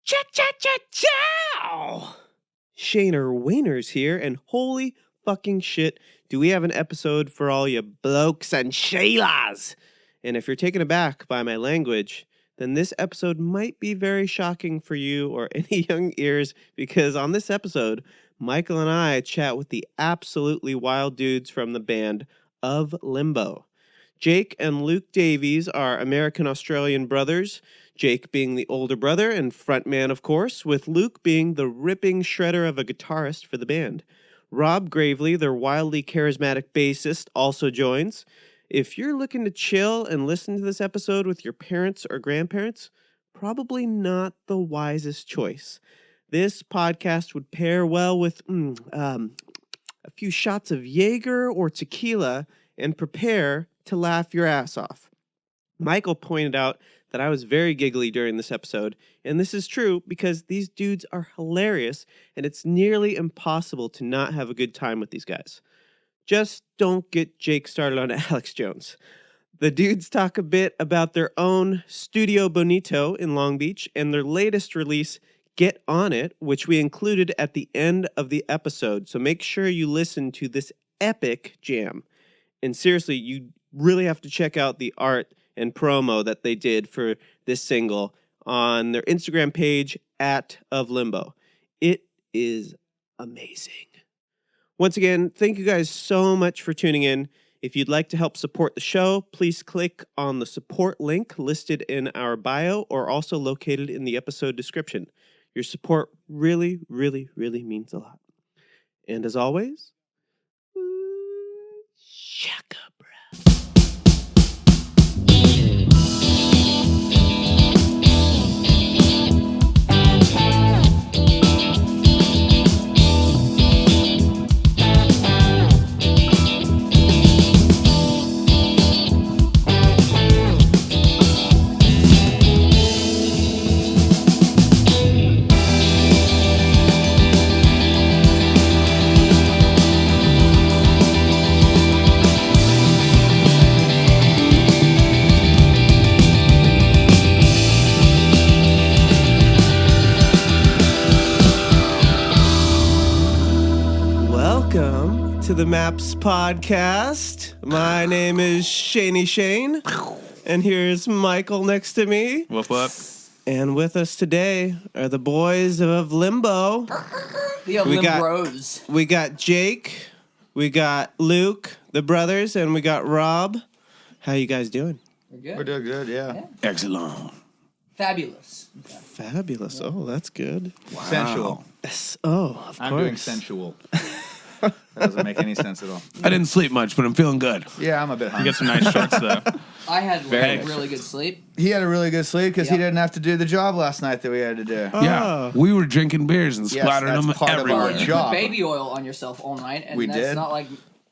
Cha-cha-cha-chow! Shaner Wainers here, and holy fucking shit, do we have an episode for all you blokes and Shaylas! And if you're taken aback by my language, then this episode might be very shocking for you or any young ears, because on this episode, Michael and I chat with the absolutely wild dudes from the band of LIMBO. Jake and Luke Davies are American-Australian brothers, Jake being the older brother and frontman, of course, with Luke being the ripping shredder of a guitarist for the band. Rob Gravely, their wildly charismatic bassist, also joins. If you're looking to chill and listen to this episode with your parents or grandparents, probably not the wisest choice. This podcast would pair well with a few shots of Jaeger or tequila and prepare to laugh your ass off. Michael pointed out that I was very giggly during this episode, and this is true because these dudes are hilarious, and it's nearly impossible to not have a good time with these guys. Just don't get Jake started on Alex Jones. The dudes talk a bit about their own Studio Bonito in Long Beach and their latest release, Get On It, which we included at the end of the episode, so make sure you listen to this epic jam. And seriously, you really have to check out the art and promo that they did for this single on their Instagram page @oflimbo. It is amazing. Once again, thank you guys so much for tuning in. If you'd like to help support the show, please click on the support link listed in our bio or also located in the episode description. Your support really, really, really means a lot. And as always, shaka, bruh. Welcome to the Maps Podcast. My name is Shaney Shane, and here's Michael next to me. Whoop, whoop. And with us today are the boys of LIMBO. The Limbros. We got Jake, we got Luke, the brothers, and we got Rob. How you guys doing? We're good. We're doing good, yeah. Excellent. Fabulous. Fabulous. Oh, that's good. Wow. Sensual. Yes. Oh, of course. I'm doing sensual. That doesn't make any sense at all. I didn't sleep much, but I'm feeling good. Yeah, I'm a bit hungry. You get some nice shorts, though. I had Very really good sleep. He had a really good sleep because he Yep. didn't have to do the job last night that we had to do. Yeah, we were drinking beers and Yes, splattering that's them part of our everywhere. Well, you job. put baby oil on yourself all night, and We that's did? not like...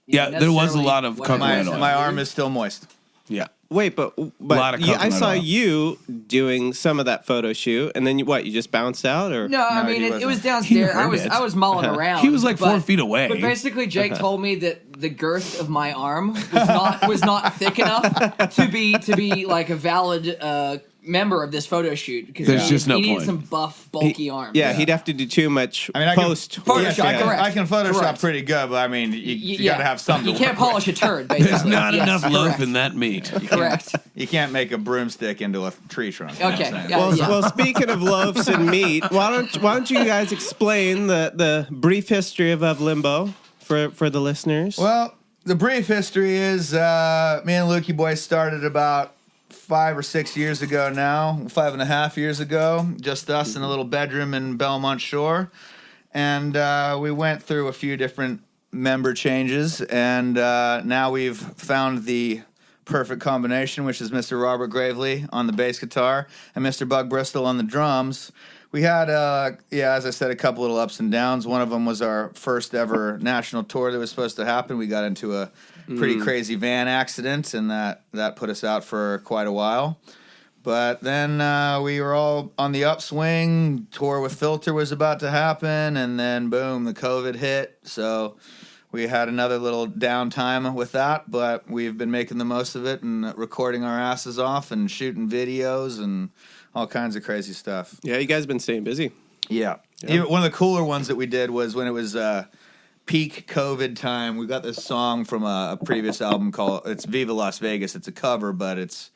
Yeah, there was a necessarily lot of what coconut everyone's oil. gonna My do. arm is still moist. Yeah. Wait, but Lot of I coconut saw oil. you doing some of that photo shoot, and then you just bounced out, or No, I No, mean he it was wasn't. downstairs. He heard it. I was mulling around. He was like 4 but- feet away. But basically, Jake told me that the girth of my arm was not thick enough to be like a valid member of this photo shoot because There's just no he needed point. some buff, bulky arms. Yeah, he'd have to do too much I mean, I can- post. Photoshop, Yes, correct. I can Photoshop Correct. pretty good, but I mean, you got to have something. You to can't work polish a turd, basically. There's not Yes, enough loaf correct. in that meat. Correct. You can't make a broomstick into a tree trunk. You know what Okay, I'm saying? yeah. Well, speaking of loaves and meat, why don't you guys explain the brief history of LIMBO for the listeners? Well, the brief history is me and Lukey Boy started about 5 or 6 years ago now, 5.5 years ago, just us in a little bedroom in Belmont Shore. And we went through a few different member changes, and now we've found the perfect combination, which is Mr. Robert Gravely on the bass guitar and Mr. Bug Bristol on the drums. We had, as I said, a couple little ups and downs. One of them was our first ever national tour that was supposed to happen. We got into a pretty crazy van accident, and that put us out for quite a while. But then we were all on the upswing. Tour with Filter was about to happen, and then boom, the COVID hit. So we had another little downtime with that, but we've been making the most of it and recording our asses off and shooting videos and all kinds of crazy stuff. Yeah, you guys been staying busy. Yeah. Even one of the cooler ones that we did was when it was peak COVID time. We got this song from a previous album called, it's Viva Las Vegas. It's a cover, but it's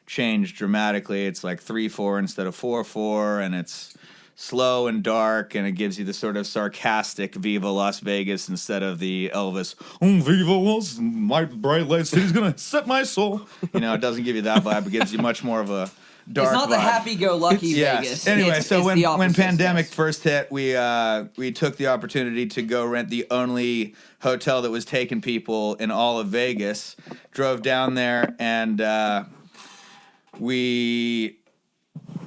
changed dramatically. It's like 3/4 instead of 4/4, and it's slow and dark, and it gives you the sort of sarcastic Viva Las Vegas instead of the Elvis, Viva Las, my bright light city's gonna set my soul. You know, it doesn't give you that vibe. It gives you much more of a dark It's not vibe. the happy-go-lucky Yes. Vegas. Anyway, It's so the when opposite, pandemic yes. first hit, we took the opportunity to go rent the only hotel that was taking people in all of Vegas. Drove down there, and we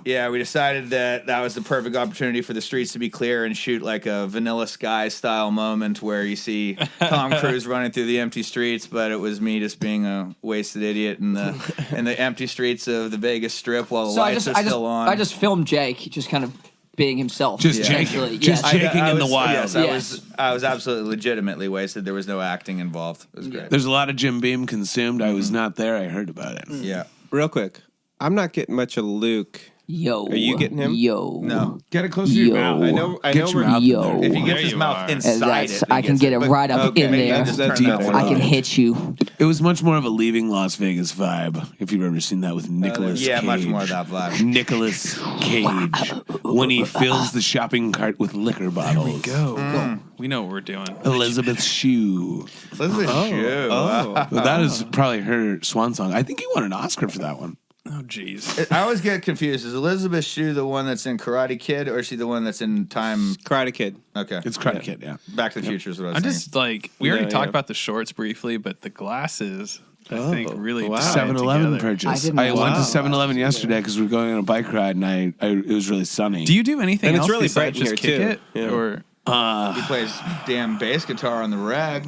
decided that was the perfect opportunity for the streets to be clear and shoot like a Vanilla Sky style moment where you see Tom Cruise running through the empty streets, but it was me just being a wasted idiot in the empty streets of the Vegas Strip while the lights are still on. I just filmed Jake just kind of being himself. Just essentially. Jake. Just Yes. Jaking in the wild. Yes, I was absolutely legitimately wasted. There was no acting involved. It was great. There's a lot of Jim Beam consumed. I was not there. I heard about it. Yeah. Real quick, I'm not getting much of Luke. Yo. Are you getting him? Yo. No. Get it close to your mouth. I know Get your we're- mouth in Yo. there. If he There gets his you mouth are. inside it, I can get it right up in there. Just That's turn that deep. one I can on. hit you. It was much more of a Leaving Las Vegas vibe, if you've ever seen that with Nicolas Yeah, Cage. much more of that vibe. Nicolas Cage. When he fills the shopping cart with liquor bottles. Go. We know what we're doing. Elizabeth Shue. Elizabeth Shue. Oh. Well, that is probably her swan song. I think he won an Oscar for that one. Oh, jeez. I always get confused. Is Elizabeth Shue the one that's in Karate Kid, or is she the one that's in Time? Karate Kid. Okay. It's Karate Kid, yeah. Back to the Future is what I was I'm saying. just like, we already Yeah, talked yeah. about the shorts briefly, but the glasses, I Oh, think, really wow. tie it 7-Eleven together. purchase. I didn't I know went to that. 7-Eleven yesterday because we were going on a bike ride, and it was really sunny. Do you do anything And it's else really besides bright in just here, kick too. it? Yeah. Or He plays damn bass guitar on the rag.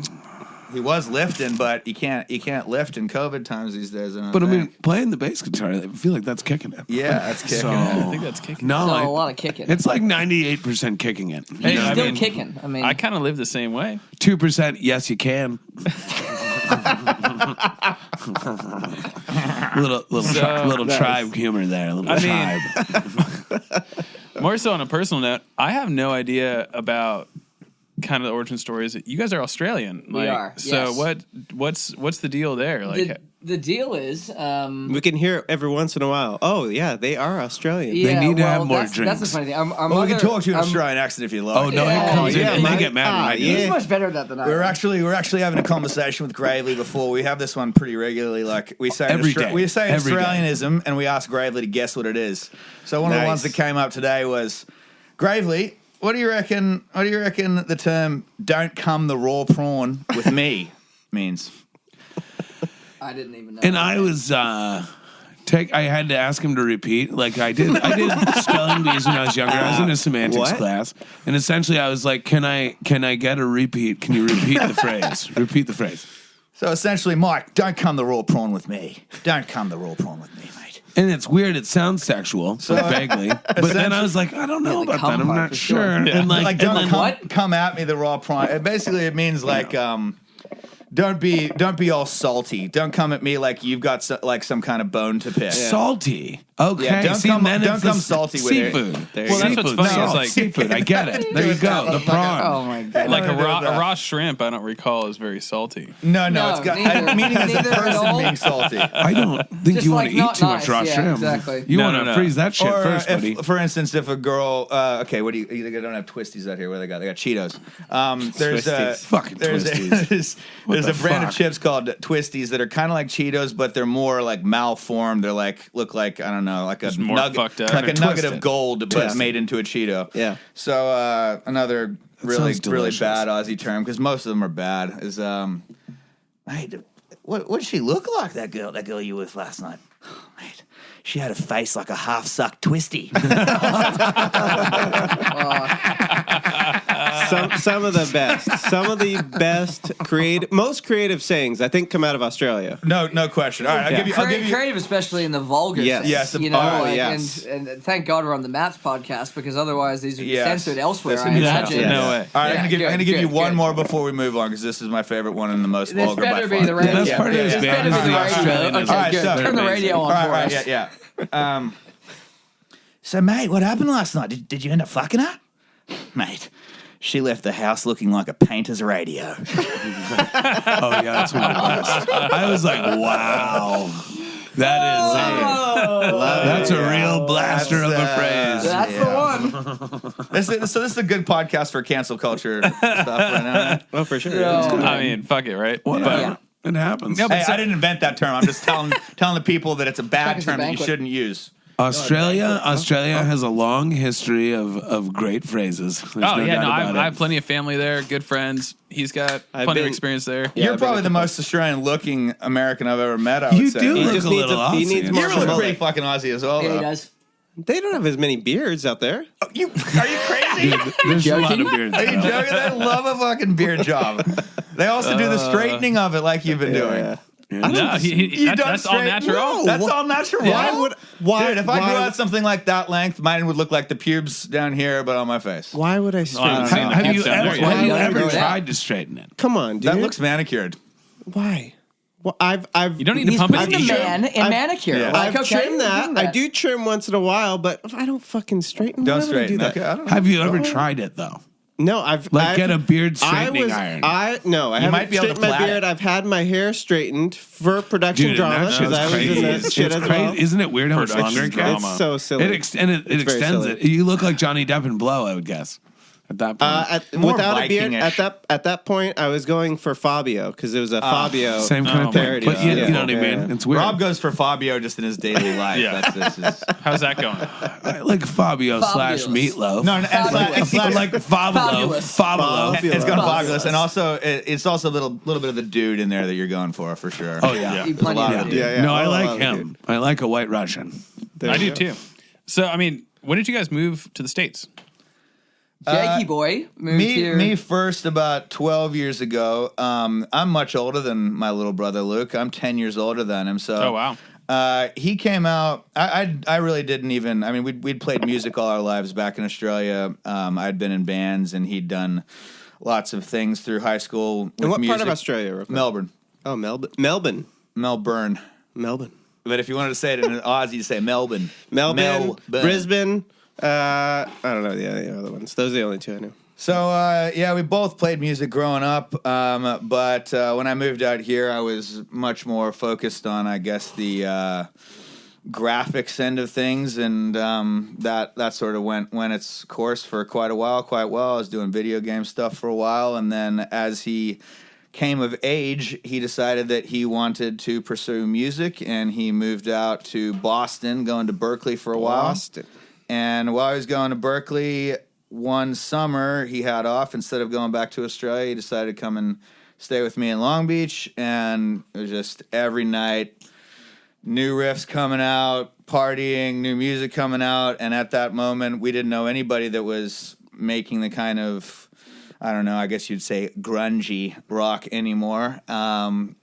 He was lifting, but you can't lift in COVID times these days. But I mean, playing the bass guitar, I feel like that's kicking it. yeah, that's kicking. So- I think that's kicking. No, So I- a lot of kicking. it's like 98% kicking it. Hey, I Still mean, kicking. I mean, I kind of live the same way. 2%, yes, you can. little tribe humor there. A little I tribe. mean, more so on a personal note, I have no idea about kind of the origin stories. You guys are Australian. We are, So yes. what's the deal there? Like, the deal is, We can hear it every once in a while. Oh, yeah, they are Australian. yeah, need to well, have more that's drinks. the funny thing. Our Well, mother, we can talk to you in our- Australian accent if you like. Oh, no, Yeah, it comes yeah, in. They Mike. get mad when I do Yeah. He's it. much better at that than I We're am. actually having a conversation with Gravely before. We have this one pretty regularly. Like we say, Every day. we say Every day. Australianism, and we ask Gravely to guess what it is. So one of the Nice. ones that came up today was Gravely. What do you reckon? What do you reckon the term "don't come the raw prawn with me" means? I didn't even know. And I was I had to ask him to repeat. Like I did spelling bees when I was younger. I was in a semantics What? class, and essentially I was like, "Can I get a repeat? Can you repeat the phrase? Repeat the phrase." So essentially, Mike, don't come the raw prawn with me. Don't come the raw prawn with me, mate. And it's weird. It sounds sexual, vaguely. But then I was like, I don't know Yeah, the about cum that. I'm part not for sure. sure. And Like don't and then, what? come at me the raw prawn. Basically, it means like don't be all salty. Don't come at me like you've got some kind of bone to pick. salty. Okay. Yeah, don't See, come- then don't it's come the salty with it. seafood. There you Well, go. that's what's Seafood. funny No, is like seafood. I get it. There you go. The prawn. Oh my god. like a Nothing to do raw with that. a raw shrimp. I don't recall is very salty. No, No, it's got neither- meaning as a neither at person all. being salty. I don't think Just you like want to eat not too much nice. raw Yeah, shrimp. exactly. You No, want no, to no. freeze that shit Or first, if, buddy. for instance, if a girl, okay, what do you? They don't have twisties out here. What they got? They got Cheetos. There's Twisties. Fucking there's Twisties. there's the a brand of fuck? chips called Twisties that are kind of like Cheetos, but they're more like malformed. They're like look like I don't know, like a more nugget, fucked up. like a Kinda nugget of twisted. gold, but Twisted. made into a Cheeto. Yeah. So another really sounds really delicious. bad Aussie term because most of them are bad is mate, what did she look like? That girl you were with last night, oh, mate. She had a face like a half-sucked twisty. Some of the best most creative sayings I think come out of Australia. No question. All right, I'll give you. Creative, especially in the vulgar Yes. sense. Yes, You know, oh, like, yes. and thank God we're on the Matt's podcast because otherwise these would be Yes. censored elsewhere. This I would be imagine. censored. No way. All right, Yeah, I'm gonna give you good, one good. more before we move on because this is my favorite one and the most This vulgar by better be far. the radio. best part is This band better be is the the radio. Australian Okay, is All right, good. so- Turn the radio on All for right, us. yeah. So, mate, what happened last night? Did you end up fucking her? Mate, she left the house looking like a painter's radio. Oh, yeah, that's one of the best. I was like, wow. That's a real blaster of a phrase. That's the one. This is a good podcast for cancel culture stuff right now. Oh, for sure. I mean, fuck it, right? Whatever. Yeah. It happens. Yeah, but Hey, I didn't invent that term. I'm just telling the people that it's a bad Second's a term that you banquet. shouldn't use. Australia has a long history of great phrases. There's Oh, yeah, doubt no, about I have it. plenty of family there, good friends. He's got I've plenty of been- experience there. Yeah, You're I've been probably to the most Australian-looking American I've ever met. I would You say. do He look just a needs little a- he Aussie. needs You more look mullet. pretty fucking Aussie as well. Yeah, he though. does. They don't have as many beards out there. Are you crazy? Dude, there's a lot joking? of beards. Are you joking? They love a fucking beard job. They also do the straightening of it like you've been doing. Yeah. No, that's all straight? natural. No, that's all natural. Why would why? Dude, if I grew why, out something like that length, mine would look like the pubes down here, but on my face. why would I straighten? don't know. it? Have you Down there, ever, yeah. have you Why ever would I do tried to straighten it? Come on, dude. That looks manicured. Why? Well, I've You don't need to He's pump putting his the ego. man in manicure. Yeah. Like, I've okay, trimmed that. do I do trim once in a while, but I don't fucking straighten. Why Don't would I do straighten. that? Okay, I don't know. Have you ever tried it though? No, I've Get a beard I straightening iron. I haven't might be able to straightened my plait beard. it. I've had my hair straightened for production Dude, drama and that because shit's I was crazy. in that It's shit as crazy. well. Isn't it weird how much Production longer it drama. gets? It's so silly. It It's very extends silly. it. You look like Johnny Depp in Blow, I would guess. At that point. More Without a beard, Viking-ish. at that point, I was going for Fabio because it was a Fabio Same kind of thing. parody. But you, Yeah. you know what I mean? Yeah. It's weird. Rob goes for Fabio just in his daily life. Yeah. That's this is. How's that going? I like Fabio slash Fabulous. Meatloaf. No, and Fabulous. like Fabulous. Fabulous. It's going Fabulous. fabulous, and also it's also a little bit of the dude in there that you're going for sure. Oh yeah. You plenty a lot of of it. it. Yeah, yeah. No, I Oh, like wow, him. dude. I like a white Russian. There I you do go. too. So, I mean, when did you guys move to the States? Jakey boy moved here. Me first about 12 years ago. I'm much older than my little brother Luke. I'm 10 years older than him. So Oh, wow. he came out. I really didn't even. I mean, we'd played music all our lives back in Australia. I'd been in bands, and he'd done lots of things through high school. With And what music. part of Australia? Real quick? Melbourne. Oh, Melbourne. Melbourne. But if you wanted to say it in Aussie, you say Melbourne. Melbourne. Brisbane. I don't know the other ones. Those are the only two I know. So, yeah, we both played music growing up, but when I moved out here, I was much more focused on, I guess, the graphics end of things, and that sort of went its course for quite well. I was doing video game stuff for a while, and then as he came of age, he decided that he wanted to pursue music, and he moved out to Boston, going to Berkeley for a while. Boston. And while he was going to Berkeley, one summer he had off. Instead of going back to Australia, he decided to come and stay with me in Long Beach. And it was just every night, new riffs coming out, partying, new music coming out. And at that moment, we didn't know anybody that was making the kind of, I don't know, I guess you'd say grungy rock anymore.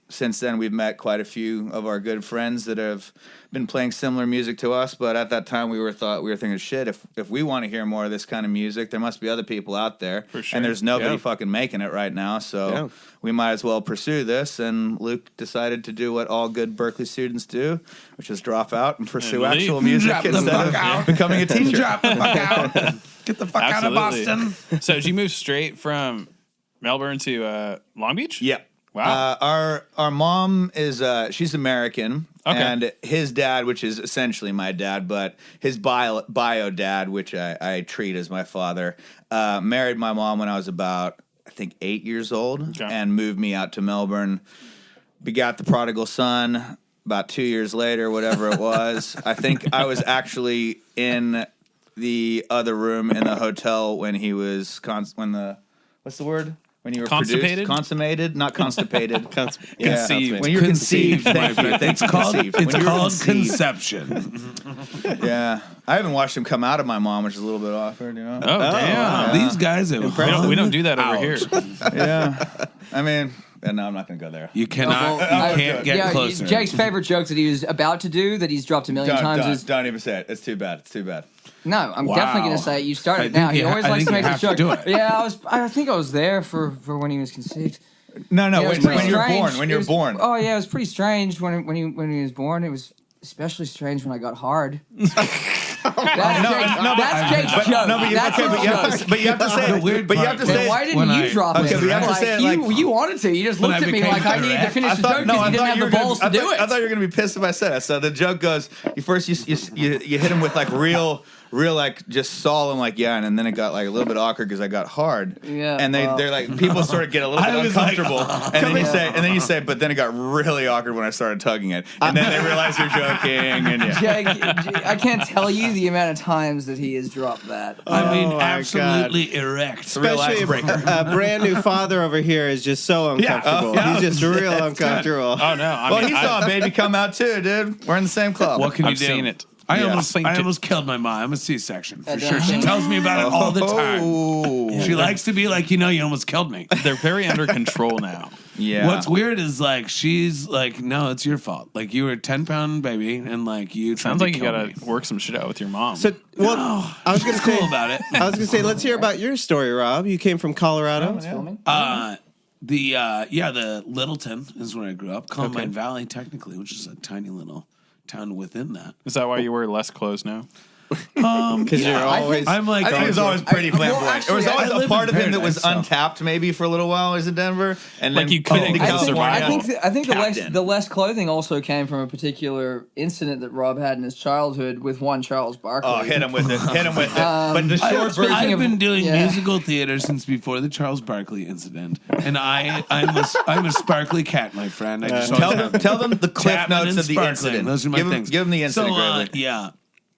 Since then, we've met quite a few of our good friends that have been playing similar music to us. But at that time, we were thinking, shit, if we want to hear more of this kind of music, there must be other people out there. For sure. And there's nobody Yeah. fucking making it right now. So Yeah. we might as well pursue this. And Luke decided to do what all good Berkeley students do, which is drop out and pursue And leave. actual music Drop the instead fuck of out. becoming a teacher. Drop the fuck out. Get the fuck out of Absolutely. Boston. So, did you move straight from Melbourne to Long Beach? Yep. Wow. Our mom is she's American, Okay. and his dad, which is essentially my dad, but his bio dad, which I treat as my father, married my mom when I was about, I think, 8 years old, Okay. and moved me out to Melbourne. Begat the prodigal son about 2 years later, whatever it was. I think I was actually in the other room in the hotel when he was what's the word? When you were Constipated? produced? Consummated? Not constipated. Yeah. Conceived. When you're conceived. Thank you. It's called When you're called conceived. conception. Yeah. I haven't watched him come out of my mom, which is a little bit awkward, you know? Oh, damn. wow. These guys have We don't do that over Ouch. here. Yeah. I mean, no, I'm not going to go there. You cannot. Well, you can't get closer. Jake's favorite jokes that he was about to do that he's dropped a million times is Don't even say it. It's too bad. It's too bad. no. I'm Wow. definitely going to say it. You started I it now. think He you always I likes to think make you a have to joke. do it. Yeah, I think I was there for when he was conceived. No, Yeah, it was when pretty you're strange. born. When It you're was- born. Oh yeah, it was pretty strange when he was born. It was especially strange when I got hard. That's Jake's joke. No, but you have to say it. weird But you have part to say Then it. why didn't you drop it? Okay, but you have to say it like you wanted to. You just When looked I at me became like I needed to direct. finish the joke because you didn't have the balls to do it. I thought you were gonna be pissed if I said it. So the joke goes: you hit him with like real like just solemn like and then it got like a little bit awkward because I got hard. Yeah, and they're like people sort of get a little bit uncomfortable, and then you say, but then it got really awkward when I started tugging it, and then they realize you're joking, and Jake, I can't tell you the amount of times that he has dropped that. I mean, my absolutely erect. Especially a brand new father over here is just so uncomfortable. He's just real uncomfortable. Oh no! well, he saw a baby come out too, dude. We're in the same club. What can you I've do? seen it. I Yeah. almost killed my mom. I'm a C-section for don't sure. She think- tells me about it all the time. Oh. She likes to be like, you almost killed me. They're very under control now. Yeah. What's weird is like she's like, no, it's your fault. Like you were a 10-pound baby, and like you tried Sounds to like you kill gotta me. work some shit out with your mom. So, I was gonna She's say cool about it. I was gonna say, let's hear about your story, Rob. You came from Colorado. The Littleton is where I grew up. Columbine Valley, technically, which is a tiny little town within that. Is that why you wear less clothes now? Because you're always. I'm like, I think he was always pretty flamboyant. There was always I a live part in of him that Paradise, was so- untapped maybe for a little while as in Denver. And Like then you couldn't into get California. I think Captain. the less clothing also came from a particular incident that Rob had in his childhood with one Charles Barkley. Oh, hit him with it. But the short version. I've been doing yeah. musical theater since before the Charles Barkley incident, and I'm a sparkly cat, my friend. I just Tell them the cliff Chapman notes and of the sparkling. incident. Those are my give things. Give them the incident, So, Gregory. yeah.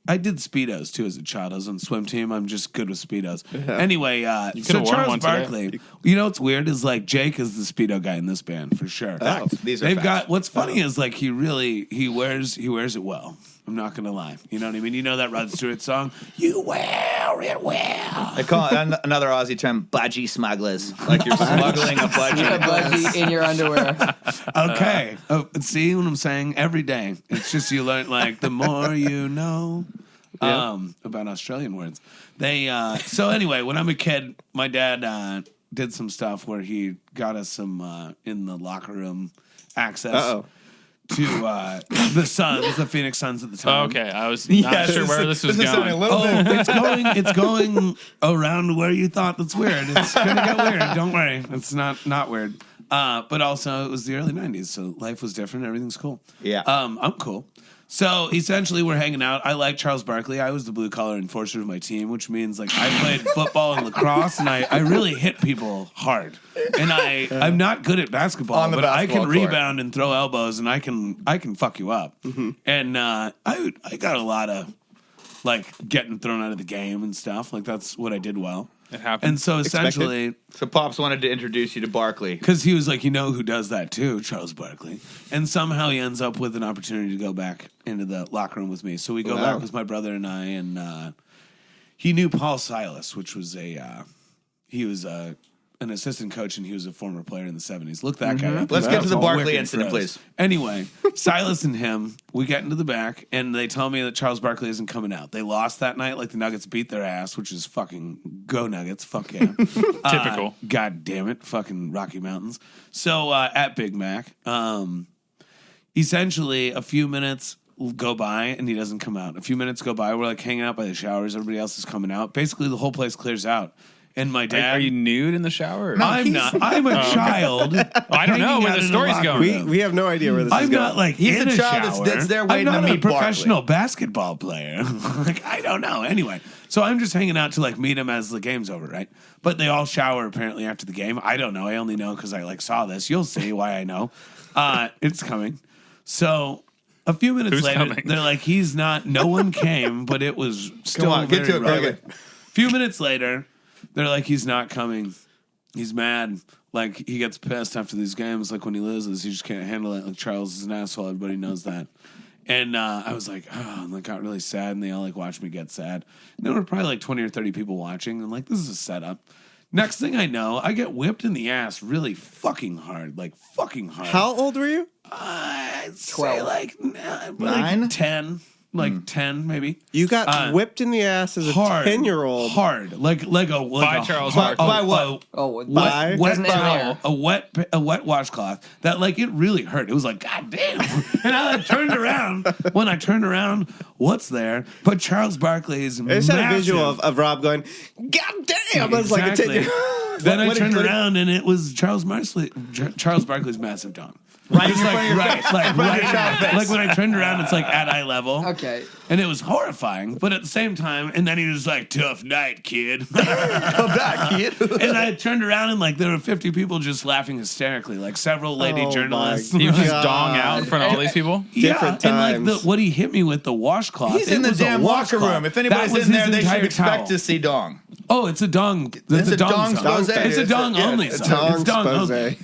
I did Speedos too as a child. I was on the swim team. I'm just good with Speedos. Anyway, so could've worn Charles one today. Barkley. You know what's weird is like Jake is the Speedo guy in this band for sure. Facts. These are They've facts. got what's funny is like he wears it well. I'm not gonna lie. You know what I mean? You know that Rod Stewart song? You wear it well. They call it another Aussie term, budgie smugglers. Like you're smuggling a A budgie. budgie in your underwear. Okay. See what I'm saying? Every day. It's just you learn like the more you know. About Australian words. They so anyway, when I'm a kid, my dad did some stuff where he got us some in the locker room access to the Suns, the Phoenix Suns at the time. Okay, I was not sure where this was going. It's going around where you thought. That's weird. It's gonna get weird. Don't worry. It's not weird. But also it was the early 90s, so life was different. Everything's cool. Yeah. I'm cool. So essentially, we're hanging out. I like Charles Barkley. I was the blue collar enforcer of my team, which means like I played football and lacrosse, and I really hit people hard. And I'm not good at basketball, On the but I basketball can court. rebound and throw elbows, and I can fuck you up. And I got a lot of like getting thrown out of the game and stuff. Like that's what I did well. It happened. And so essentially. So Pops wanted to introduce you to Barkley. Because he was like, you know who does that too? Charles Barkley. And somehow he ends up with an opportunity to go back into the locker room with me. So we go back with my brother and I, and he knew Paul Silas, which was he was an assistant coach, and he was a former player in the 70s. Look that guy up. Let's get to the All Barkley wicked incident, froze. please. Anyway, Silas and him, we get into the back, and they tell me that Charles Barkley isn't coming out. They lost that night, like the Nuggets beat their ass, which is fucking go Nuggets. Fuck yeah. Typical. God damn it. Fucking Rocky Mountains. So at Big Mac, essentially a few minutes go by and he doesn't come out. A few minutes go by, we're like hanging out by the showers, everybody else is coming out. Basically the whole place clears out. And my dad, Are you nude in the shower? or- I'm not. I'm a child. I don't know hanging where out the in story's locker going. room. We have no idea where this is I'm going. not like He's in a a child shower. that's there waiting I'm to not a meet Barkley. professional basketball player. Like I don't know. Anyway, so I'm just hanging out to like meet him as the game's over, right? But they all shower apparently after the game. I don't know. I only know because I like saw this. You'll see why I know. It's coming. So a few minutes Who's later, coming? they're like, he's not. No one came, but it was still Come on, get very to it, rough. Greg. Few minutes later, they're like, he's not coming. He's mad. Like, he gets pissed after these games. Like, when he loses, he just can't handle it. Like, Charles is an asshole. Everybody knows that. And I was like, oh, and like, got really sad. And they all, like, watched me get sad. And there were probably, like, 20 or 30 people watching. And, like, this is a setup. Next thing I know, I get whipped in the ass really fucking hard. Like, fucking hard. How old were you? I'd say, 12. like, 9? 10. like 10 maybe. You got whipped in the ass as a 10-year-old. Hard, like By Charles Barkley. By what? By- a wet washcloth that like it really hurt. It was like God damn. And I like, turned around. When I turned around, what's there? But Charles Barkley is I just had a massive. visual of Rob going, God damn! I was like a Exactly. 10-year-old. Then I turned around and it was Charles Barkley's massive dong. Right in It's front of your right, face. like In front of your right, child's face. like when I turned around, it's like at eye level. Okay. And it was horrifying, but at the same time, and then he was like, "Tough night, kid." Come back, kid. And I turned around and like there were 50 people just laughing hysterically, like several lady Oh, my journalists. You just God. dong out in front of all these people? Different And like times. what he hit me with the washcloth. He's in it the was a damn locker washcloth. room. If That anybody's was in there, his they should entire expect towel. to see dong. Oh, it's a dong. It's a dong dong zone. expose. It's a dong only It's zone. It's dong expose. only.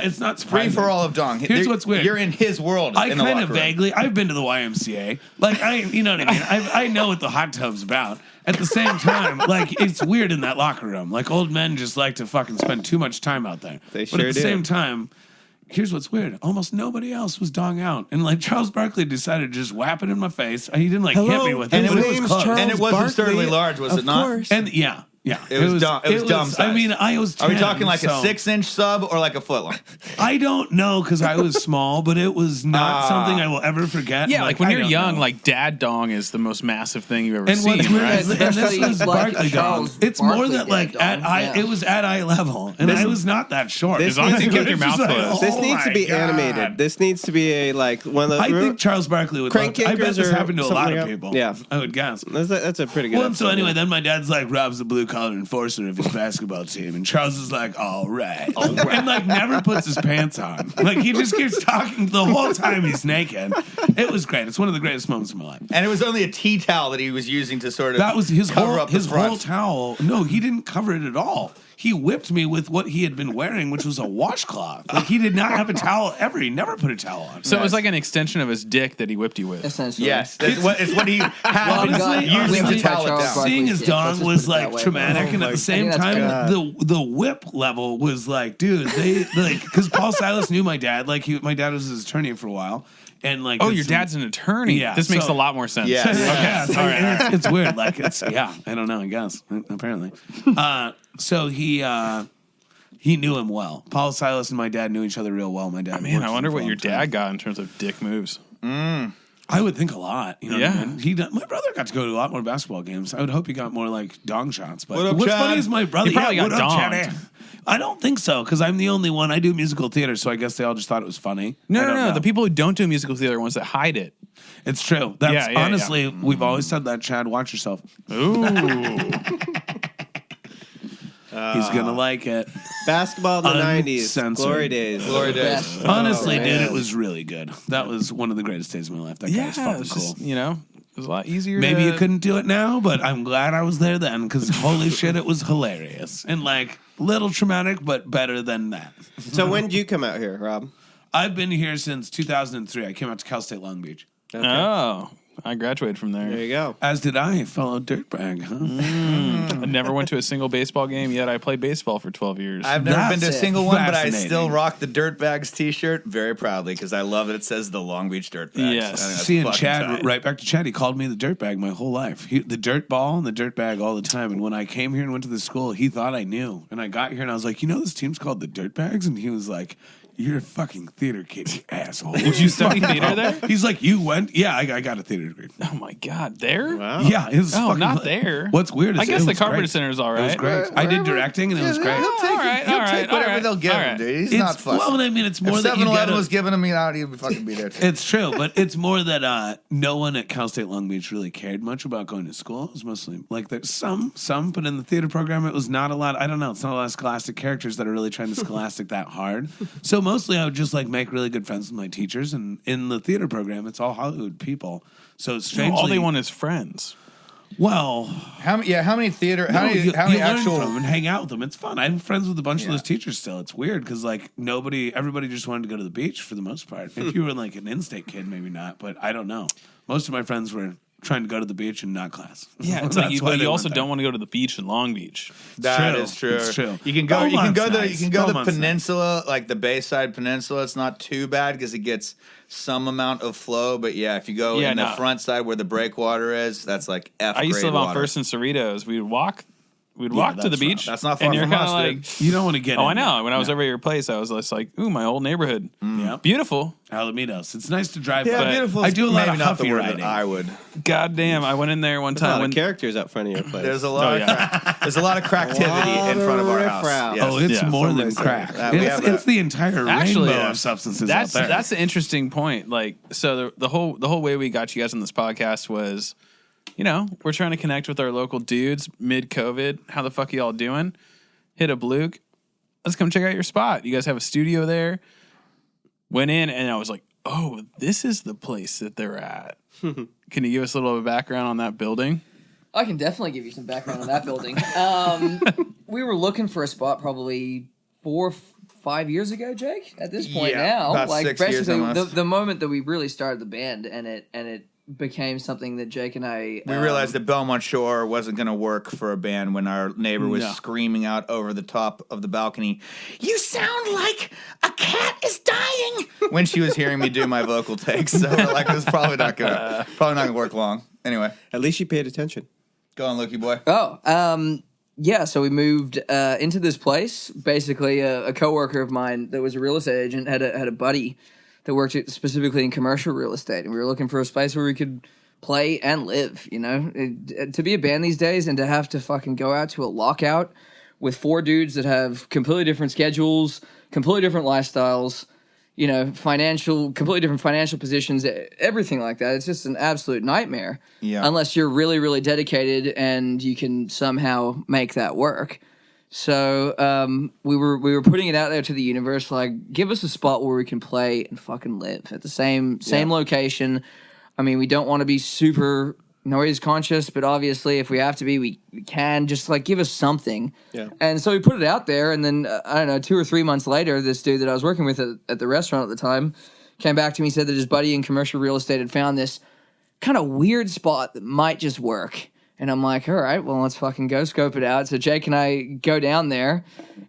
It's not Free surprising. for all of dong. Here's what's weird. You're in his world. I in the kind locker of room. vaguely. I've been to the YMCA. Like you know what I mean. I know what the hot tub's about. At the same time, like it's weird in that locker room. Like old men just like to fucking spend too much time out there. They but sure at the do. same time, here's what's weird. Almost nobody else was dong out, and like Charles Barkley decided to just whap it in my face. He didn't like hit me with it. And but it it was was close. Charles And it wasn't Barkley, absurdly large, was of it not? course. And yeah. It was dumb. It was dumb I size. mean, I was 10, Are we talking like a so 6-inch sub or like a foot long? I don't know because I was small, but it was not something I will ever forget. Yeah, like when I you're don't young, know. like dad dong is the most massive thing you've ever And seen, what's weird right? is, and this Especially was like Barkley a dong. Charles It's more Barkley that like dad at dong, eye, yeah. it was at eye level, and I was not that short. This As long as you keep your It's mouth just like, closed. This oh needs to my be God. animated. This needs to be a like one of the. I think Charles Barkley would. Crank Love, I bet Yankers this or happened to a lot something of like that? people. Yeah. I would guess. That's a pretty good. Well, so episode. anyway, then my dad's like, Rob's the blue collar enforcer of his basketball team, and Charles is like, all right, and like never puts his pants on. Like he just keeps talking the whole time he's naked. It was great. It's one of the greatest moments of my life. And it was only a tea towel that he was using to sort of That was his cover whole up his the front. whole towel. No, he didn't cover it at all. He whipped me with what he had been wearing, which was a washcloth. Like he did not have a towel ever. He never put a towel on. So it was like an extension of his dick that he whipped you with. Essentially. Yes, it's what he had Well, been God, using to whipped towel by it Charles down. Barkley. seeing his Let's just dong was put it that like way. traumatic, Oh and at my the same God. time, God. the whip level was like, dude, they like because Paul Silas knew my dad. Like my dad was his attorney for a while, and like Oh, did your some- dad's an attorney. Yeah, This makes so- a lot more sense. Yeah. Yeah, All right. and it's weird. Like it's I don't know. I guess apparently. So he knew him well. Paul Silas and my dad knew each other real well. My dad. Man, worked I for wonder him what for a your long time. dad got in terms of dick moves. I would think a lot. You know what Yeah. I mean? My brother got to go to a lot more basketball games. I would hope he got more like dong shots. But What up, what's Chad? funny is my brother He probably yeah, got what up, donged. Chad? I don't think so because I'm the only one. I do musical theater, so I guess they all just thought it was funny. I No, don't know. The people who don't do musical theater are the ones that hide it. It's true. That's Yeah, yeah, honestly, we've always said that. Chad, watch yourself. Ooh. He's gonna like it. basketball in the '90s, Uncensored. glory days. Glory days. Best. Honestly, Oh, dude, man. it was really good. That was one of the greatest days of my life. That guy Yeah, was fucking it's cool. just, it was a lot easier. Maybe to, you couldn't do it now, but I'm glad I was there then because holy shit, it was hilarious and like little traumatic, but better than that. So when did you come out here, Rob? I've been here since 2003. I came out to Cal State Long Beach. Okay. Oh, I graduated from there. There you go. As did I, fellow dirtbag. Huh? I never went to a single baseball game, yet I played baseball for 12 years. I've never been to a That's single one, but I fascinating. still rock the Dirtbags T-shirt very proudly because I love that it says the Long Beach Dirtbags. Yes. I think that's Seeing fucking Chad, tight. right back to Chad, he called me the dirtbag my whole life. The dirt ball and the dirtbag all the time. And when I came here and went to the school, he thought I knew. And I got here and I was like, this team's called the Dirtbags? And he was like, you're a fucking theater kid, you asshole. Did you study theater there? He's like, you went? Yeah, I got a theater degree. Oh my God, there? Wow. Yeah, it was Oh, fucking not there. What's weird is I guess it the was Carpenter great. Center is all It was right. great. I did directing and it was great. He'll take, All right, he'll all take right, whatever all right, they'll give all him, right. dude. He's It's, not fussy. well, I mean, it's more if that you 7-Eleven gotta, was giving him, he'd fucking be there too. It's true, but it's more that no one at Cal State Long Beach really cared much about going to school. It was mostly like there's some, but in the theater program, it was not a lot. I don't know. It's not a lot of scholastic characters that are really trying to scholastic that hard. So mostly I would just like make really good friends with my teachers. And in the theater program, it's all Hollywood people. So it's strangely. All they want is friends. Well, How many theater? How many? you How many learn actual? from them and hang out with them. It's fun. I'm friends with a bunch of Yeah. those teachers still. It's weird because like everybody just wanted to go to the beach for the most part. If you were like an in-state kid, maybe not, but I don't know. Most of my friends were trying to go to the beach and not class. Yeah, it's That's like why but they you went also there. don't want to go to the beach in Long Beach. That true. is true. It's true. You can go. Beaumont's You nice. can go to the Beaumont's peninsula, like the Bayside Peninsula. It's not too bad because it gets some amount of flow. But yeah, if you go Yeah, in the no. front side where the breakwater is, that's like F. I used to grade live on water. First and Cerritos. We'd walk to the that's beach. That's not far and you're from kinda us, like, dude. You don't want to get oh, I in know. there. When I was No. over at your place, I was just like, ooh, my old neighborhood. Yeah. Beautiful. Alamitos. It's nice to drive Yeah, by. beautiful. I do a lot Maybe of not the huffy word riding. that I would. God damn. I went in there one There's a time lot when of characters out front of your place. There's a lot. There's a lot of cracktivity in front of our house. riffraff. Yes. Oh, it's Yeah. more than Somebody said crack. that. We have It's the entire Actually, rainbow of substances that's out there. that's an interesting point. Like, so the whole way we got you guys on this podcast was, we're trying to connect with our local dudes mid-COVID. How the fuck are y'all doing? Hit up Luke. Let's come check out your spot. You guys have a studio there. Went in and I was like, oh, this is the place that they're at. Can you give us a little bit of background on that building? I can definitely give you some background on that building. We were looking for a spot probably 4 or 5 years ago, Jake. At this point Yeah, now, about like 6 years basically almost. the moment that we really started the band, and it became something that Jake and I We realized that Belmont Shore wasn't going to work for a band when our neighbor was No. screaming out over the top of the balcony, "You sound like a cat is dying!" when she was hearing me do my vocal takes. So we're like, this is probably not gonna work long. Anyway, At least you paid attention. go on, Lukey boy. Yeah, so we moved into this place. Basically, a coworker of mine that was a real estate agent had a buddy that worked specifically in commercial real estate, and we were looking for a space where we could play and live. To be a band these days and to have to fucking go out to a lockout with 4 dudes that have completely different schedules, completely different lifestyles, completely different financial positions, everything like that. It's just an absolute nightmare. Yeah. Unless you're really, really dedicated and you can somehow make that work. So we were putting it out there to the universe, like, give us a spot where we can play and fucking live at the same location. I mean, we don't want to be super noise conscious, but obviously if we have to be, we can. Just like give us something. Yeah. And so we put it out there, and then I don't know, 2 or 3 months later, this dude that I was working with at the restaurant at the time came back to me, said that his buddy in commercial real estate had found this kind of weird spot that might just work. And I'm like, all right, well, let's fucking go scope it out. So Jake and I go down there,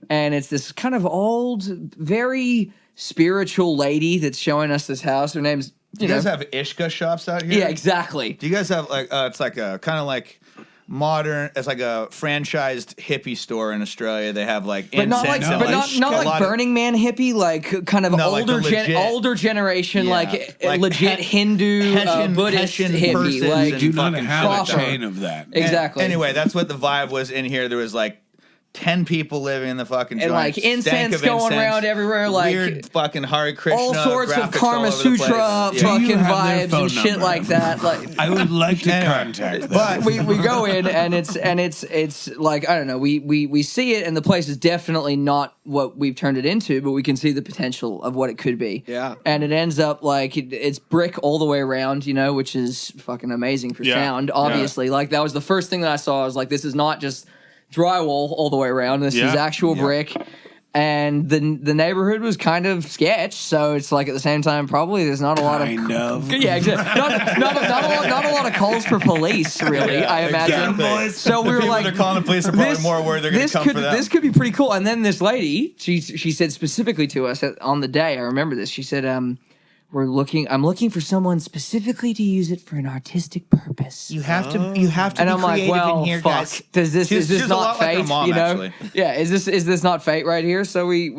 and it's this kind of old, very spiritual lady that's showing us this house. Her name's, Do you guys have Ishka shops out here? yeah, exactly. Do you guys have like it's like a kind of like modern? It's like a franchised hippie store in Australia. They have like But not incense like, and but like not a like lot of- Burning Man hippie, like kind of No, like older a legit- older generation, Yeah, like like legit Hindu, Hessian- Buddhist Hessian hippie, persons like and do not fucking have a proper. chain of that. exactly. Anyway, that's what the vibe was in here. There was like 10 people living in the fucking And, joint. like, Stank incense of going incense, around everywhere, like, weird fucking Hare Krishna, all sorts of graphics all Karma over the Sutra place. Do you fucking have their vibes phone and shit number? like that. Like I would like to Anyway, contact them. but we go in and it's like, I don't know, we see it, and the place is definitely not what we've turned it into, but we can see the potential of what it could be. Yeah. And it ends up like it's brick all the way around, which is fucking amazing for Yeah. sound. Obviously, like that was the first thing that I saw. I was like, this is not just drywall all the way around. This Yeah. is actual brick. And the neighborhood was kind of sketch, so it's like at the same time, probably there's not a lot of Kind of. yeah, exactly. Not a lot of calls for police, really. I imagine. exactly. So we The were people like, that are calling the police are probably more worried they're going to come for them. This could be pretty cool. And then this lady, she said specifically to us on the day, I remember this. She said, I'm looking for someone specifically to use it for an artistic purpose. You have to be And I'm like, creative well, in here, fuck. guys. Is this She's a not lot like fate? her mom, actually. Yeah. Is this not fate right here? So we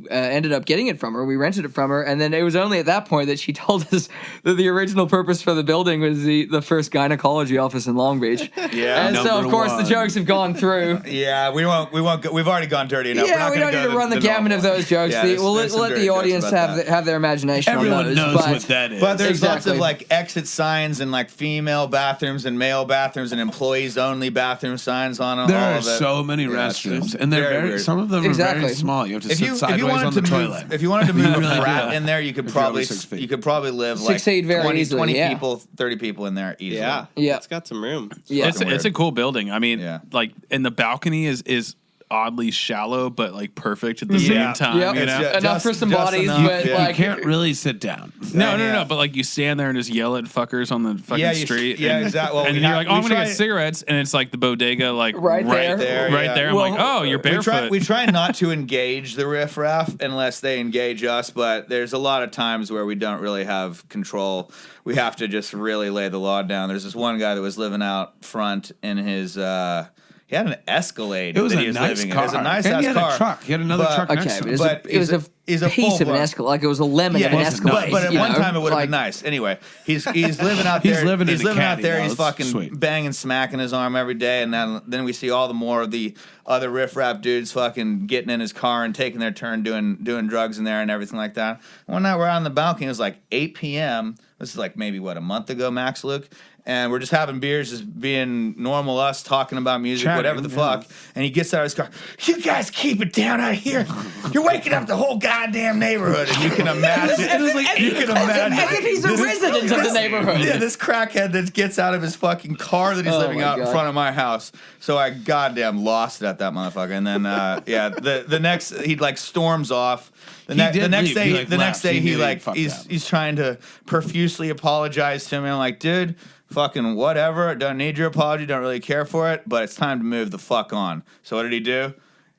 ended up getting it from her. We rented it from her, and then it was only at that point that she told us that the original purpose for the building was the first gynecology office in Long Beach. Yeah. And so of Number course the one. jokes have gone through. Yeah, we won't go. We've already gone dirty enough. We're Yeah, not we gonna don't need go to run the gamut of normal. those jokes. Yeah, there's We'll some let dirty the jokes audience about that. have their imagination Everyone on those. knows but what that is. But there's lots Exactly. of like exit signs and like female bathrooms and male bathrooms and employees only bathroom signs on them. There all are of it. so many Yeah, it's restrooms, just and they're very very. weird. Some of them are Exactly. very small. You have to If sit you sideways wanted on the to toilet. move, if you wanted to move really a do frat that. in there, you could If you're over probably 6 feet. live like Succeed very 20 easily, yeah. people, 30 people in there easily. Yeah. Yeah. It's got some room. Yeah. It's a cool building. I mean, Yeah. like, and the balcony is oddly shallow, but like perfect at the same time. Yep. You know? Enough for some bodies, enough, but You like can't really sit down. No. But like you stand there and just yell at fuckers on the fucking street. Exactly. Well, And then you're like, oh, I'm gonna get cigarettes, and it's like the bodega, like Right there. right there. I'm Well, like, oh, you're barefoot. We try not to engage the riffraff unless they engage us, but there's a lot of times where we don't really have control. We have to just really lay the law down. There's this one guy that was living out front in his. He had an Escalade. It was that a he was nice living car. In. It was a nice And ass he had car. a truck. He had another truck next to him. but it was a he's a piece of an full-blown- Escalade. Like it was a lemon of an Escalade. But at you one know? time it would have Like, been nice. Anyway, he's living out there. He's living in a out caddy there. now. He's It's fucking sweet. banging, smacking his arm every day, and then we see all the more of the other riffraff dudes fucking getting in his car and taking their turn doing drugs in there and everything like that. One night we're out on the balcony. It was like 8 p.m. This is like maybe a month ago, Max Luke. And we're just having beers, just being normal us, talking about music, Chatting, whatever the fuck. And he gets out of his car. You guys keep it down out here. You're waking up the whole goddamn neighborhood. And you can imagine. You can imagine. as if he's a resident of the neighborhood. Yeah, this crackhead that gets out of his fucking car that he's living my out in God. front of my house. So I goddamn lost it at that motherfucker. And then the next he like storms off. The next leave. day, He, like, the next left. day He he knew he like fucked up. he's trying to profusely apologize to me. I'm like, dude, fucking whatever. Don't need your apology. Don't really care for it. But it's time to move the fuck on. So what did he do?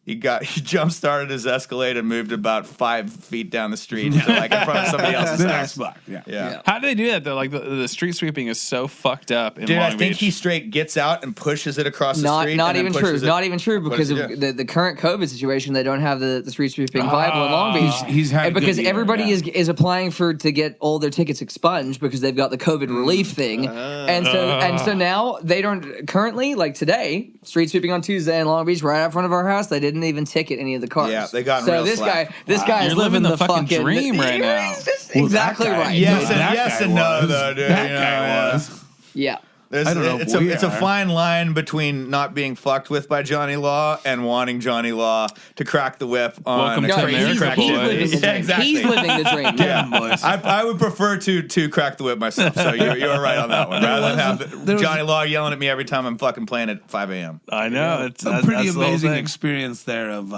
He jump started his Escalade and moved about 5 feet down the street, to, like in front of somebody else's The house. next block. Yeah. Yeah. How do they do that though? Like the street sweeping is so fucked up in Dude, Long I think Beach. he straight gets out and pushes it across the Not street. not and then even true. pushes it- Not even true What because does of he do? the current COVID situation. They don't have the street sweeping viable in Long Beach. He's had And a because good year, everybody yeah. is applying to get all their tickets expunged because they've got the COVID relief thing, and so now they don't currently, like today, street sweeping on Tuesday in Long Beach right out front of our house. They didn't even ticket any of the cars. Yeah, they got in so real this slack. guy this guy is You're living the fucking fucking dream right now. He's just Well, exactly that guy- right. Yes, No, and, that yes guy and no, was. though, dude. That you know, guy was. Yeah. There's- I don't know if It's we a are. fine line between not being fucked with by Johnny Law and wanting Johnny Law to crack the whip on Welcome a to No, crazy America, crack he's shit. living the Yeah, dream. exactly. He's living the dream. Get him, boys. I would prefer to crack the whip myself. So you're right on that one. Rather than have Johnny Law yelling at me every time I'm fucking playing at 5 a.m. I know. It's A pretty that's the whole amazing thing. experience there. Of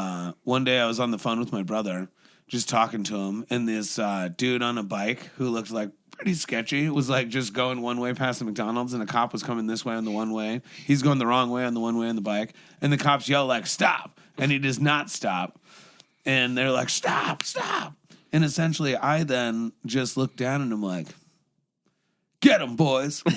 one day I was on the phone with my brother, just talking to him, and this dude on a bike who looked like pretty sketchy was like just going one way past the McDonald's, and a cop was coming this way on the one way. He's going the wrong way on the one way on the bike, and the cops yell like "stop," and he does not stop, and they're like "stop, stop," and essentially I then just look down and I'm like, "Get him, boys!" And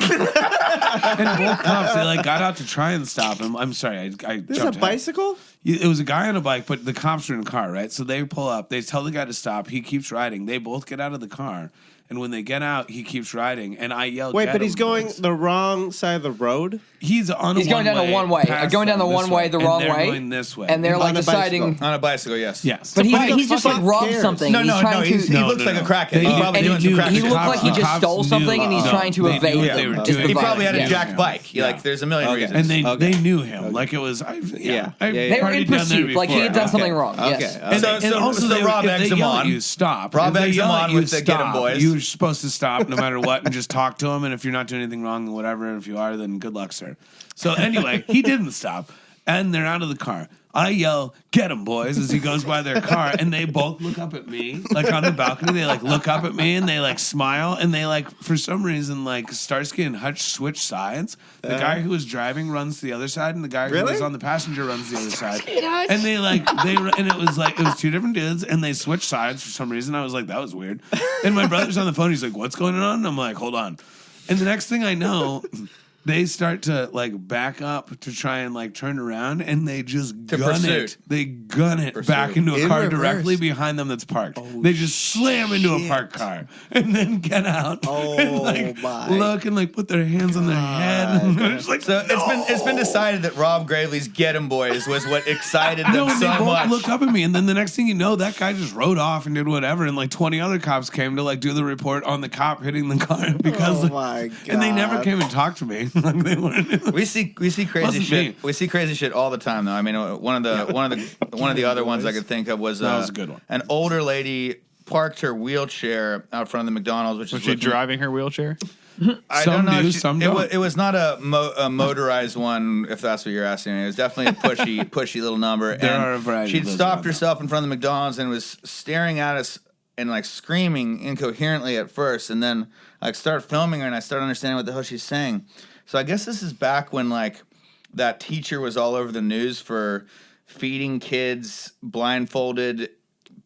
both cops, they like got out to try and stop him. I'm sorry, I This is a jumped ahead. bicycle? It was a guy on a bike, but the cops are in a car, right? So they pull up. They tell the guy to stop. He keeps riding. They both get out of the car. And when they get out, he keeps riding. And I yell, Wait, "Get but he's him, going boys." the wrong side of the road? He's on. He's going down the one way. past Going down the them this one way the and wrong they're way. Going this way. And they're like On a deciding. bicycle. On a bicycle, yes. yes. But Why the he's just like fuck robbed cares? something. No, He's no, trying no. to. He looks like a crackhead. They- He's probably and doing he some crack looked shit. like he The just cops stole knew- something and he's no, trying to they knew evade what they them. were is the doing. He vibe. probably had a Yeah. jacked bike. Yeah. Like, there's a million Okay. reasons. And they knew him. Like it was. I Yeah. They were in partied down there pursuit. Like he had before. done something Okay. wrong. Okay. Yes. Okay. So also they Rob if eggs they him yell at on. You stop. Rob If they eggs him yell at on you, with the Get 'em stop. boys. You're supposed to stop no matter what and just talk to him. And if you're not doing anything wrong, then whatever. And if you are, then good luck, sir. So anyway, he didn't stop. And they're out of the car. I yell, "Get him, boys," as he goes by their car. And they both look up at me, like on the balcony. They like look up at me and they like smile. And they like, for some reason, like Starsky and Hutch switch sides. The guy who was driving runs to the other side, and the guy who Really? was on the passenger runs to the other side. And they like, and it was two different dudes, and they switched sides for some reason. I was like, that was weird. And my brother's on the phone. He's like, "What's going on?" And I'm like, "Hold on." And the next thing I know, they start to like back up to try and like turn around, and they just gun pursuit. it. They gun it back into a In car reverse. directly behind them that's parked. They just slam into a parked car and then get out. Oh, and, like, my look and like put their hands on their head. And they're just like, So it's been decided that Rob Gravely's Get 'em Boys was what excited them no, and they so both much. looked up at me, and then the next thing you know, that guy just rode off and did whatever, and like 20 other cops came to like do the report on the cop hitting the car because, Oh, my and they never God. came and talked to me. Like they weren't. We see crazy Wasn't shit. me. We see crazy shit all the time, though. I mean, one of the other ones I could think of was That was a good one. An older lady parked her wheelchair out front of the McDonald's, which Was is she looking- driving her wheelchair? I Some don't know. do, If some don't. It was not a motorized one, if that's what you're asking. It was definitely a pushy little number. There and are a variety she'd of those stopped around, herself in front of the McDonald's and was staring at us and like screaming incoherently at first, and then I started filming her and I started understanding what the hell she's saying. So I guess this is back when like that teacher was all over the news for feeding kids blindfolded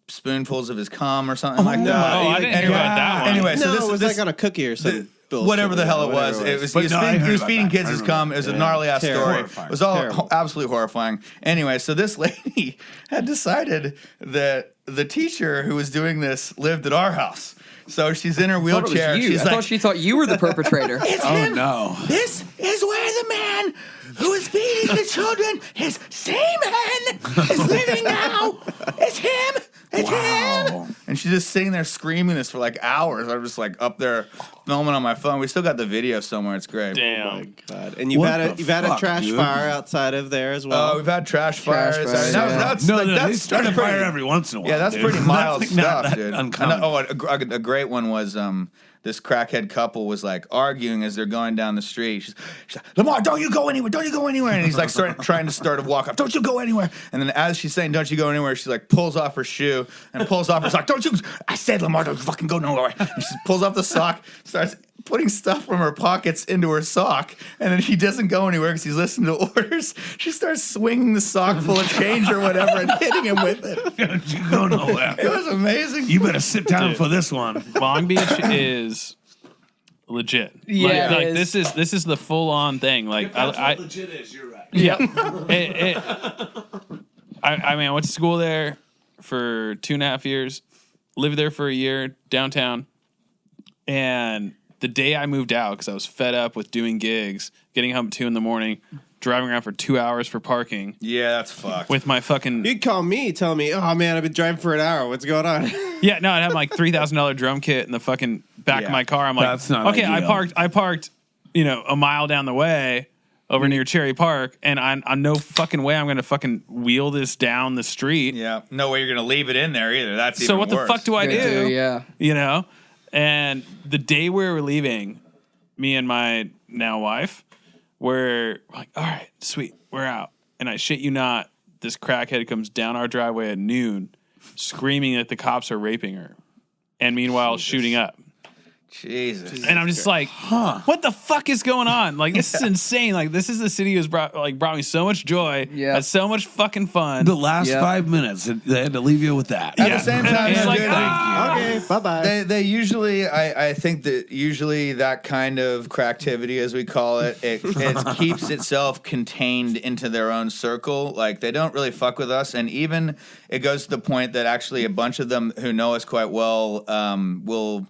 spoonfuls of his cum or something like that. I didn't hear about that one. Anyway, so No, this it was this like on a cookie or something. whatever the hell it was. It was, But he was no, I feeding, heard he was about feeding that. kids I his remember. cum. It was a gnarly ass Terrible. story. Horrifying. It was all Terrible. absolutely horrifying. Anyway, so this lady had decided that the teacher who was doing this lived at our house. So she's in her I thought it was wheelchair. you. She's I like, thought she thought you were the perpetrator. it's Oh him. no! This is where the man who is feeding the children, his semen, is living now. It's him. It's him. And she's just sitting there screaming this for like hours. I'm just like up there filming on my phone. We still got the video somewhere. It's great. Damn. God. And you've What had the a fuck, trash dude? fire outside of there as well. We've had trash fires. fires, I mean, yeah. that's No, like, they that's start a pretty- fire every once in a while. Yeah, that's dude. pretty mild That's, like, not stuff, that dude. uncommon. A great one was this crackhead couple was like arguing as they're going down the street. She's like, Lamar, don't you go anywhere. Don't you go anywhere. And he's like trying to start a walk up. Don't you go anywhere. And then as she's saying, don't you go anywhere, she like pulls off her shoe and pulls off her sock. Don't you. I said, Lamar, don't you fucking go nowhere. And she pulls off the sock, starts putting stuff from her pockets into her sock, and then he doesn't go anywhere because he's listening to orders. She starts swinging the sock full of change or whatever and hitting him with it. Don't you go nowhere. It was amazing. You better sit down for this one. Long Beach is legit. Yeah, like it is. this is the full on thing. Like I legit is. You're right. yeah. I mean, I went to school there for 2.5 years, lived there for a year downtown, and the day I moved out because I was fed up with doing gigs, getting home at 2 a.m, driving around for 2 hours for parking Yeah, that's fucked. with my fucking You'd call me, tell me, oh man, I've been driving for an hour. What's going on? yeah. No, I'd have my like $3,000 drum kit in the fucking back Yeah. of my car. I'm like, That's not okay, ideal. I parked, a mile down the way over near Cherry Park, and I'm no fucking way I'm gonna fucking wheel this down the street. Yeah, no way you're gonna leave it in there either. That's So even what the worse. fuck do I do? Yeah. And the day we were leaving, me and my now wife were like, all right, sweet, we're out. And I shit you not, this crackhead comes down our driveway at noon screaming that the cops are raping her. And meanwhile, shooting up. Jesus. And I'm just like, what the fuck is going on? Like, this is insane. Like, this is the city who's brought me so much joy. Yeah. Had so much fucking fun. The last Yeah. 5 minutes, they had to leave you with that. At the same time, It's though, like, dude, Okay, bye-bye. they usually, I think that usually that kind of cracktivity, as we call it, it keeps itself contained into their own circle. Like, they don't really fuck with us. And even it goes to the point that actually a bunch of them who know us quite well will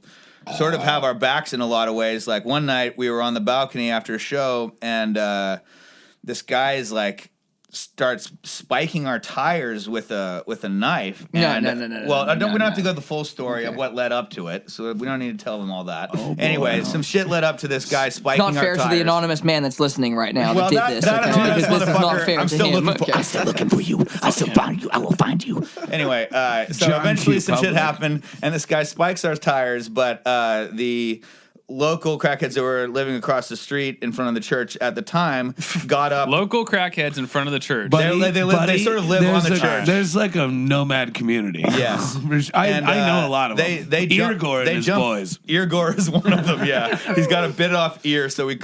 sort of have our backs in a lot of ways. Like one night we were on the balcony after a show, and this guy is like starts spiking our tires with a knife. No. Well, we don't have to no. go the full story of what led up to it, so we don't need to tell them all that. Oh, boy. Anyway, some shit led up to this guy It's spiking not our fair tires. to the anonymous man that's listening right now Well, that did this. that Okay? anonymous Because this is not motherfucker, fair I'm to still him. looking for. Okay. I'm still looking for you. I still find you. I will find you. Anyway, so John eventually Q. some shit Public. happened, and this guy spikes our tires, but the local crackheads that were living across the street in front of the church at the time got up. Local crackheads in front of the church. They sort of live on the church. There's like a nomad community. Yes. I know a lot of them. Irgor and his boys. Irgor is one of them. Yeah, he's got a bit off ear,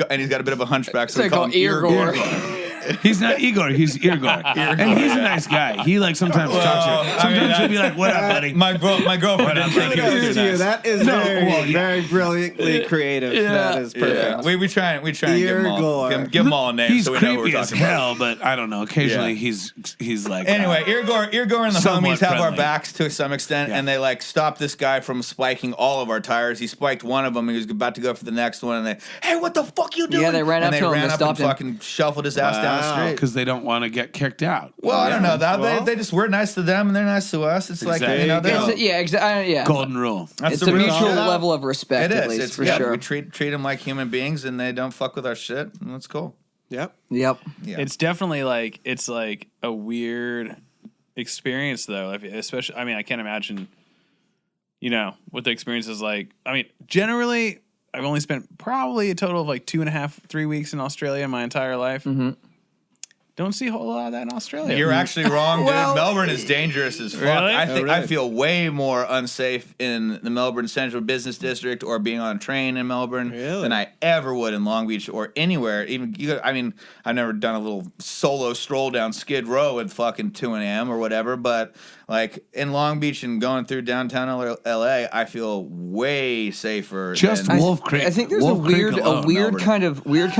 and he's got a bit of a hunchback, so we They call call him Irgor. Irgor. He's not Igor, he's Irgor. And he's a nice guy. He like sometimes talks to you. Sometimes he'll be like, what up, buddy? My girlfriend didn't think he was too nice. That is very brilliantly creative. That is perfect. We try and give them all, Irgor. give them all a name He's so we know who we're creepy as talking about. hell, but I don't know. Occasionally Yeah. he's like Anyway, Irgor and the somewhat homies have our friendly. backs to some extent, Yeah. and they like stopped this guy from spiking all of our tires. He spiked one of them, and he was about to go for the next one, and they, hey, what the fuck you doing? Yeah, they ran and up to him ran and up stopped him. fucking shuffled his ass down the street. because they don't want to get kicked out. Well, I don't know. That Well- they just we're nice to them, and they're nice to us. It's like Exactly. Yeah. Golden rule. That's It's the a real mutual shit. level of respect, It at is. least, It's for yeah. sure. We treat them like human beings, and they don't fuck with our shit, and that's cool. Yep. Yep. Yeah. It's definitely like a weird experience though. Especially, I mean, I can't imagine, what the experience is like. I mean, generally, I've only spent probably a total of like 2.5, 3 weeks in Australia in my entire life. Mm-hmm. Don't see a whole lot of that in Australia. You're actually wrong, dude. Well- Melbourne is dangerous as fuck. Really? I think Oh, really? I feel way more unsafe in the Melbourne Central Business District or being on a train in Melbourne Really? than I ever would in Long Beach or anywhere. Even I've never done a little solo stroll down Skid Row at fucking 2 a.m. or whatever, but like in Long Beach and going through downtown LA, I feel way safer. Just than, Wolf Creek. I think there's Wolf Creek alone. weird kind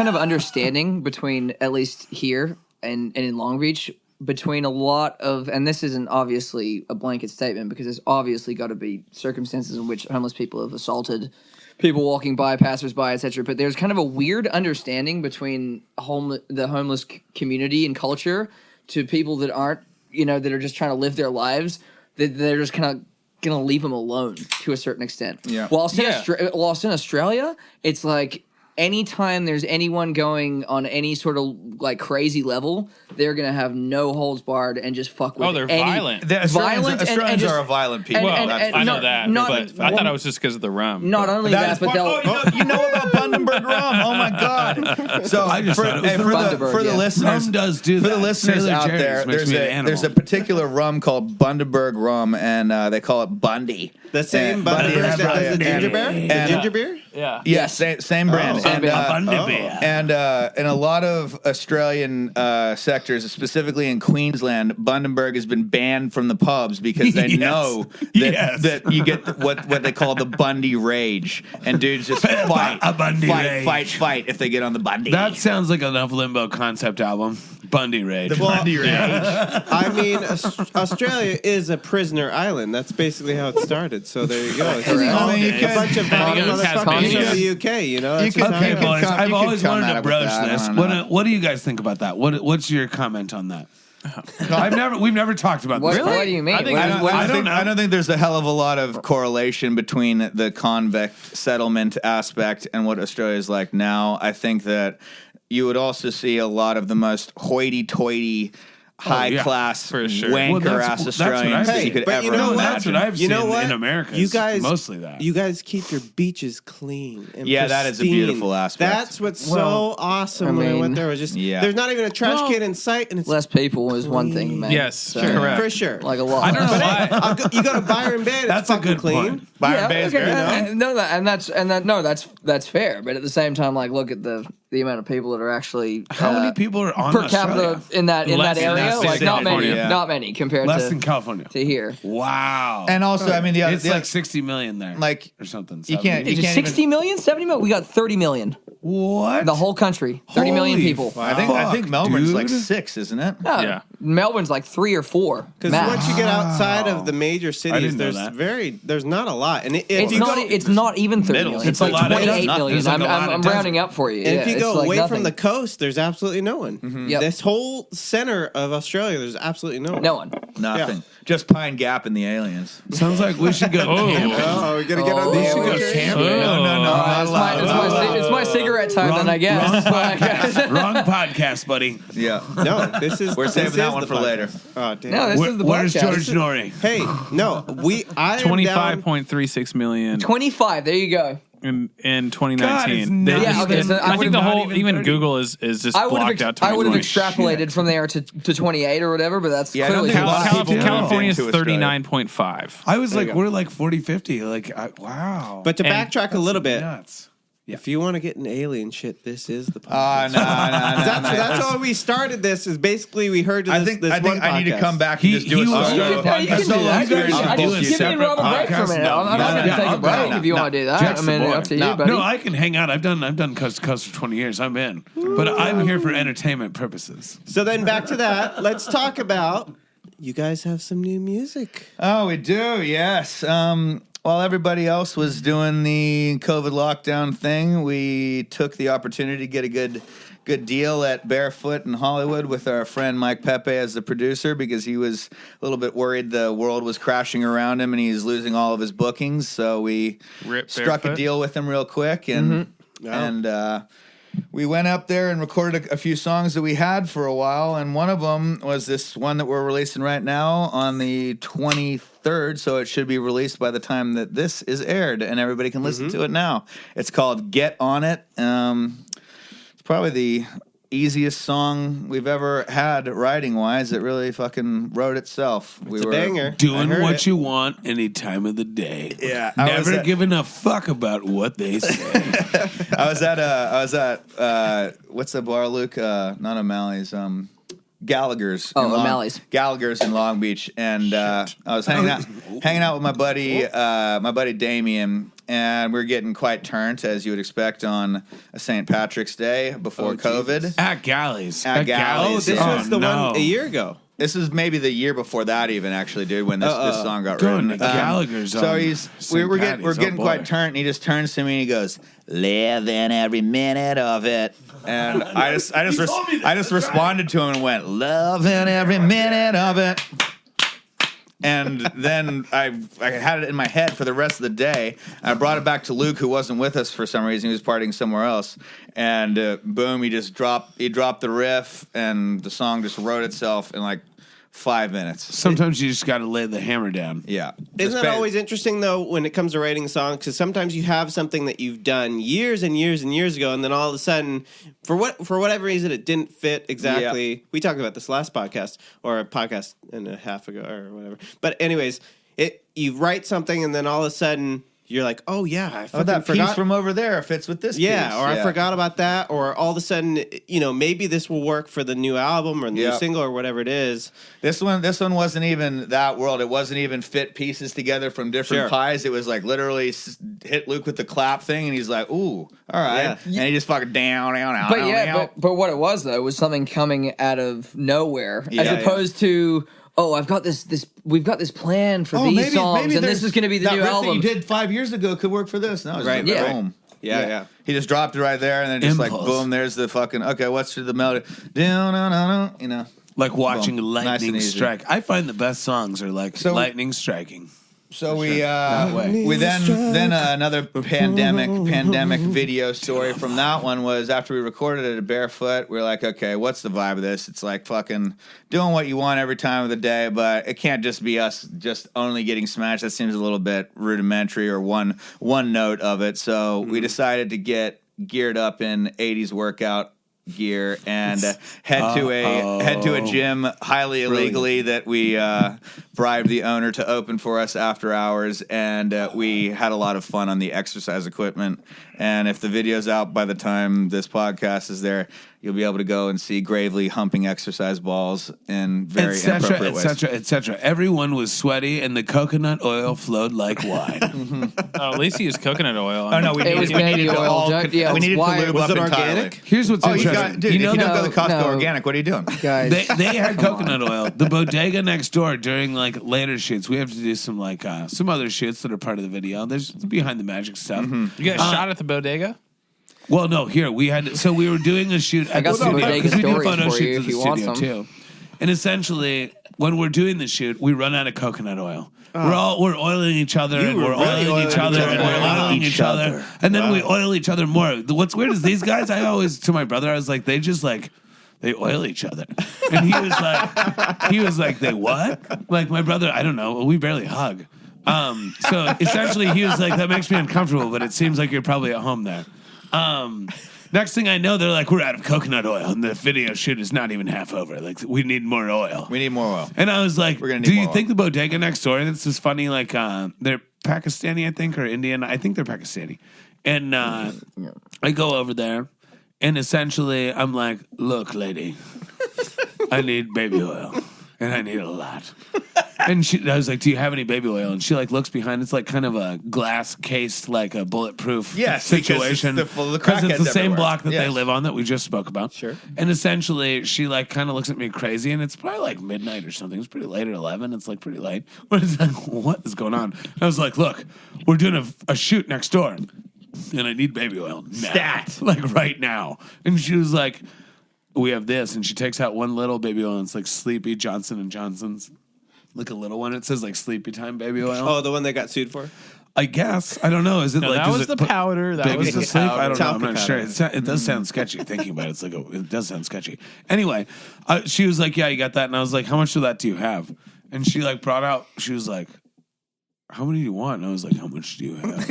of understanding between, at least here and in Long Beach, between a lot of, and this isn't obviously a blanket statement because there's obviously got to be circumstances in which homeless people have assaulted people walking by, passersby, etc. But there's kind of a weird understanding between the homeless community and culture to people that aren't, that are just trying to live their lives. That they're just kind of gonna leave them alone to a certain extent. Yeah. Whilst in Australia, it's like, anytime there's anyone going on any sort of like crazy level, they're gonna have no holds barred and just fuck with. they're any, violent. The Australians and just- are a violent people. and- That's and- fine. I know not- that, not- but I thought it was just because of the rum. Not only That that, is but part- they'll. you know about Bundaberg rum? Oh my god! So I just thought it was the Bundaberg, for the yeah. listeners, Rum does do for that. the listeners Sailor out Jerry's there, makes me an animal. there's a particular rum called Bundaberg rum, and they call it Bundy. The same And- Bundaberg that Australia. does the ginger beer? The And- ginger beer? Yeah. Yes, same brand. Same brand. And in a lot of Australian sectors, specifically in Queensland, Bundaberg has been banned from the pubs because they Yes. know Yes. that you get what they call the Bundy rage, and dudes just fight, A Bundy rage. fight if they get on the Bundy. That sounds like enough Limbo concept album. Bundy Rage. Well, Bundy rage. I mean, Australia is a prisoner island. That's basically how it started. So there you go. It's just I mean, you a can- bunch of Depending on motherfuckers Tasmania. from the UK. You know, You that's can- just how Okay, it you is. can boys. come- I've you can always come wanted at to it with broach that. I this. don't know. What do you guys think about that? What's your comment on that? We've never talked about this. What do you mean? I think- I don't know. don't think there's a hell of a lot of correlation between the convict settlement aspect and what Australia is like now. I think that you would also see a lot of the most hoity-toity, high-class, for sure. wanker-ass That's what Australians I've that you seen. could but ever you know imagine. what? That's what I've You know seen what? in America. You is guys mostly that. You guys keep your beaches clean. And Yeah, that is a pristine. beautiful aspect. That's what's so awesome when I mean, went there. Was just yeah. there's not even a trash can in sight, and it's Less people is one thing, man. Yes, So, correct. for sure. Like a lot. I don't know But why. hey, you go to Byron Bay, it's That's a fucking good clean. point. Byron Bay is okay, very that's fair. But at the same time, like, look at the amount of people that are actually How many people are on per Australia? capita in that Less than area? that, Like, not many, California. not many compared Less to than California. to here. Wow. And also, I mean, the other, it's like 60 million there. like, or something. you can't- 70. you Is it 60 million, 70 million? We got 30 million. What? The whole country, 30 million Holy people. I think Melbourne's like dude. 6, isn't it? No, Yeah. Melbourne's like 3 or 4. Because max. once you get outside of the major cities, didn't know that. there's not a lot. And if It's you not. go, It's not even 30 Middle. million. It's It's a like lot of- 28 nothing. million. It's like a lot of I'm desert. rounding up for you. and if you it's go like away nothing. from the coast, there's absolutely no one. Yep. This whole center of Australia, there's absolutely no one. no one. Nothing. Yeah. Just Pine Gap and the aliens. Sounds like we should go camping. Oh, we're gonna get on Oh. the We should go amateur? camping. No, not It's allowed. my cigarette time, then I guess. Wrong podcast, buddy. Yeah. No, this is We're saving this that is one the for podcast. later. Oh damn. No, this is the Where's podcast. George Norrie? Hey, no, I am down. 25.36 million 25. There you go. in God, 2019. it's nuts. Yeah, okay, so I I think would've the not whole, even 30. Google is just I would blocked out have 2020. extrapolated from there to 28 or whatever, but that's Yeah, I don't clearly think a too lot of high. people California's moved into Australia. 39.5. I was like, you go. we're like 40, 50. Like, wow. But to And backtrack a little bit, nuts. if you want to get an alien shit, this is the podcast. No. That's why we started this. Is basically we heard this. I think this one I need to podcast. come back and just do a he was- solo. You can do that. experience I of just bullshit. give me and Rob a break for a minute. I'm No, going to take a no, break no, if you no. want to do that. Jack's I mean, the boy. up to you, No, buddy. No, I can hang out. I've done coast to coast for 20 years. I'm in. But I'm here for entertainment purposes. So then back to that. Let's talk about. You guys have some new music. Oh, we do, yes. While everybody else was doing the COVID lockdown thing, we took the opportunity to get a good deal at Barefoot in Hollywood with our friend Mike Pepe as the producer because he was a little bit worried the world was crashing around him and he's losing all of his bookings. So we Rip struck a Barefoot. deal with him real quick and we went up there and recorded a few songs that we had for a while, and one of them was this one that we're releasing right now on the 23rd, so it should be released by the time that this is aired, and everybody can listen to it now. It's called Get On It. It's probably the easiest song we've ever had writing-wise. It really fucking wrote itself. It's a banger. Doing what you want any time of the day. Yeah. Never giving a fuck about what they say. I was at what's the bar, Luke? Not O'Malley's. Gallagher's. O'Malley's. Gallagher's in Long Beach, and I was hanging out with my buddy Damien, and we were getting quite turned, as you would expect on a St. Patrick's Day before COVID. Jesus. At Galleys. At Galleys. Oh, this was the no. one a year ago. This is maybe the year before that, even actually, dude, when this song got Going written. to Gallagher's So on we're St. getting Patty's. quite turned, and he just turns to me and he goes, "Living every minute of it." And I just responded to him and went, "Loving every minute of it." And then I had it in my head for the rest of the day. I brought it back to Luke, who wasn't with us for some reason. He was partying somewhere else. And boom, he dropped the riff, and the song just wrote itself in like 5 minutes. Sometimes you just got to lay the hammer down. Yeah. Isn't that always interesting, though, when it comes to writing songs? Because sometimes you have something that you've done years and years and years ago, and then all of a sudden, for whatever reason, it didn't fit exactly. Yeah. We talked about this last podcast, or a podcast and a half ago, or whatever. But anyways, you write something, and then all of a sudden, you're like, oh, yeah, I fucking that forgot. piece from over there fits with this piece. Or I forgot about that, or all of a sudden, maybe this will work for the new album or the new single or whatever it is. This one wasn't even that world. It wasn't even fit pieces together from different pies. It was like literally hit Luke with the clap thing, and he's like, "Ooh, all right," and he just fucking down. But what it was though was something coming out of nowhere, as opposed to. Oh, we've got this plan for these songs, and this is going to be the new album. That you did 5 years ago could work for this. No, it's Right, like, right. boom. Yeah. He just dropped it right there, and then just Impulse. like, boom, there's the fucking, okay, what's the melody? Down, Like watching Boom. Nice and lightning easy. strike. I find the best songs are like lightning striking. So we way. then another pandemic video story from that one was after we recorded it at Barefoot, we were like, okay, what's the vibe of this? It's like fucking doing what you want every time of the day, but it can't just be us just only getting smashed. That seems a little bit rudimentary or one note of it. So we decided to get geared up in 80s workout gear and head to a gym highly illegally that we bribed the owner to open for us after hours, and we had a lot of fun on the exercise equipment. And if the video's out by the time this podcast is there, you'll be able to go and see Gravely humping exercise balls in very inappropriate ways. etc. Everyone was sweaty, and the coconut oil flowed like wine. Oh, at least he used coconut oil. Oh no, we needed to oil. we needed to Why- lube was up it entirely. organic? Here's what's interesting. Dude, if you don't go to Costco No. organic, what are you doing? Guys. They had coconut oil. The bodega next door during like later shoots. We have to do some like some other shoots that are part of the video. There's behind the magic stuff. You got shot at the bodega? Well, no, here we had. So we were doing a shoot at got the some studio bodega because we do stories photo for you shoots if at the you want studio some. too. And essentially, when we're doing the shoot, we run out of coconut oil. We're oiling each other, and we're really oiling each other, and we're oiling each other, and then we oil each other more. What's weird is these guys. I always to my brother, I was like, they oil each other, and he was like, they what? Like my brother, I don't know. We barely hug. So essentially, he was like, that makes me uncomfortable, but it seems like you're probably at home there. Next thing I know, they're like, we're out of coconut oil, and the video shoot is not even half over. Like, we need more oil. We need more oil. And I was like, We're gonna need do you more think the bodega next door, and it's this funny, like, they're Pakistani, I think, or Indian. I think they're Pakistani. And I go over there, and essentially, I'm like, look, lady, I need baby oil, and I need a lot. And I was like, do you have any baby oil? And she like looks behind. It's like kind of a glass cased, like a bulletproof situation. Because it's the same everywhere. block that they Yes. live on that we just spoke about. Sure. And essentially, she like kind of looks at me crazy, and it's probably like midnight or something. It's pretty late at 11. It's like pretty late. But it's like, what is going on? I was like, look, we're doing a shoot next door, and I need baby oil now. Stat. Like right now. And she was like, we have this, and she takes out one little baby oil, and it's like Sleepy Johnson & Johnson's. Like a little one. It says like Sleepy Time baby oil. Oh, the one they got sued for? I guess. I don't know. Is it No, like that does was it the put powder. That was babies the to sleep? powder. I don't know. I'm Talcum not sure. powder. It does sound sketchy thinking about it. It's like it does sound sketchy. Anyway, she was like, "Yeah, you got that," and I was like, "How much of that do you have?" And she like brought out. She was like, "How many do you want?" And I was like, "How much do you have?"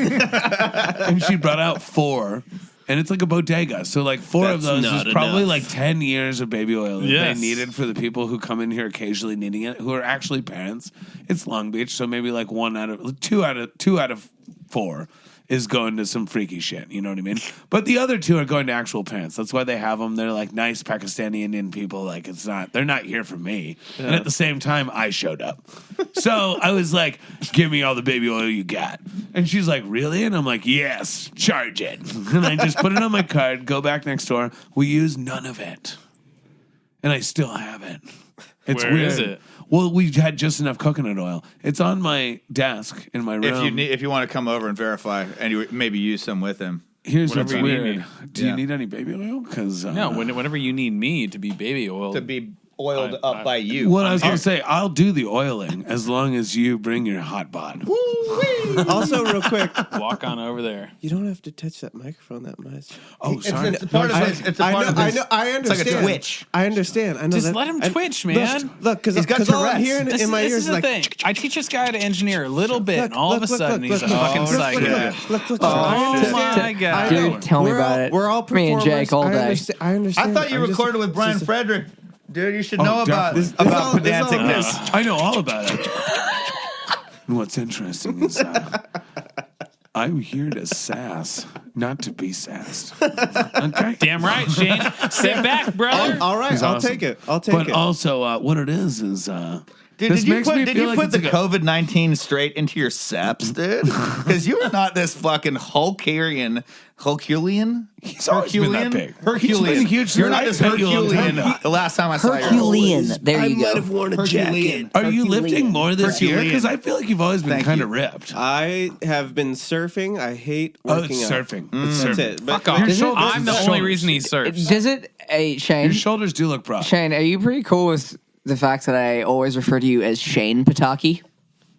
And she brought out 4. And it's like a bodega. So like 4 of That's those not is probably enough. like 10 years of baby oil that Yes. they needed for the people who come in here occasionally needing it, who are actually parents. It's Long Beach, so maybe like 2 out of 4 is going to some freaky shit. You know what I mean? But the other 2 are going to actual parents. That's why they have them. They're like nice Pakistani Indian people. Like they're not here for me. Yeah. And at the same time, I showed up. So I was like, give me all the baby oil you got. And she's like, really? And I'm like, yes, charge it. And I just put it on my card, go back next door. We use none of it. And I still have it. It's Where weird. is it? Well, we had just enough coconut oil. It's on my desk in my room. If you want to come over and verify, and you maybe use some with him. Here's Whatever what's you weird. need. Do you Yeah. need any baby oil? Because No, whenever you need me to be baby oil. To be oiled up by you. what I was going to say, I'll do the oiling as long as you bring your hot bod. Also, real quick, Walk on over there. you don't have to touch that microphone that much. Oh, sorry. It's a part of his. It's a part of his. I understand. It's like a twitch. I understand. I know Just that. let him and- twitch, man. Look, because He's got all I'm Tourette's. hearing This in my is ears is the like. thing. I teach this guy to engineer a little bit, and all of a sudden he's a fucking psycho. Look, Oh my God. Dude, tell me We're about all- it. We're all Me and performers. Jake all day. I understand. I thought you I'm just- recorded with Brian this is- Frederick. Dude, you should know about definitely. about this all- pedanticness. I know all about it. And what's interesting is I'm here to sass, not to be sassed. Okay? Damn right, Shane. Sit back, brother. All right, He's I'll awesome. take it. I'll take But it. also, what it is Dude, this did you makes put, me did feel you like put it's the like a- COVID-19 straight into your seps, dude? Because you are not this fucking Herculean. He's always been that big. Herculean. He's been huge. You're not I this bet you all the Herculean. time. The last time I saw you. Herculean. There you go. worn a Herculean. Are you lifting more this year? Herculean. Because I feel like you've always been Thank kind you. of ripped. I have been surfing. I hate Oh, working it's out. surfing. That's It's surfing. it. But- Fuck off. but- Does it- I'm the only shoulders. reason he surfs. Does it, Shane? Your shoulders do look broad. Shane, are you pretty cool with the fact that I always refer to you as Shane Pataki?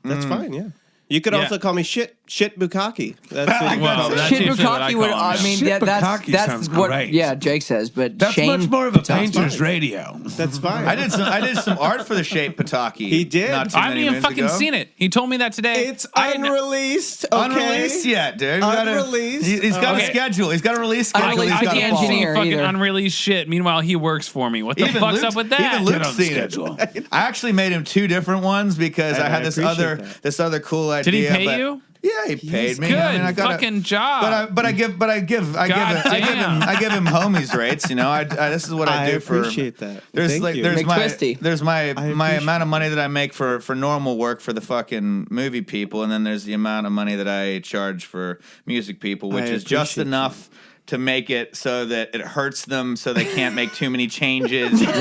That's fine. Yeah. You could Yeah. also call me shit Bukaki. That's it. Well, that's Shit usually what I Bukaki would. call him, I yeah. mean, Shit yeah, that's Bukaki sounds what. great. Yeah, Jake says, but That's Shane much more of a Pataki. painter's radio. That's fine. I did some art for the shape Pataki. He did. Not too I haven't many even minutes fucking ago. seen it. He told me that today. It's I didn't- unreleased. Okay. Unreleased yet, dude. Unreleased. He's got Okay. a schedule. He's got a release schedule. Unreleased. He's I got to can't follow. see engineer fucking either. unreleased shit. Meanwhile, he works for me. What the Even fuck's Luke's- up with that? Even Get Luke's on the seen schedule. it. I actually made him 2 different ones because I I had this appreciate that. other cool idea. Did he pay but- you? Yeah, he paid me. Good I mean, I gotta- fucking job. But I give him homies rates. You know, this is what I do for. appreciate that. There's Thank like you. there's McTwisty. there's my appreciate amount of money that I make for normal work for the fucking movie people, and then there's the amount of money that I charge for music people, which I is just appreciate enough to make it so that it hurts them, so they can't make too many changes. They keep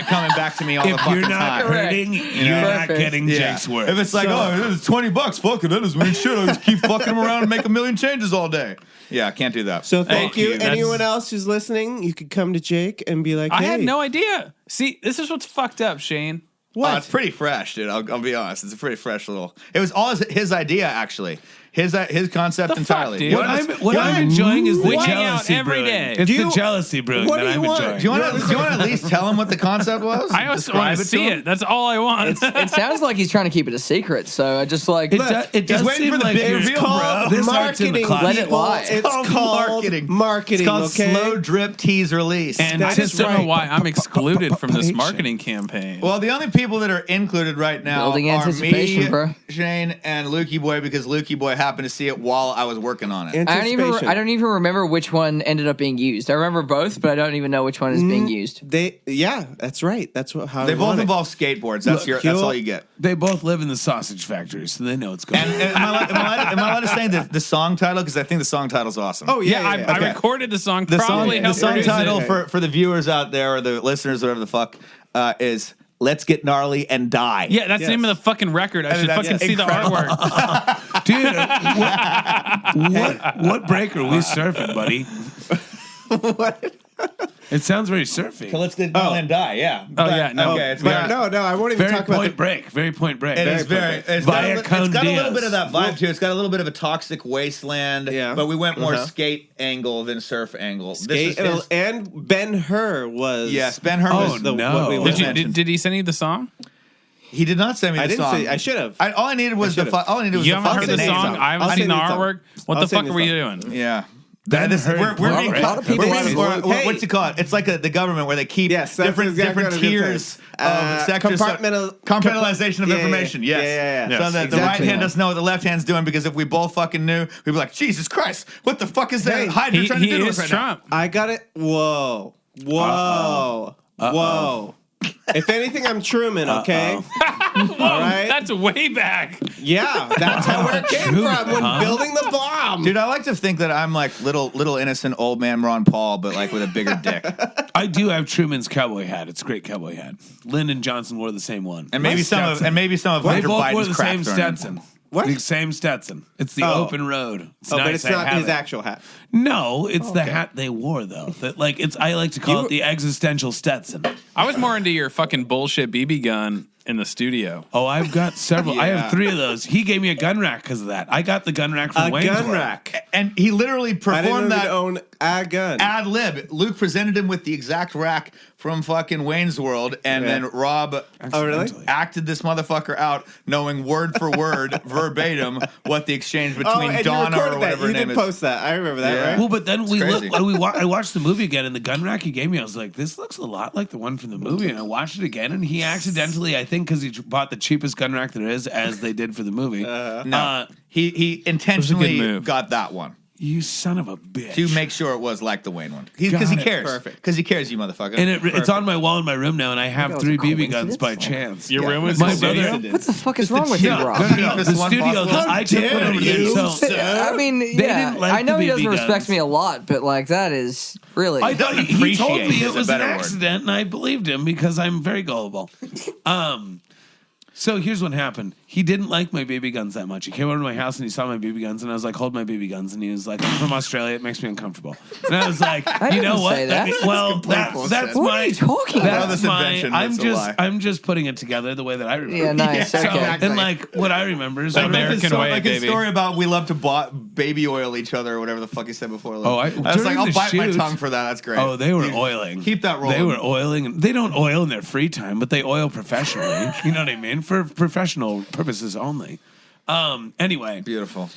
coming back to me all the If fucking you're not time. hurting, you're not Perfect. getting Yeah. Jake's work. If it's like, oh, it's $20, fuck it, that doesn't mean shit. I'll just keep fucking them around and make a million changes all day. Yeah, I can't do that. So thank Fuck you. you. That's- Anyone else who's listening, you could come to Jake and be like, I hey, had no idea. See, this is what's fucked up, Shane. What? It's pretty fresh, dude. I'll be honest. It's a pretty fresh little. It was all his idea, actually. His concept The fuck, entirely. dude? You What wanna- I'm enjoying is the We hang out jealousy every brewing. day. It's Do you- the jealousy brewing what that do you I'm want? enjoying. Do you want to at least tell him what the concept was? I also Describe want to to see him? it. That's all I want. It sounds like he's trying to keep it a secret. So I just like It does waiting seem for the like big it's reveal, called- bro. This art's in the marketing. closet. Let it lie. It's called marketing. It's called okay? slow drip tease release. And I just don't know right. why I'm excluded from this Patient. marketing campaign. Well, the only people that are included right now Building are anticipation, me, bro. Shane, and Lukey Boy because Lukey Boy happened to see it while I was working on it. Anticipation. I don't even remember which one ended up being used. I remember both, but I don't even know which one is being used. Yeah, that's right. That's how They I both want it. involve skateboards. That's Look, that's all you get. They both live in the sausage factory, so they know what's going on. And am I allowed to say the song title? Because I think the song title's awesome. Oh yeah, yeah, I Okay. recorded the song. The song, Probably the helped song produce title it. for the viewers out there or the listeners, whatever the fuck, is "Let's Get Gnarly and Die." Yeah, that's the name Yes. of the fucking record. I should that's fucking see incredible. the artwork. Dude, what break are we surfing, buddy? It sounds very surfy. So let's get and die. Yeah. yeah, no. Okay, it's But got, no, I won't even Very talk about point break. Very point break. It is very. It's got, Via it's got a little Diaz. bit of that vibe too. It's got a little bit of a toxic wasteland. Yeah. But we went more skate angle than surf angle. Skate, and Ben-Hur was. Yes, Ben-Hur was the no. what we Did, mentioned. did he send you the song? He did not send me the I didn't song. say. I should have. All I needed was the. All I needed was You the haven't heard fucking the name. song? I haven't I'll seen the send you the artwork. What I'll the send fuck you are we the doing? Yeah. Ben-Hur. We're being A lot of people what's it called? It's like the government where they keep Yes, that's different exactly what I was gonna tiers say. of sectors. Compartmentalization of information. Yeah, Yes. yeah. So that the right hand doesn't know what the left hand's doing, because if we both fucking knew, we'd be like, Jesus Christ, what the fuck is that Hey, Hydra trying to do to us right Trump. I got it. Whoa. Whoa. If anything, I'm Truman. Okay. All right. That's way back. Yeah, that's where it came from when building the bomb. now? Dude, I like to think that I'm like little innocent old man Ron Paul, but like with a bigger dick. I do have Truman's cowboy hat. It's a great cowboy hat. Lyndon Johnson wore the same one. And maybe some of They Hunter both wore Biden's the crap same thrown in. Stetson. What? The same Stetson. It's the Oh. open road. It's Oh, nice. but it's I not have his it. actual hat. No, it's the hat they wore though. That like it's. I like to call it the existential Stetson. I was more into your fucking bullshit BB gun in the studio. Oh, I've got several. I Yeah. have 3 of those. He gave me a gun rack because of that. I got the gun rack from A Wayne's gun World. rack. And he literally I didn't performed even that own a gun. ad lib. Luke presented him with the exact rack from fucking Wayne's World, and Yeah. then Rob Oh, really? acted this motherfucker out, knowing word for word, verbatim, what the exchange Oh, between and you Donna recorded or that. whatever You her name did is. post that. I remember that, Yeah. right? Well, but then we crazy. look. I watched the movie again, and the gun rack he gave me, I was like, "This looks a lot like the one from the movie." And I watched it again, and he accidentally, I think, because he bought the cheapest gun rack there is, as they did for the movie. No, he intentionally move. got that one You son of a bitch! to make sure it was like the Wayne one, because he Got it. cares. Perfect. Because he cares, you motherfucker. and it's on my wall in my room now, and I have was 3 a BB guns coincidence. by chance. Your room was My the studio? brother- What the fuck is wrong with you, cheap- Rob? no, The Cheapest one studio. possible. I took one over there. So I mean, yeah, didn't like I know the he doesn't BB respect guns. me a lot, but like that is really. I thought he told Appreciate me is it a was an better word. accident, and I believed him because I'm very gullible. So here's what happened. He didn't like my BB guns that much. He came over to my house and he saw my BB guns, and I was like, "Hold my BB guns," and he was like, "I'm from Australia. It makes me uncomfortable." And I was like, "You know didn't what? say that. Well, bullshit. that's What my are you talking about? that's This my. invention, I'm that's a just lie. I'm just putting it together the way that I remember. Yeah, nice. Yeah, Okay. exactly. And like what I remember is The I remember- American way, like baby. a story about we love to baby oil each other or whatever the fuck he said before. Oh, I was like, during I'll the bite my shoot- tongue for that. That's great. Oh, they were Dude, oiling. Keep that rolling. They were oiling. And they don't oil in their free time, but they oil professionally. You know what I mean? For professional purposes only. Anyway, Beautiful.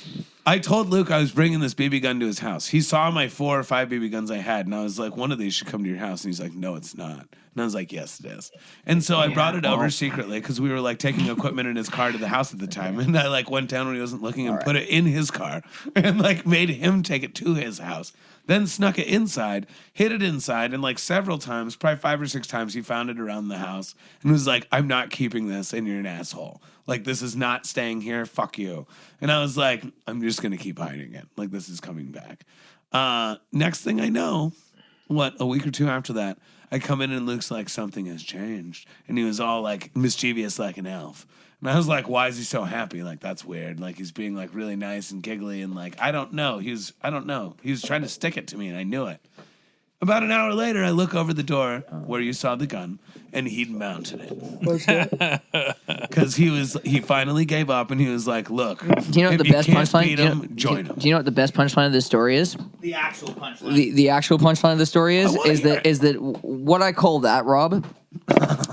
I told Luke I was bringing this BB gun to his house. He saw my 4 or 5 BB guns I had, and I was like, "One of these should come to your house." And he's like, "No, it's not." And I was like, "Yes, it is." And so I brought it over secretly because we were like taking equipment in his car to the house at the time. And I like went down when he wasn't looking and put it in his car and like made him take it to his house. Then snuck it inside, hid it inside, and like several times, probably 5 or 6 times, he found it around the house and was like, "I'm not keeping this, and you're an asshole. Like, this is not staying here. Fuck you." And I was like, "I'm just gonna keep hiding it. Like, this is coming back." Next thing I know, a week or 2 after that, I come in and Luke's like, "Something has changed," and he was all like mischievous like an elf. And I was like, "Why is he so happy? Like, that's weird. Like, he's being like really nice and giggly and like, I don't know. He was trying to stick it to me, and I knew it." About an hour later, I look over the door where you saw the gun, and he'd mounted it. Because he finally gave up, and he was like, "Look, Do you know what if the best can't punchline? beat him, join him." Do you know what the best punchline of this story is? The actual punchline. The actual punchline of the story is wanna hear it. that what I call that, Rob,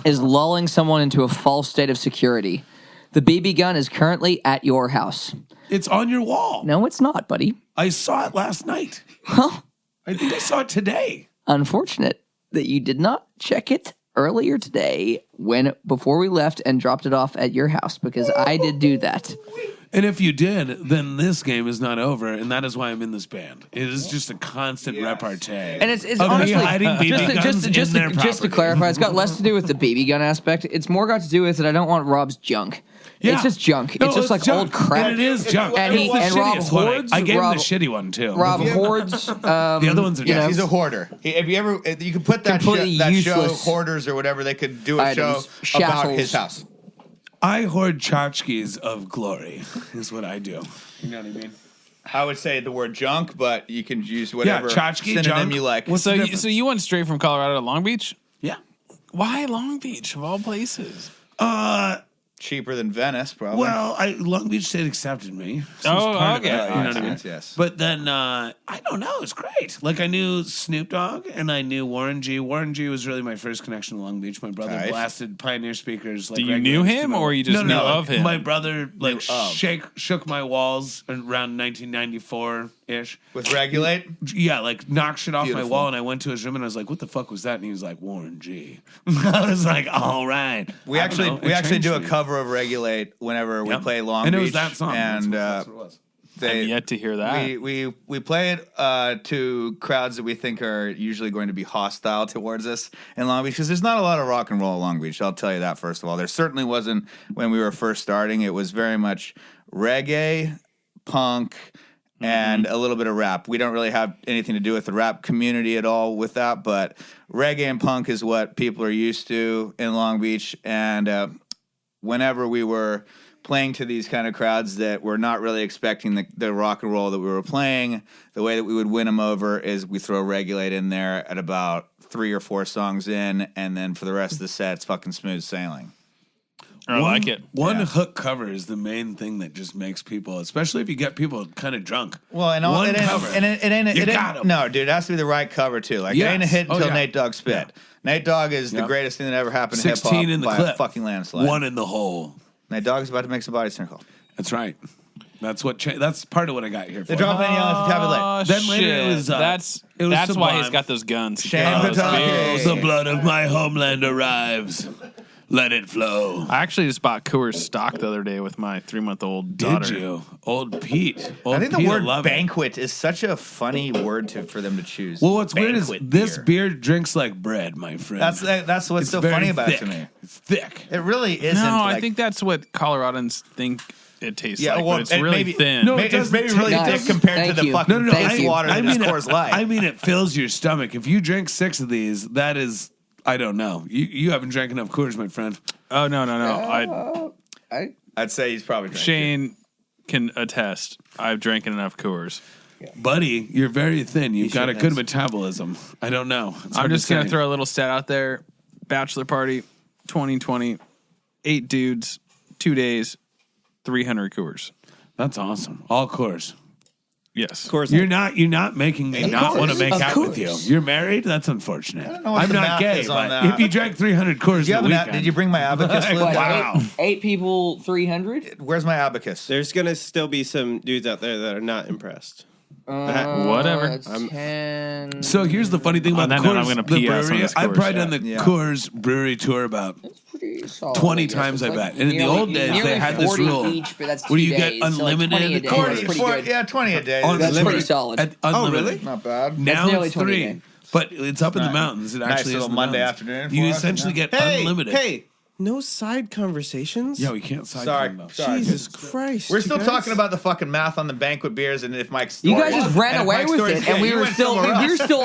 is lulling someone into a false state of security. The BB gun is currently at your house. It's on your wall. No, it's not, buddy. I saw it last night. Well, I think I saw it today. unfortunate that you did not check it earlier today before we left and dropped it off at your house, because I did do that. And if you did, then this game is not over, and that is why I'm in this band. It is just a constant repartee. And it's of me honestly hiding BB guns in their just to property. clarify, it's got less to do with the BB gun aspect. It's more got to do with that I don't want Rob's junk. Yeah. It's just junk. No, it's just like junk. old crap. And it is junk. And It's he- the and Rob shittiest one. hoards- I gave Rob- him the shitty one too. Rob hoards. The other ones are you know, He's a hoarder. If you ever, you could put that Completely show useless Hoarders or whatever. They could do a items. show about Shackles. his house. I hoard tchotchkes of glory, is what I do. You know what I mean? I would say the word junk, but you can use whatever tchotchke, synonym junk. you like. So you went straight from Colorado to Long Beach? Yeah. Why Long Beach of all places? Cheaper than Venice, probably. Well, Long Beach State accepted me. So Oh, it's part of okay. it, you know what I mean? Yes. But then I don't know. It's great. Like I knew Snoop Dogg and I knew Warren G. Warren G was really my first connection to Long Beach. My brother Nice. blasted Pioneer speakers. Like, Do you knew him or you just knew of him? My brother like shook my walls around 1994 ish. With Regulate? Yeah, like knocked shit off Beautiful. my wall, and I went to his room and I was like, "What the fuck was that?" And he was like, "Warren G." I was like, "All right." We actually do a cover of Regulate whenever we play Long Beach. And it was that song. And That's what it was. I've yet to hear that. We play it to crowds that we think are usually going to be hostile towards us in Long Beach because there's not a lot of rock and roll in Long Beach. I'll tell you that first of all. There certainly wasn't when we were first starting. It was very much reggae, punk, and a little bit of rap. We don't really have anything to do with the rap community at all with that, but reggae and punk is what people are used to in Long Beach. And whenever we were playing to these kind of crowds that were not really expecting the rock and roll that we were playing, the way that we would win them over is we throw Regulate in there at about 3 or 4 songs in, and then for the rest of the set, it's fucking smooth sailing. I like it. One hook cover is the main thing that just makes people, especially if you get people kind of drunk. Well, and One it ain't, cover. and it ain't, You it got ain't 'em. no, dude, it has to be the right cover too. Like it Yes. ain't a hit Oh, until yeah. Nate Dogg spit. Yeah. Nate Dogg is the Yep. greatest thing that ever happened to hip 16 hop in the by clip. a fucking landslide. One in the hole. Nate Dogg is about to make some body circle. That's right. That's what. That's part of what I got here for. They drop in yelling at Tabulate. Then later it shit. was, that's it was why Sublime. he's got those guns. Shane Those Pataki. beers. The blood of my homeland arrives. Let it flow. I actually just bought Coors stock the other day with my 3-month-old daughter. Did you? Old Pete. Old I think the Pete word will love it. banquet is such a funny word for them to choose. Well, what's weird is Banquet this beer drinks like bread, my friend. That's what's It's so very funny about thick. it to me. It's thick. It really isn't. No, like, I think that's what Coloradans think it tastes like. well, But it's it really maybe- thin. No, it's doesn't maybe really taste- thick compared Thank to the you. fucking No, ice thank you. water that is Coors Light. I mean, it fills your stomach. If you drink 6 of these, that is, I don't know. You haven't drank enough Coors, my friend. Oh, no. I'd say he's probably drinking. Shane can attest. I've drank enough Coors. Buddy, you're very thin. You've got a should good have. metabolism. I don't know. It's I'm hard just going to say. throw a little stat out there. Bachelor party, 2020, 8 dudes, 2 days, 300 Coors. That's awesome. All Coors. Yes. Of course, You're not making me not want to make Of out with you. course. You're married? That's unfortunate. I don't know what I'm the not math gay, is on but that. if you drank 300 Coors Do you in the have weekend. did you bring my abacus? Luke? Wow. 8 people, 300? Where's my abacus? there's gonna still be some dudes out there that are not impressed. Whatever. It's 10. So here's the funny thing about On the that note, Coors, I'm gonna the PS on brewery. this I've Coors. probably done the Yeah. Coors brewery tour about It's pretty solid. 20 I guess. times, It's I like bet. And in the nearly- old days, nearly they had this 40 rule each, but that's where 2 you get days, so like unlimited 20 a day. Coors. That's pretty 40, good. yeah, 20 a day. On That's Unlimited. pretty solid. Unlimited. really? Not bad. Now nearly it's 20 a 3. day. But it's up in the Nice. mountains. It Nice actually is little in the Monday mountains. afternoon You for us, essentially yeah. get Hey, unlimited. hey, no side conversations. Yeah, we can't side Sorry. them, though. Sorry. Jesus Christ. We're you still guys. talking about the fucking math on the banquet beers, and if Mike's You guys just ran away with it, and we were still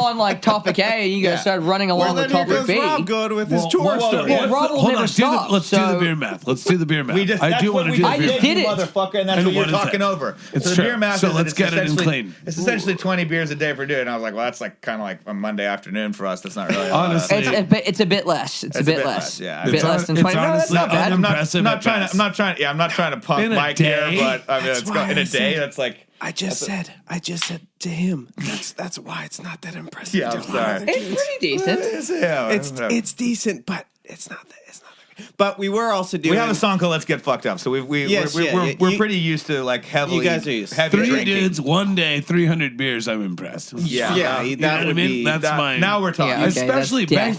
on like topic A, and you guys Yeah. started running Well, along then with here topic goes B. Rob going with his tour well, story. well, Rob will Hold never on, stop. let's do the so- beer math. Let's do the beer math. We just, I that's do what want to we do the I beer just math. did it. motherfucker, and that's And what you're what is talking it? over. It's so the true. beer math So is let's it's get it in essentially- clean. It's essentially 20 beers a day per dude, and I was like, well, that's like kind of like a Monday afternoon for us. That's not really Honestly. It's a bit less. It's a bit less. yeah. A bit It's less than it's 20. No, that's honestly not bad. unimpressive I'm not at trying best. to. I'm not trying to punk In a Mike here, day? but I mean, That's it's why in I a day. said- That's like. I just said to him. That's why it's not that impressive. Yeah, I'm There's a lot of sorry. other It's dudes. pretty decent. Yeah, It's decent, but it's not that. But we were also doing. we have a song called "Let's Get Fucked Up," so we're you- pretty used to like heavily. You guys are used. heavy 3 drinking. dudes, 1 day, 300 beers. I'm impressed. Yeah, Yeah, uh, that You know what I would mean? be. That's mine. now we're talking. Yeah, okay. especially that's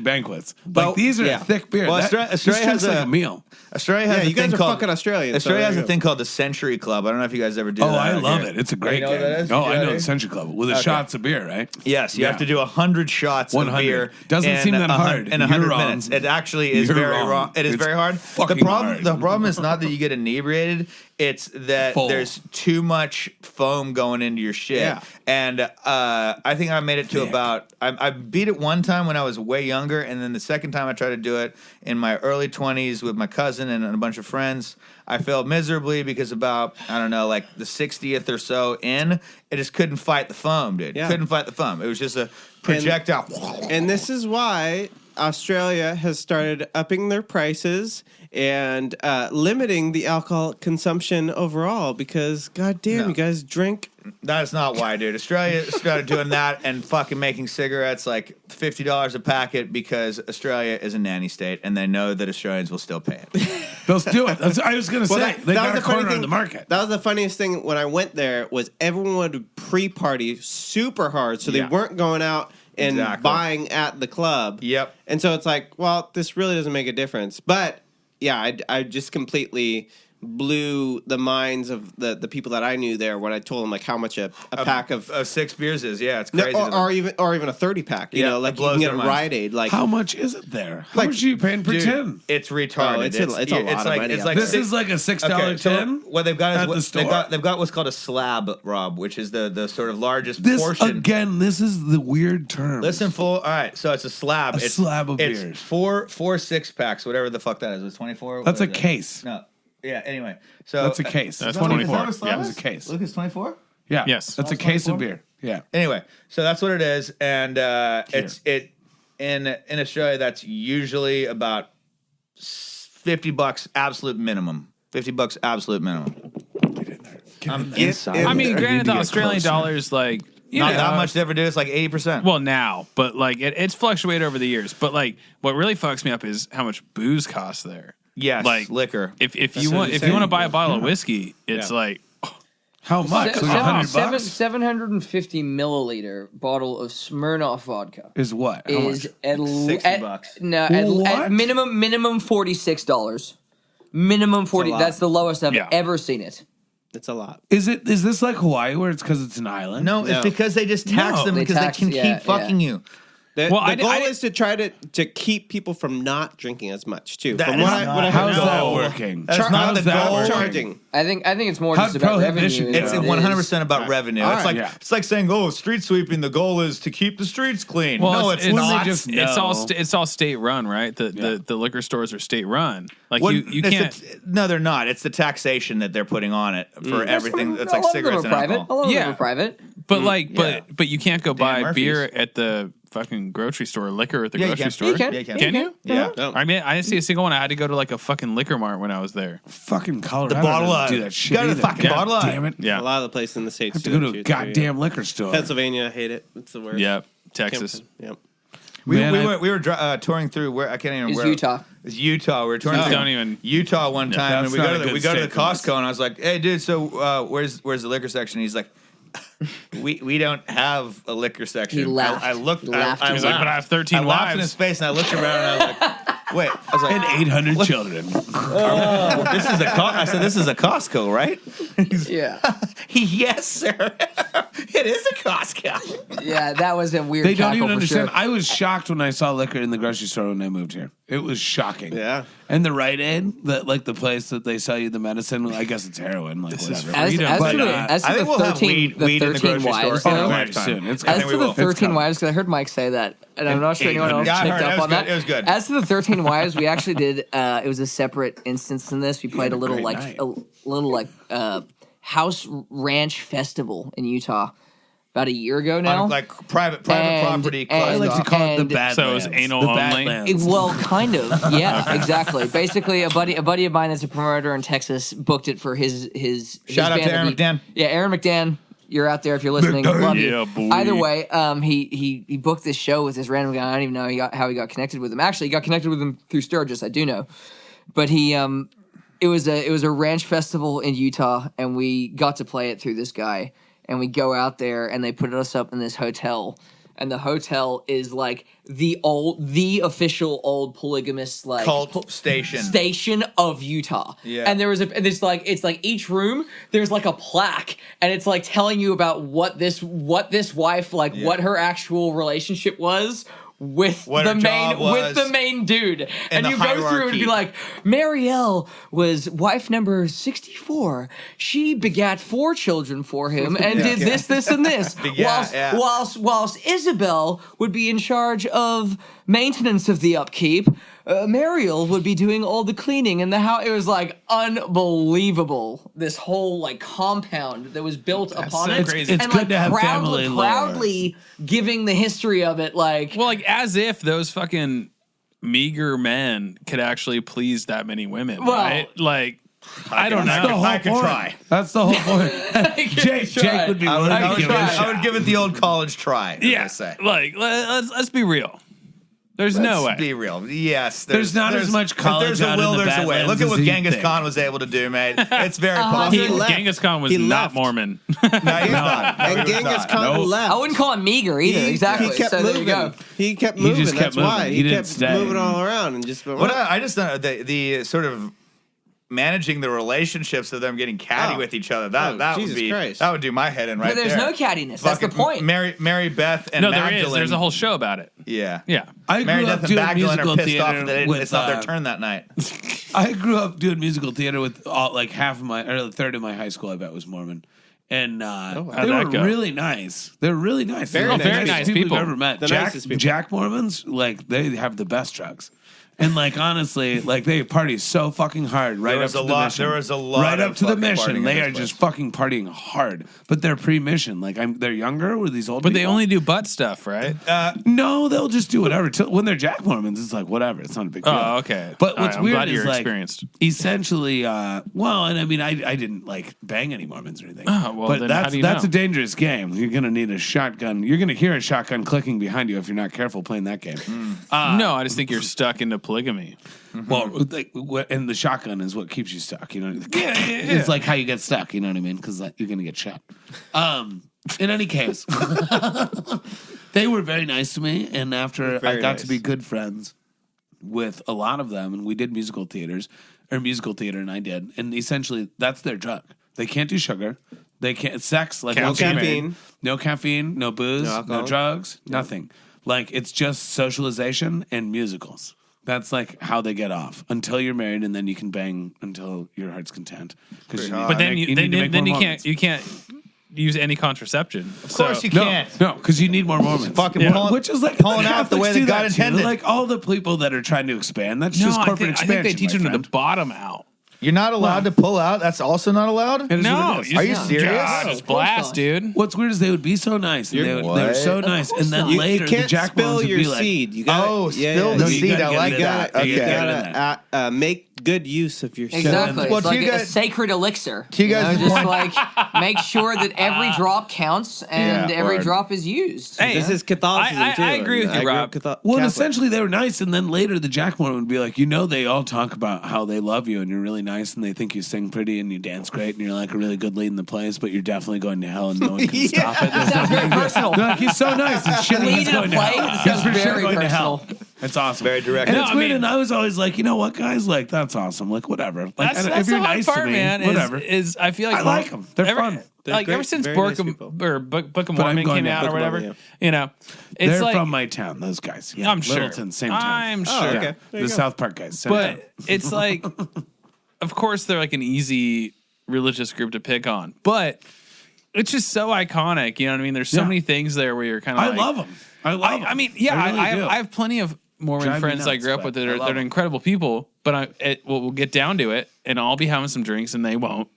banquets. Like Well, these are yeah. thick beer. Well, That- Australia this has tastes like a- a meal. Australia has Yeah, a you guys thing are called fucking Australian. Australia so has there a you thing called the Century Club. I don't know if you guys ever do Oh, that. I out love here. it. It's a great You know what game. that is? Oh, You know I what know it the is? Century Club with the Okay. shots of beer, right? Yes, you Yeah. have to do 100 shots 100. of beer. Doesn't in seem that hard. in You're 100 wrong. minutes. It actually actually is You're very wrong. wrong. It is It's very hard. fucking hard. The problem is not that you get inebriated. It's that Full. there's too much foam going into your shit. Yeah. And I think I made it to about. I beat it one time when I was way younger, and then the second time I tried to do it in my early 20s with my cousin and a bunch of friends. I failed miserably because about, I don't know, like the 60th or so in, I just couldn't fight the foam, dude. Yeah. Couldn't fight the foam. It was just a projectile. And this is why Australia has started upping their prices and limiting the alcohol consumption overall because, goddamn, No. you guys drink. That's not why, dude. Australia started doing that and fucking making cigarettes like $50 a packet because Australia is a nanny state and they know that Australians will still pay it. Let's do it. I was going to say, they got a corner in the market. That was the funniest thing when I went there was everyone would pre-party super hard, so they Yeah. weren't going out and Exactly. buying at the club. Yep. And so it's like, well, this really doesn't make a difference. But yeah, I just completely blew the minds of the people that I knew there when I told them like how much a pack of 6 beers is. Yeah, it's no, crazy. to them. or even a 30 pack. You Yeah, know, it like you blows can get their a minds. Rite Aid. Like How much is it there? How Like, much are you paying per Dude, tin? it's retarded. Oh, it's a lot of like, money It's out like there. This is like a $6 so tin? what they've got is at the store? they've got what's called a slab, Rob, which is the sort of largest This, portion. again, this is the weird term. Listen, full. All right, so it's a slab. A slab of it's beers. four 6-packs, whatever the fuck that is. It's 24. That's What a is it? case. No. Yeah. Anyway, so That's a case. That's Is that what 24. a slab Yeah, is? it's a case. Lucas, 24. Yeah. Yes. That's a That's case of 24? beer. Yeah. Anyway, so that's what it is, and it's in Australia. That's usually about $50 absolute minimum. $50 absolute minimum. I'm inside. I mean, I need granted, to the get Australian closer. dollars, like, you Not know, that much to ever do. It's like 80%. Well, now, but like it's fluctuated over the years. But like, what really fucks me up is how much booze costs there. yes, like liquor. If what you want I'm to saying. buy a bottle of whiskey, it's like How much? Se- Like seven- $100? 750 milliliter bottle of Smirnoff vodka Is what? How much? is at $60. No, What? at minimum $46. Minimum 40. lot. That's the lowest I've Yeah. ever seen it. it's a lot. Is this like Hawaii where it's because it's an island? no, it's because they just tax No. them They because tax- they can yeah, keep fucking you. The, Well, the I- goal I- is to try to keep people from not drinking as much too. That From is what not- I How's heard. that No. working? That's not How's the that goal. working? Charging. I think it's more How's just about prohibition revenue. It's than it 100% is- about revenue. All It's right. like Yeah. it's like saying, "Oh, street sweeping. The goal is to keep the streets clean." well, no, it's not. it's all state run, right? The liquor stores are state run. Like Well, you it's can't. no, they're not. It's the taxation that they're putting on it for everything. That's A like lot of them cigarettes are and private. alcohol. A lot of them Yeah. are private. But like, yeah. but you can't go buy Murphy's. beer at the fucking grocery store, liquor at the Yeah, you grocery can. store. You can. Yeah, you can. Can you? Yeah. No. I mean, I didn't see a single one. I had to go to like a fucking liquor mart when I was there. Fucking Colorado The bottle doesn't of- do that shit go to the either. fucking God bottle of- damn it. Yeah. A lot of the places in the states Have to do go it to a too, too, goddamn liquor store. Pennsylvania, I hate it. It's the worst. Yeah. Texas. Yep. Man, we were touring through where I can't even. It's where, Utah. It's Utah. We were touring through Don't even- Utah one time, that's and we not go a to good the state for Costco, this. and I was like, "Hey, dude, so where's the liquor section?" He's like, "We don't have a liquor section." He laughed. I looked. He laughed. I He's like, but I have 13 I laughed in wives. his face, and I looked around, and I was like, "Wait." I was like, And 800 children. "This is a." I said, "This is a Costco, right?" Yeah. Yes, sir. It is a Costco. Yeah, that was a weird They don't cackle even for understand. sure. I was shocked when I saw liquor in the grocery store when I moved here. It was shocking. Yeah. And the Rite Aid, like the place that they sell you the medicine, I guess it's heroin, like whatever. As, freedom, as but, for the, as I for think the we'll have 13, weed the in the 13 grocery wives, store. though, Oh, very soon. It's I as think to we the will. 13 wives, because I heard Mike say that, and I'm not sure anyone else 800. Yeah, I picked heard. up It was on good. that. It was good. As to the 13 wives, we actually did. It was a separate instance in this. We played had a a little great like night. a little like house ranch festival in Utah about a year ago now. Like private And- property. and- I like to call it the and- bad So it was anal the only? Badlands. Well, kind of, yeah, exactly. Basically, a buddy of mine that's a promoter in Texas booked it for his Shout out band to Aaron that McDan. Yeah, Aaron McDan, you're out there if you're listening. Love you. Yeah, boy. Either way, he booked this show with this random guy. I don't even know how he got connected with him. Actually, he got connected with him through Sturgis. I do know, but it was a ranch festival in Utah, and we got to play it through this guy. And we go out there, and they put us up in this hotel, and the hotel is like the official old polygamous like Cult station. of Utah. Yeah. And it's like each room there's like a plaque, and it's like telling you about what this wife like what her actual relationship was with What the her main job was with the main dude, and the you go through and be hierarchy. like, Marielle was wife number 64. She begat 4 children for him and did this, and this. Begat, whilst Isabel would be in charge of maintenance of the upkeep. Mariel would be doing all the cleaning and the house. It was like unbelievable. This whole like compound that was built upon so it. crazy. It's and good like to have family lore. proudly giving the history of it. Like, Well, like as if those fucking meager men could actually please that many women, Well, right? Like, I don't That's the know. whole I could point. try. That's the whole point. Jake would be willing I to would, give it a shot. I would give it the old college try. As Yeah, I say. like let's be real. There's no way. Let's be real. Yes, There's not as much if college there's a out in will, the there's a way. Badlands Look at as what you Genghis think. Khan was able to do, mate. It's very He possible. left. Genghis Khan was He not left. Mormon. No, he's not. No, And he's Genghis not. Khan Nope. left. I wouldn't call him meager either. Exactly. He kept so moving. there you go. He kept He moving. just kept That's why moving. he He didn't kept stay. moving all around and just. What I just don't know, the sort of managing the relationships of them getting catty Oh. with each other. Oh, That would Jesus be Christ. that would do my head in right But there's there. no cattiness. That's the Fucking point. Mary Beth and No, Magdalene. there is. There's a whole show about it. Yeah. Yeah. I Mary grew Beth up and doing Magdalene musical are pissed off theater that with. it's not their turn that night. I grew up doing musical theater with like half of my, or a third of my high school. I bet was Mormon, and wow. they How'd were that go? really nice. They're really nice. Very They're nice. the Very nicest nice people. I've ever met. The nicest people. Jack Mormons, like they have the best drugs. And like honestly, like they party so fucking hard right There up was to a the lot- mission. there was a lot right of up to the fucking partying mission. in They this are place. just fucking partying hard, but they're pre-mission. Like they're younger with these old. But they people. only do butt stuff, right? No, they'll just do whatever. When they're Jack Mormons, it's like whatever. It's not a big deal. Oh, okay. But All what's right, I'm weird glad is you're like experienced. essentially, well, and I mean, I didn't like bang any Mormons or anything. Oh, well, but then how that's do you that's know? a dangerous game. You're gonna need a shotgun. You're gonna hear a shotgun clicking behind you if you're not careful playing that game. No, I just think you're stuck into polygamy. Well, like, and the shotgun is what keeps you stuck. You know, it's like how you get stuck. You know what I mean? Because you're gonna get shot. In any case, they were very nice to me, and after I Very got nice. to be good friends with a lot of them, and we did musical theater, and I did, and essentially that's their drug. They can't do sugar. They can't sex like No once you're married. caffeine. No caffeine, no booze, No no, alcohol. drugs, nothing. Like it's just socialization and musicals. That's like how they get off until you're married, and then you can bang until your heart's content. Because But then you can't use any contraception. Of course you no, can't. no, because you need more Mormons. Fucking pulling- which is like pulling out the way that God intended. Like all the people that are trying to expand, that's No, just I corporate think expansion. they teach my them friend. to bottom out. You're not allowed to pull out. That's also not allowed. It is No, what it is. Are you serious? God, No, just of course blast, not. dude. What's weird is they would be so nice. And they were What? so nice, and then not. You later can't the Jack spill Mormons would your be like, seed. You gotta, Oh, yeah, spill yeah, the you seed. gotta I get like into that. You Okay. gotta make good use of your seed. Exactly. Well, It's to like you a guys- sacred elixir. to you guys' just point- like make sure that every drop counts and Yeah, every word. drop is used. Hey, This is Catholicism I too. agree with you, grew up Rob. Catholic. Well, and essentially they were nice, and then later the Jack Mormon would be like, they all talk about how they love you, and you're really nice, and they think you sing pretty, and you dance great, and you're like a really good lead in the plays, but you're definitely going to hell, and no one can stop it. There's Sounds very personal. They're like, he's so nice. It's shitty. Lead He's in a going to play? hell. It He's sounds for sure very going to hell. personal. It's awesome. Very direct. And No, it's I weird, mean- and I was always like, you know what, guys? Like, that's awesome. Like, whatever. Like, That's if you're the hard nice part, to me, man. whatever. Is I feel like I like 'em. They're fun. They're Like great, ever since very Book nice of people. Book of But I'm Mormon going came to out Book or of whatever, Mormon, you know, it's They're like from my town, those guys. Yeah. I'm sure. Littleton, same town. I'm Oh, sure. okay. There The you go. South Park guys. Same town. But it's like, of course, they're like an easy religious group to pick on, but it's just so iconic. You know what I mean? There's so Yeah. many things there where you're kind of I like, love them. I love them. I mean, yeah, really I do. have plenty of Mormon Drive me friends I nuts, grew up but with that I are, love that are them. incredible people, but we'll get down to it, and I'll be having some drinks, and they won't,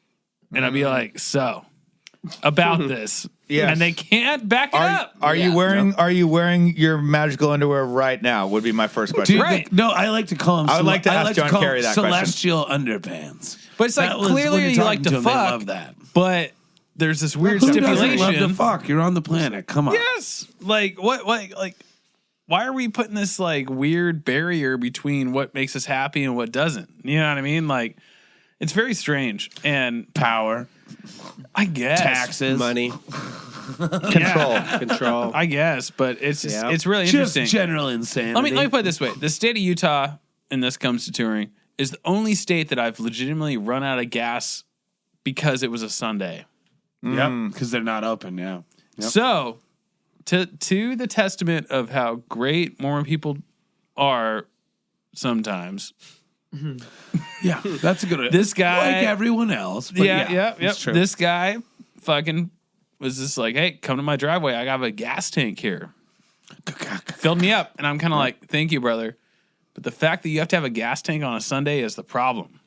and I'll be like, so about this, Yes. and they can't back it up. Are you Yeah. wearing Are you wearing your magical underwear right now? Would be my first question. Dude, Right. no, I like to call them. I would like to ask John Kerry that question. celestial underpants. But it's like That was when clearly you're you like talking to them, they fuck, love that. but there's this weird Who doesn't love to stipulation. fuck? You're on the planet. Come on. Yes, like what, like. Why are we putting this like weird barrier between what makes us happy and what doesn't? You know what I mean? Like, it's very strange. And Power, I guess taxes, Money, Control. control. I guess, but it's just, Yeah. it's really just interesting. general insanity. Let me put it this way: the state of Utah, and this comes to touring, is the only state that I've legitimately run out of gas because it was a Sunday. Yep, because they're not open. Yeah. Yep. So to the testament of how great Mormon people are sometimes. Yeah, that's a good one. This guy, like everyone else. But yeah. it's true. This guy fucking was just like, hey, come to my driveway. I got a gas tank here. Filled me up. And I'm kind of like, thank you, brother. But the fact that you have to have a gas tank on a Sunday is the problem.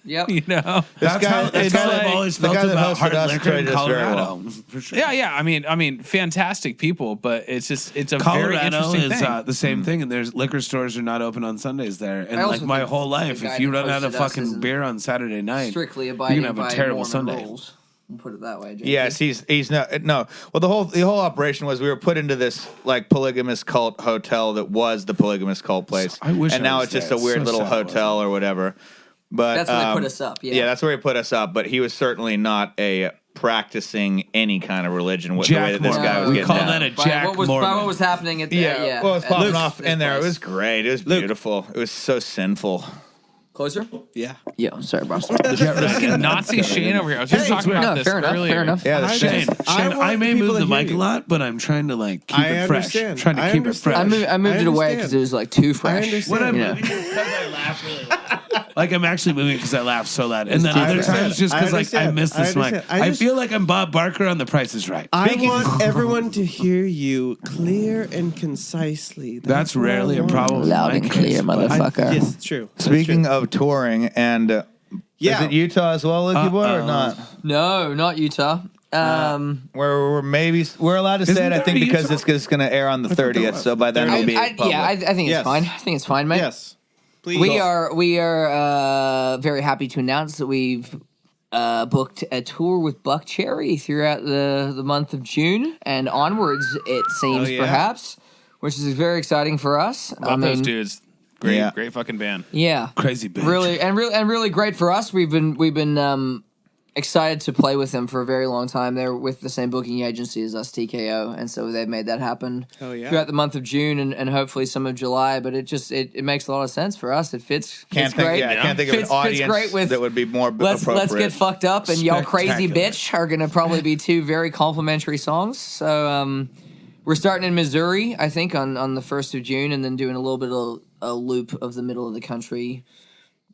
Yep. You know? That's how I've always felt about hard liquor in Colorado. For sure. Yeah. I mean, fantastic people, but it's a very Colorado interesting is thing. the same thing, and there's liquor stores are not open on Sundays there. And I like also my think whole life, the guy if you that run out of hosted us fucking isn't beer on Saturday night, Strictly you're abiding gonna have by a terrible Mormon Sunday. rules. We'll put it that way, JP. Yes, he's not. No, well, the whole operation was we were put into this like polygamous cult hotel that was the polygamous cult place, I wish and I now was it's just there. a weird So little sad it hotel or whatever. But That's where they put us up, yeah. yeah, that's where he put us up. But he was certainly not a practicing any kind of religion. The way that this guy was we getting call down. that a By Jack what was Mormon. happening at the Yeah, well, it was at popping this- off this in there. It place. was great. It was beautiful. It was so sinful. Closer? Yeah. Yeah, sorry, bro. Fucking Nazi Shane over here. I was just talking about No, this fair enough, earlier. fair enough. Yeah, the Shane, I want I may people move to the hear mic a you. lot, but I'm trying to like keep I it fresh. understand. Trying to I keep it understand. fresh. I moved it away because it was like too fresh. understand. When I'm You know. moving it's because I laugh really loud. Like I'm actually moving because I laugh so loud, and then I other understand. times just because I like I understand. miss this I mic. understand. I just- feel like I'm Bob Barker on The Price Is Right. I want everyone to hear you clear and concisely. That's what I rarely a want. problem. in Loud my and clear, case, but I- motherfucker. Yes, it's true. That's Speaking true. of touring, and Yeah. is it Utah as well, Lucky Boy, or not? No, not Utah. Where we're allowed to say Isn't it, I there think, a because Utah? it's going to air on the 30th. So by then it'll be public. I think Yes. it's fine. I think it's fine, mate. Yes. Please. We are very happy to announce that we've booked a tour with Buck Cherry throughout the month of June and onwards. It seems, Oh, yeah. perhaps, which is very exciting for us. Love those dudes. Great, Yeah. great fucking band. Yeah, Crazy bitch. really great for us. We've been excited to play with them for a very long time. They're with the same booking agency as us, TKO, and so they've made that happen Oh, yeah. throughout the month of June and hopefully some of July. But it makes a lot of sense for us. It fits. Can't Fits think, great. yeah, I can't think of Fits an audience great with that would be more Let's appropriate. get fucked up and y'all crazy Spectacular. bitch are gonna probably be two very complimentary songs. So we're starting in Missouri, I think, on the 1st of June, and then doing a little bit of a loop of the middle of the country,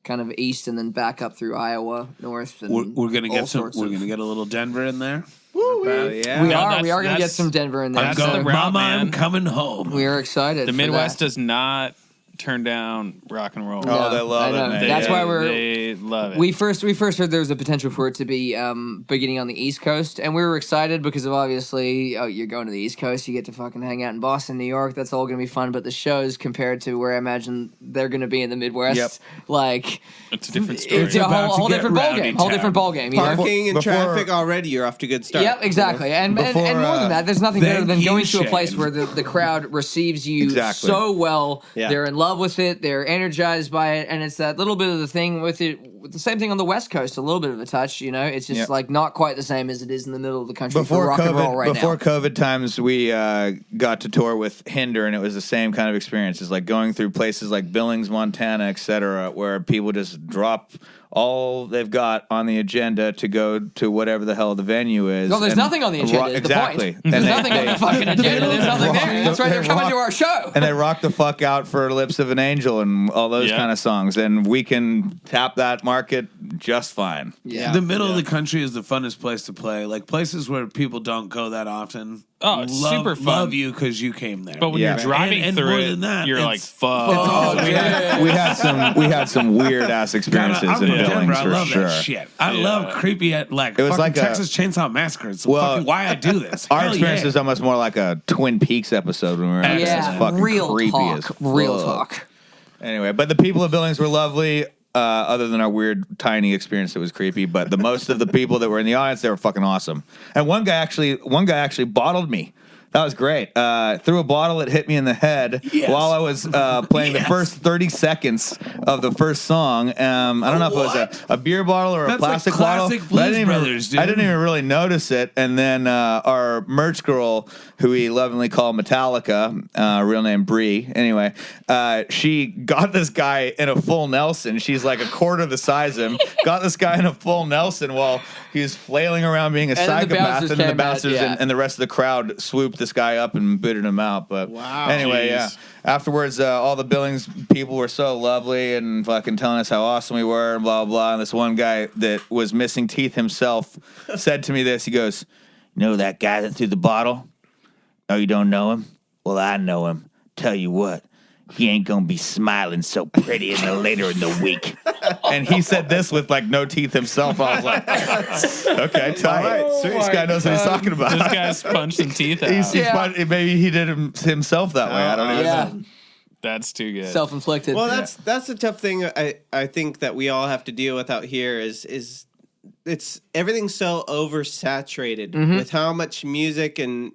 kind of east, and then back up through Iowa, north. And We're gonna all get some. sorts We're of- gonna get a little Denver in there. Oh, yeah. We Yeah, are that's- gonna get that's- some Denver in there. I'm That's so going, the route, Mama, man. I'm coming home. we are excited. The for Midwest that. does not turn down rock and roll. Oh, they love I know. it, man. That's why They love it. We first heard there was a potential for it to be beginning on the East Coast, and we were excited because of obviously, you're going to the East Coast, you get to fucking hang out in Boston, New York. That's all going to be fun. But the shows compared to where I imagine they're going to be in the Midwest, Yep. like it's a different story. it's a about whole to different get ball rowdy game. Whole town. different ball game. You know? Parking and Before- traffic already, you're off to a good start. Yep, exactly. And more Before, than that, there's nothing better thank than you, going to a place Shane. where the crowd receives you Exactly. so well. Yeah. They're in love with it. They're energized by it, and it's that little bit of the thing with it. The same thing on the West Coast, a little bit of a touch. You know, it's just Yep. like not quite the same as it is in the middle of the country for Before rock and roll COVID, right before now. COVID times, we got to tour with Hinder, and it was the same kind of experiences, like going through places like Billings, Montana, etc., where people just drop all they've got on the agenda to go to whatever the hell the venue is. No, there's and nothing on the agenda. Is exactly. The point. There's nothing on the fucking agenda. There's nothing there. That's why they're coming to our show. And they rock the fuck out for Lips of an Angel and all those Yeah. kind of songs. And we can tap that market just fine. Yeah. The middle of the country is the funnest place to play. Like places where people don't go that often. Oh, it's super fun. Love you because you came there. But when Yeah. you're driving And through more it, than that, you're like, it's- fuck. Oh, we had some weird ass experiences I'm in from Denver. Billings I for love sure. that shit. I Yeah. love creepy at like It was fucking like a- Texas Chainsaw Massacre. It's Well, fucking why I do this. Our Hell experience yeah. is almost more like a Twin Peaks episode when we were out there. It's Yeah, fucking real creepy talk. as Real fuck. talk. Anyway, but the people of Billings were lovely. Other than our weird tiny experience that was creepy, but the most of the people that were in the audience, they were fucking awesome. And one guy actually bottled me That was great. Threw a bottle, it hit me in the head while I was playing the first 30 seconds of the first song. I don't know if it was a beer bottle or a plastic bottle. Blues Brothers, dude. I didn't even really notice it. And then our merch girl, who we lovingly call Metallica, real name Bree, anyway, she got this guy in a full Nelson. She's like a quarter the size of him. Got this guy in a full Nelson while he was flailing around being a psychopath. And then the bouncers and the rest of the crowd swooped this guy up and booted him out. But anyway, afterwards, all the Billings people were so lovely and fucking telling us how awesome we were and blah, blah, blah. And this one guy that was missing teeth himself said to me this. He goes, "You know that guy that threw the bottle? Oh, you don't know him? Well, I know him. Tell you what, he ain't gonna be smiling so pretty later in the week." And he said this with like no teeth himself. I was like, okay, tight. Right. This guy knows what he's talking about. This guy's punched some teeth out. Maybe he did himself that way. I don't even know. That's too good. Self-inflicted. Well, that's a tough thing. I think that we all have to deal with out here is it's everything's so oversaturated with how much music and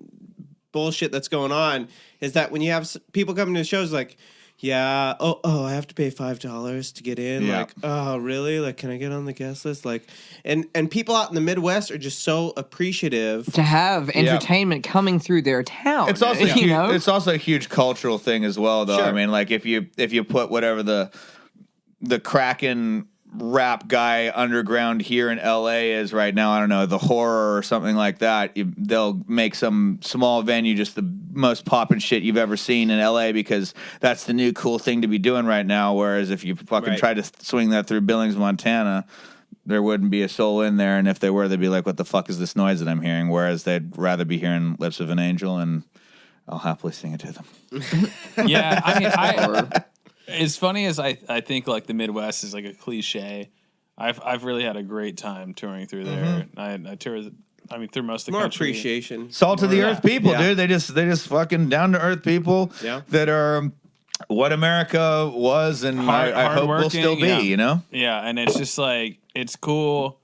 bullshit that's going on. Is that when you have people coming to shows like, yeah, I have to pay $5 to get in. Yeah. Like, oh, really? Like, can I get on the guest list? Like, and people out in the Midwest are just so appreciative to have entertainment coming through their town. It's also it's also a huge cultural thing as well, though. Sure. I mean, like if you put whatever the Kraken rap guy underground here in LA is right now, I don't know, the Horror or something like that, they'll make some small venue just the most poppin' shit you've ever seen in LA because that's the new cool thing to be doing right now. Whereas if you fucking try to swing that through Billings, Montana, there wouldn't be a soul in there, and if they were, they'd be like, what the fuck is this noise that I'm hearing? Whereas they'd rather be hearing Lips of an Angel, and I'll happily sing it to them. Yeah, I mean, as funny as I think like the Midwest is like a cliche, I've really had a great time touring through there. I toured, I mean, through most of the more country. appreciation, salt of the earth people, dude. They just fucking down to earth people that are what America was, and I hope will still be. You know, and it's just like it's cool,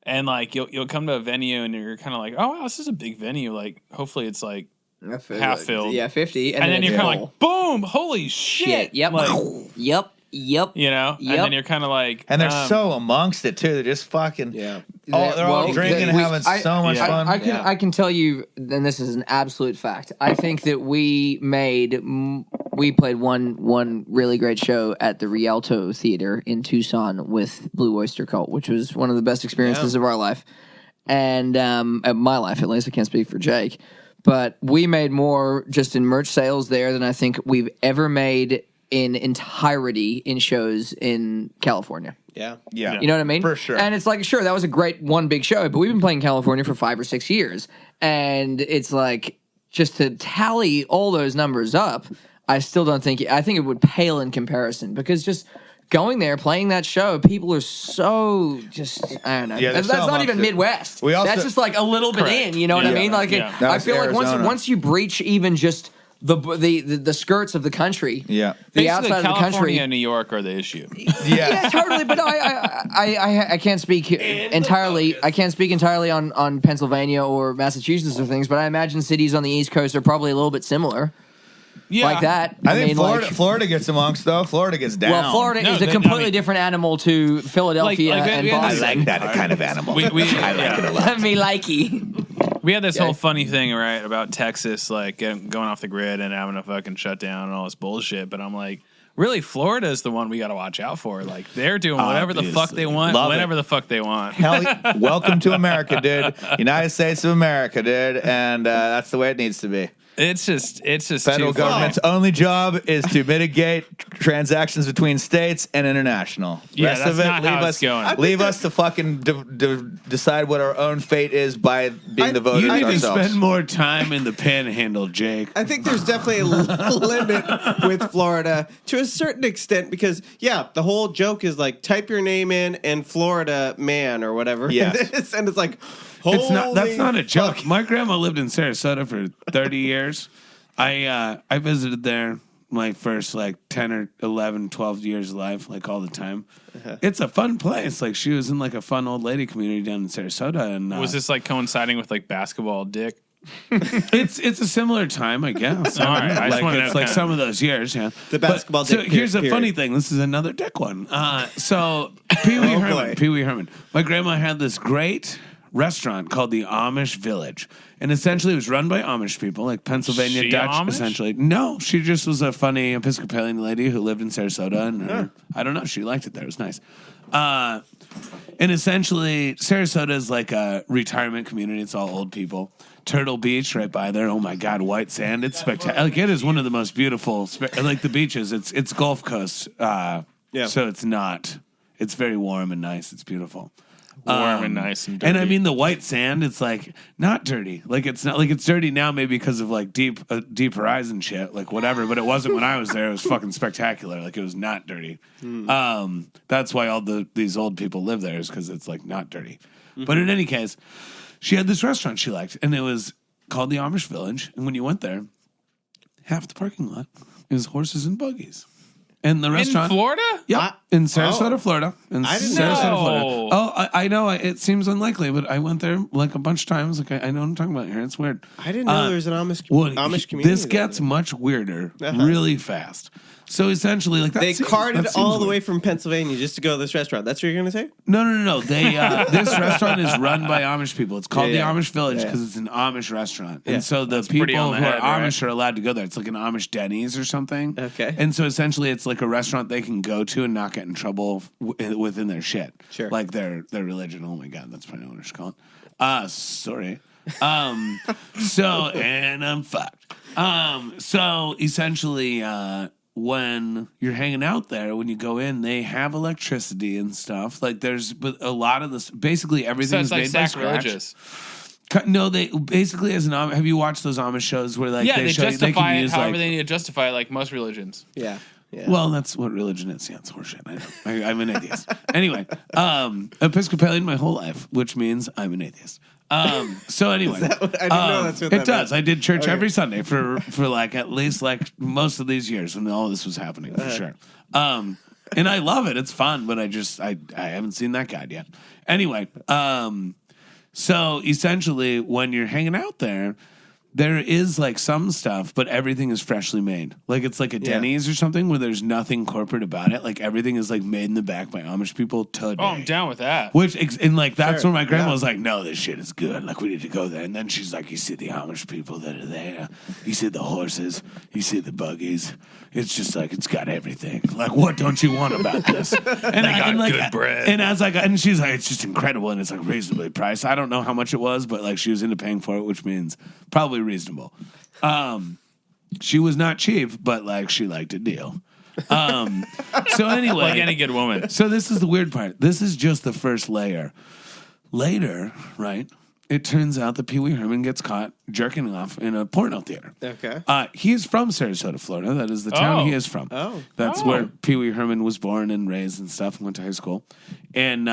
and like you'll come to a venue and you're kind of like, oh wow, this is a big venue. Like hopefully it's like half filled. Yeah, 50. And then you're kind of like, boom, holy shit. Yep. Like, yep. You know? Yep. And then you're kind of like... And they're so amongst it, too. They're just fucking... Yeah. They're all drinking and having so much fun. I can tell you, and this is an absolute fact, I think that we played one really great show at the Rialto Theater in Tucson with Blue Oyster Cult, which was one of the best experiences of our life. And my life, at least. I can't speak for Jake. But we made more just in merch sales there than I think we've ever made in entirety in shows in California. Yeah. You know what I mean? For sure. And it's like, sure, that was a great one big show, but we've been playing California for 5 or 6 years. And it's like, just to tally all those numbers up, I still don't think, I think it would pale in comparison because just going there, playing that show, people are so just, I don't know. Yeah, that's not even Midwest. That's just like a little bit in, you know what I mean? Like, I feel like once you breach even just the skirts of the country, the basically outside of the country, California and New York are the issue. Yeah, totally. But I can't speak entirely. I can't speak entirely on Pennsylvania or Massachusetts or things. But I imagine cities on the East Coast are probably a little bit similar. Yeah. Like that. I think Florida gets amongst, though. Florida gets down. Well, Florida is a completely different animal to Philadelphia and Boston. I like that kind of animal. I like it a lot. Me likey. We had this whole funny thing, right, about Texas, like going off the grid and having a fucking shutdown and all this bullshit. But I'm like, really, Florida is the one we got to watch out for. Like, they're doing whatever the fuck they want, whenever the fuck they want. Hell, welcome to America, dude. United States of America, dude. And that's the way it needs to be. It's just federal government's only job is to mitigate transactions between states and international. Yeah, Rest that's of it, not how it's going. Leave us to fucking decide what our own fate is by being the voters ourselves. You need ourselves. to spend more time in the Panhandle, Jake. I think there's definitely a limit with Florida to a certain extent because, the whole joke is like type your name in and Florida man or whatever. Yes. And it's like, that's not a joke. My grandma lived in Sarasota for 30 years. I visited there my first like 10 or 11, 12 years of life, like all the time. It's a fun place. Like she was in like a fun old lady community down in Sarasota. And was this like coinciding with like basketball dick? It's a similar time, I guess. All right, I just wanna it's know like kind some of those years, yeah. The basketball But, so dick here's a period. funny thing. This is another dick one. So Pee Wee Herman. boy. Pee Wee Herman. My grandma had this great restaurant called the Amish Village, and essentially it was run by Amish people, like Pennsylvania She Dutch. Amish? Essentially, no, she just was a funny Episcopalian lady who lived in Sarasota, and I don't know, she liked it there. It was nice. And essentially, Sarasota is like a retirement community. It's all old people. Turtle Beach right by there. Oh my God, white sand. It's spectacular. Like, it is one of the most beautiful. Like the beaches. It's Gulf Coast. So it's not. It's very warm and nice. It's beautiful. Warm and nice and dirty. And I mean the white sand, it's like not dirty. Like it's not like it's dirty now maybe because of like deep horizon shit, like whatever, but it wasn't when I was there. It was fucking spectacular. Like it was not dirty. That's why all these old people live there, is because it's like not dirty. But in any case, she had this restaurant she liked, and it was called the Amish Village. And when you went there, half the parking lot is horses and buggies. And the restaurant in Florida? Yeah, in Sarasota, Florida. In I didn't Sarasota, know. Florida. Oh, I know. It seems unlikely, but I went there like a bunch of times. Like I know what I'm talking about here. It's weird. I didn't know there was an Amish community. This gets much weirder really fast. So essentially, like They carted all the way from Pennsylvania just to go to this restaurant. That's what you're going to say? No. They this restaurant is run by Amish people. It's called the Amish Village because it's an Amish restaurant. And so the pretty people on the who head, are Amish are allowed to go there. It's like an Amish Denny's or something. Okay. And so essentially, it's like a restaurant they can go to and not get in trouble within their shit. Sure. Like their religion. Oh my God, that's probably what I should call it. Sorry. So and I'm fucked. So essentially, when you're hanging out there, when you go in, they have electricity and stuff. Like but a lot of this, basically everything So is it's like made by scratch. sacrilegious. No, they basically as an Amish. Have you watched those Amish shows where like Yeah, they they show you, they justify can it use however like, they need to justify it, like most religions. Yeah. well, that's what religion is. Yeah, it's horseshit. I know. I'm an atheist. Anyway, Episcopalian my whole life, which means I'm an atheist. So anyway, I didn't know that's what that it does. meant. I did church every Sunday for like at least like most of these years when all this was happening for sure. And I love it. It's fun, but I haven't seen that guide yet. Anyway, so essentially when you're hanging out there is like some stuff, but everything is freshly made. Like it's like a Denny's or something where there's nothing corporate about it. Like everything is like made in the back by Amish people today. Oh, I'm down with that. And like that's where my grandma was like, "No, this shit is good. Like we need to go there." And then she's like, "You see the Amish people that are there. You see the horses. You see the buggies. It's just like it's got everything. Like what don't you want about this?" And good bread. And she's like, "It's just incredible and it's like reasonably priced." I don't know how much it was, but like she was into paying for it, which means probably reasonable. She was not cheap, but like she liked a deal. So anyway, Like any good woman. so this is the weird part. This is just the first layer. Later, right? It turns out that Pee Wee Herman gets caught jerking off in a porno theater. Okay. He is from Sarasota, Florida. That is the town he is from. Oh. That's where Pee Wee Herman was born and raised and stuff and went to high school. And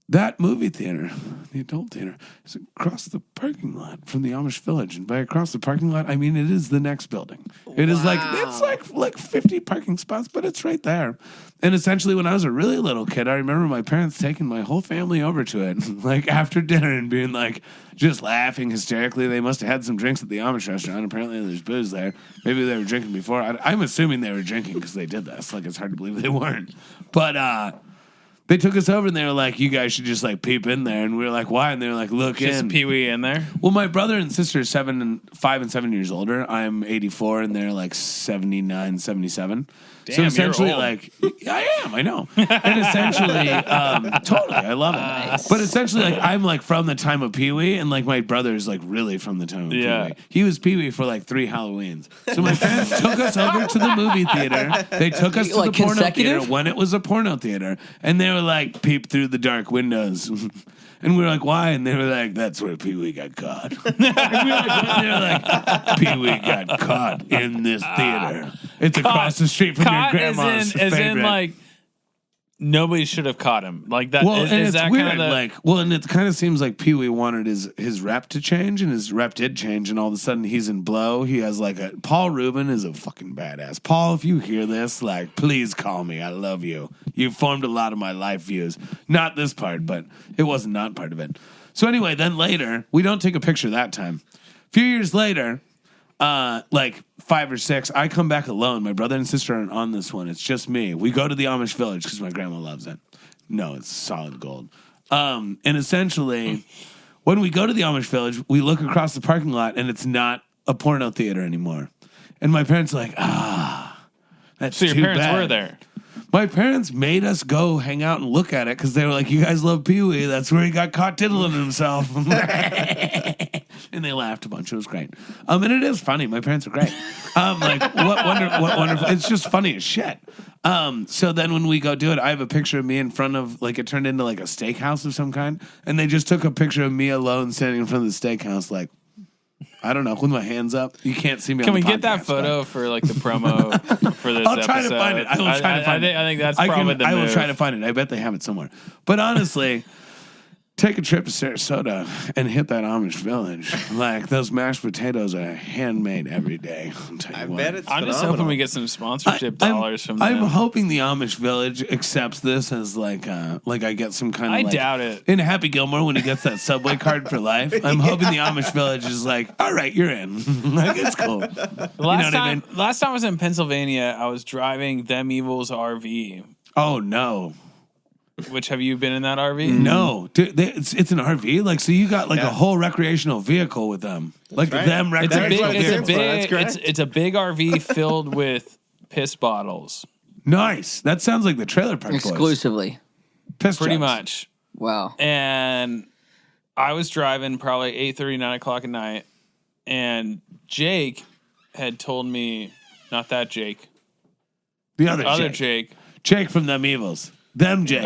that movie theater, the adult theater, is across the parking lot from the Amish Village. And by across the parking lot, I mean it is the next building. It is like, it's like 50 parking spots, but it's right there. And essentially when I was a really little kid, I remember my parents taking my whole family over to it, like after dinner and being like, just laughing hysterically. They must have had some drinks at the Amish restaurant. Apparently there's booze there. Maybe they were drinking before. I'm assuming they were drinking because they did this. Like it's hard to believe they weren't. But, they took us over and they were like, "You guys should just like peep in there." And we were like, "Why?" And they were like, "Look Just in." Pee Wee in there. Well, my brother and sister are 5 and 7 years older. I'm 84 and they're like 79, 77. Damn, so you're essentially, old. like, I am, I know. And essentially, totally, I love it. Nice. But essentially, like, I'm like from the time of Pee Wee, and like my brother's like really from the time of Pee Wee. He was Pee Wee for like 3 Halloweens. So my parents took us over to the movie theater. They took us to Like the porno consecutive? theater when it was a porno theater, and they were like, "Peep through the dark windows." And we were like, "Why?" And they were like, "That's where Pee Wee got caught." And we were like, "What?" And they were like, "Pee Wee got caught in this theater. It's across the street from your grandma's as favorite." in like nobody should have caught him. Like that. Well, is and it's that weird. kind of And it kind of seems like Pee Wee wanted his rep to change, and his rep did change, and all of a sudden he's in Blow. He has like Paul Rubin is a fucking badass. Paul, if you hear this, like, please call me. I love you. You formed a lot of my life views. Not this part, but it wasn't not part of it. So anyway, then later, we don't take a picture that time. A few years later, like 5 or 6, I come back alone. My brother and sister aren't on this one. It's just me. We go to the Amish village because my grandma loves it. No, it's solid gold. And essentially, when we go to the Amish village, we look across the parking lot and it's not a porno theater anymore. And my parents are like, that's So your too parents bad. were there. My parents made us go hang out and look at it because they were like, you guys love Pee-wee. That's where he got caught tiddling himself. And they laughed a bunch. It was great. And it is funny. My parents are great. Like, what wonderful. It's just funny as shit. So then when we go do it, I have a picture of me in front of, like, it turned into like a steakhouse of some kind. And they just took a picture of me alone standing in front of the steakhouse, like, I don't know, with my hands up. You can't see me Can on we the get that podcast, photo for like the promo for this I'll try to episode? find it. I will try to find it. I think that's probably the I will move. try to find it. I bet they have it somewhere. But honestly, take a trip to Sarasota and hit that Amish village. Like, those mashed potatoes are handmade every day. I'll tell you I what. bet it's I'm just phenomenal. hoping we get some sponsorship dollars from I'm them. hoping the Amish village accepts this as like I get some kind of I like, doubt it. In Happy Gilmore when he gets that subway card for life. I'm hoping the Amish village is like, all right, you're in. Like, it's cool. Last time I was in Pennsylvania, I was driving Them Evil's RV. Oh no. Which, have you been in that RV? No, dude, it's an RV. Like, so you got like a whole recreational vehicle with them, like right. them It's a recreational big, That's vehicle. what it stands for. That's correct. it's a big RV filled with piss bottles, Nice. That sounds like the Trailer Park Boys. Exclusively. Piss pretty jugs. much. Wow. And I was driving probably 8:30, 9 o'clock at night, and Jake had told me, not that Jake, The other Jake. Jake from them evils. Them Jakes.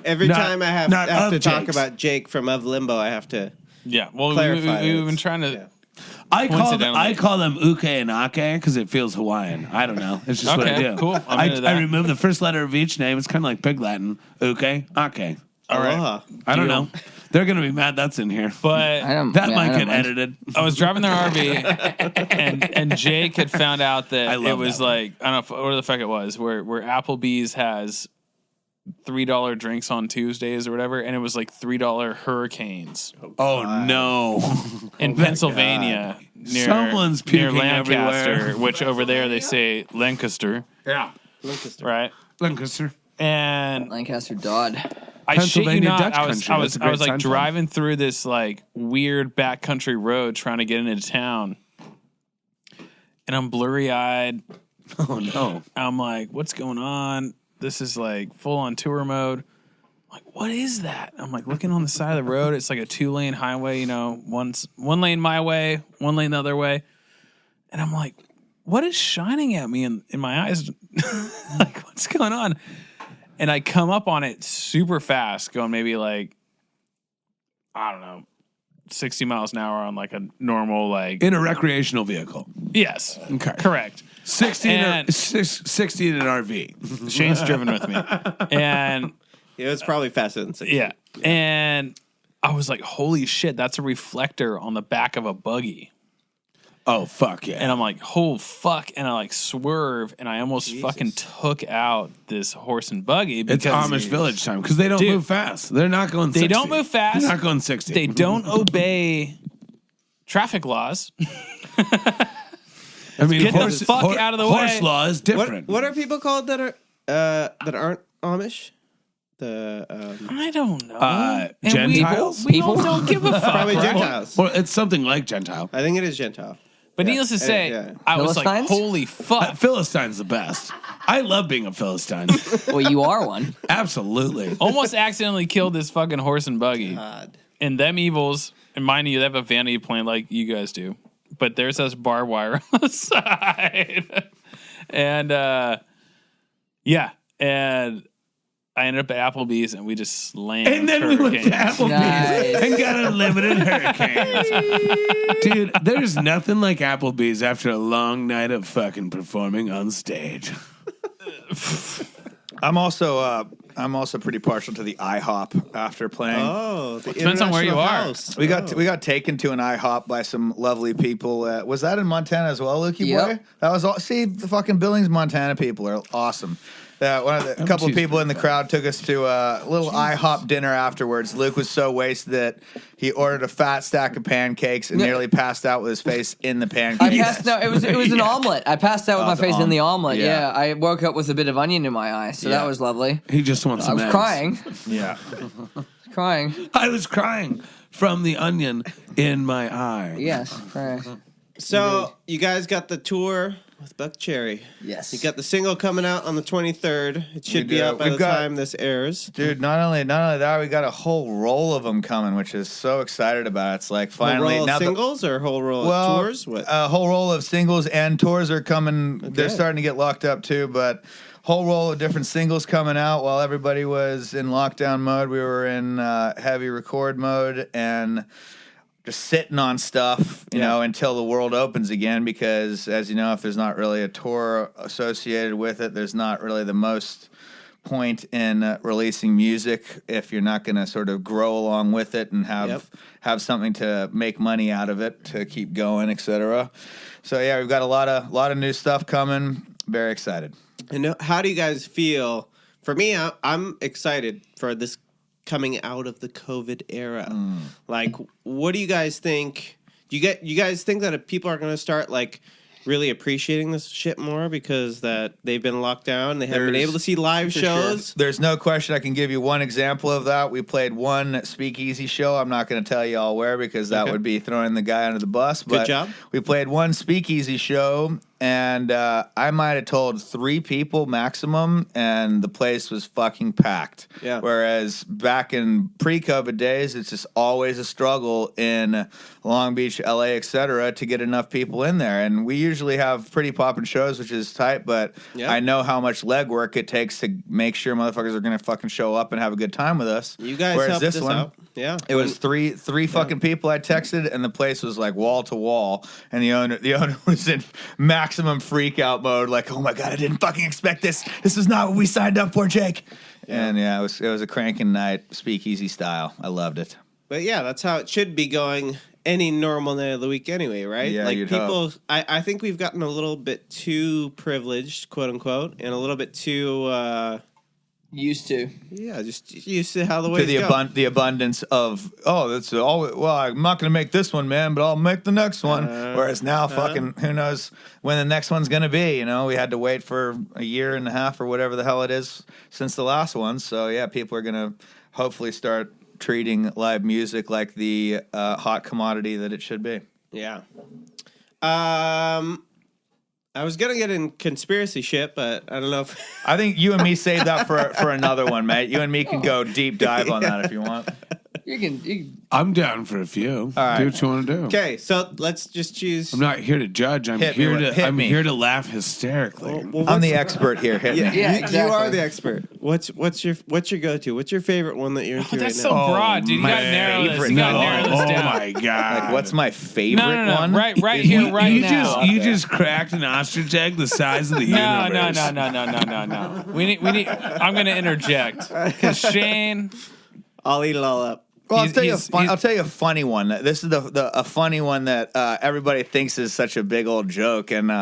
Every Not- time I have not to of talk Jakes. about Jake from Of Limbo, I have to Yeah, well, clarify. we've been trying to. Yeah. I coincidentally. call them Uke and Ake because it feels Hawaiian. I don't know. It's just what I Okay, do. cool. I'm into that. I remove the first letter of each name. It's kind of like Pig Latin. Uke, Ake. All right. Aloha. I don't Deal. know. They're gonna be mad that's in here. But That might get mind. edited. I was driving their RV, and Jake had found out I that love it was that one. like, I don't know what the fuck it was, where Applebee's has $3 drinks on Tuesdays or whatever, and it was like $3 hurricanes Oh no. in Pennsylvania near Someone's near puking Lancaster, everywhere. which over there they say Lancaster, Yeah. right? Lancaster. And Lancaster Dodd. I shit you Pennsylvania not, Dutch I was country. I That's was a I was great like Seinfeld. driving through this like weird backcountry road trying to get into town, and I'm blurry eyed. Oh no. I'm like, what's going on? This is like full on tour mode. I'm like, what is that? I'm like looking on the side of the road. It's like a 2-lane highway, you know, one lane my way, one lane the other way. And I'm like, what is shining at me in my eyes? Like, what's going on? And I come up on it super fast, going maybe like, I don't know, 60 miles an hour on like a normal, like, In a recreational vehicle. yes, Okay. correct. 60 And- 60 in an RV. Shane's driven with me. And It was probably faster than 60. yeah. And I was like, holy shit, that's a reflector on the back of a buggy. Oh fuck yeah. And I'm like, oh fuck. And I like swerve and I almost fucking took out this horse and buggy It's because Amish village time because they don't Dude, move fast. They're not going 60. they don't move fast. They're not going 60. They don't obey traffic laws. I mean, Get the fuck out of the horse way. law is different. What are people called that aren't Amish? The I don't know. Uh, And Gentiles? We all don't give a fuck. probably right? Gentiles. Well, it's something like Gentile. I think it is Gentile. But needless to say, yeah. I was like, Philistines? holy fuck. Philistine's the best. I love being a Philistine. Well, you are one. Absolutely. Almost accidentally killed this fucking horse and buggy. God. And them evils, and mind you, they have a vanity plane like you guys do. But there's this barbed wire on the side. And yeah. And I ended up at Applebee's and we just slammed. And then we went to hurricanes. Applebee's Nice. and got unlimited hurricanes. Dude, there's nothing like Applebee's after a long night of fucking performing on stage. I'm also pretty partial to the IHOP after playing. Oh, the Depends on where you International are. House. We got taken to an IHOP by some lovely people. Was that in Montana as well, Lukey Yep. boy? That was all. See, the fucking Billings, Montana people are awesome. A couple of people in the crowd took us to a little IHOP dinner afterwards. Luke was so wasted that he ordered a fat stack of pancakes and nearly passed out with his face in the pancakes. It was an omelet. I passed out with my face in the omelet. Yeah. I woke up with a bit of onion in my eye, so that was lovely. He just wants some I was eggs. crying. Yeah. Crying. I was crying from the onion in my eye. Yes, crying. So you guys got the tour with Buck Cherry. Yes. You got the single coming out on the 23rd. It should be out by the time this airs. Dude, not only that, we got a whole roll of them coming, which is so excited about. It's like finally whole roll now of singles or whole roll of tours? What? A whole roll of singles and tours are coming. Okay. They're starting to get locked up too, but whole roll of different singles coming out while everybody was in lockdown mode. We were in heavy record mode and just sitting on stuff, you know, until the world opens again, because as you know, if there's not really a tour associated with it, there's not really the most point in releasing music if you're not going to sort of grow along with it and have something to make money out of it to keep going, etc. So yeah, we've got a lot of new stuff coming. Very excited. And how do you guys feel? For me, I'm excited for this coming out of the COVID era. Like, what do you guys think? You guys think that if people are going to start like really appreciating this shit more because that they've been locked down, they haven't been able to see live shows? Sure. There's no question. I can give you one example of that. We played one speakeasy show. I'm not going to tell you all where because that would be throwing the guy under the bus. But Good job. We played one speakeasy show, and I might have told 3 people maximum, and the place was fucking packed. Yeah. Whereas back in pre-COVID days, it's just always a struggle in Long Beach, LA, etc., to get enough people in there. And we usually have pretty poppin' shows, which is tight, but I know how much legwork it takes to make sure motherfuckers are going to fucking show up and have a good time with us. You guys helped this out. Yeah. It was three fucking people I texted, and the place was like wall to wall, and the owner was in maximum freak out mode, like, oh my god, I didn't fucking expect this. This is not what we signed up for, Jake. Yeah. And it was a cranking night, speakeasy style. I loved it. But yeah, that's how it should be going any normal night of the week anyway, right? Yeah, like you'd people, hope. I think we've gotten a little bit too privileged, quote unquote, and a little bit too Used to. Yeah, just used to how the way The abundance of, that's all. Well, I'm not going to make this one, man, but I'll make the next one. Whereas now, fucking, who knows when the next one's going to be? You know, we had to wait for a year and a half or whatever the hell it is since the last one. So yeah, people are going to hopefully start treating live music like the hot commodity that it should be. Yeah. I was gonna get in conspiracy shit, but I don't know if I think you and me save that for another one, mate. You and me can go deep dive on that if you want. You can. I'm down for a few. All right. Do what you want to do. Okay, so let's just choose. I'm not here to judge. I'm Hit me. here to laugh hysterically. I'm the expert here. Hit me. Yeah, You exactly. are the expert. What's your go-to? What's your favorite one that you're into right That's now? so broad, dude. You my gotta narrow this. favorite. You gotta narrow this Oh down. my god! Like, what's my favorite No. one? Right here, right you now. You just cracked an ostrich egg the size of the No. universe. We need. I'm gonna interject because Shane. I'll eat it all up. Well, I'll He's- tell you a funny one. This is a funny one that everybody thinks is such a big old joke, and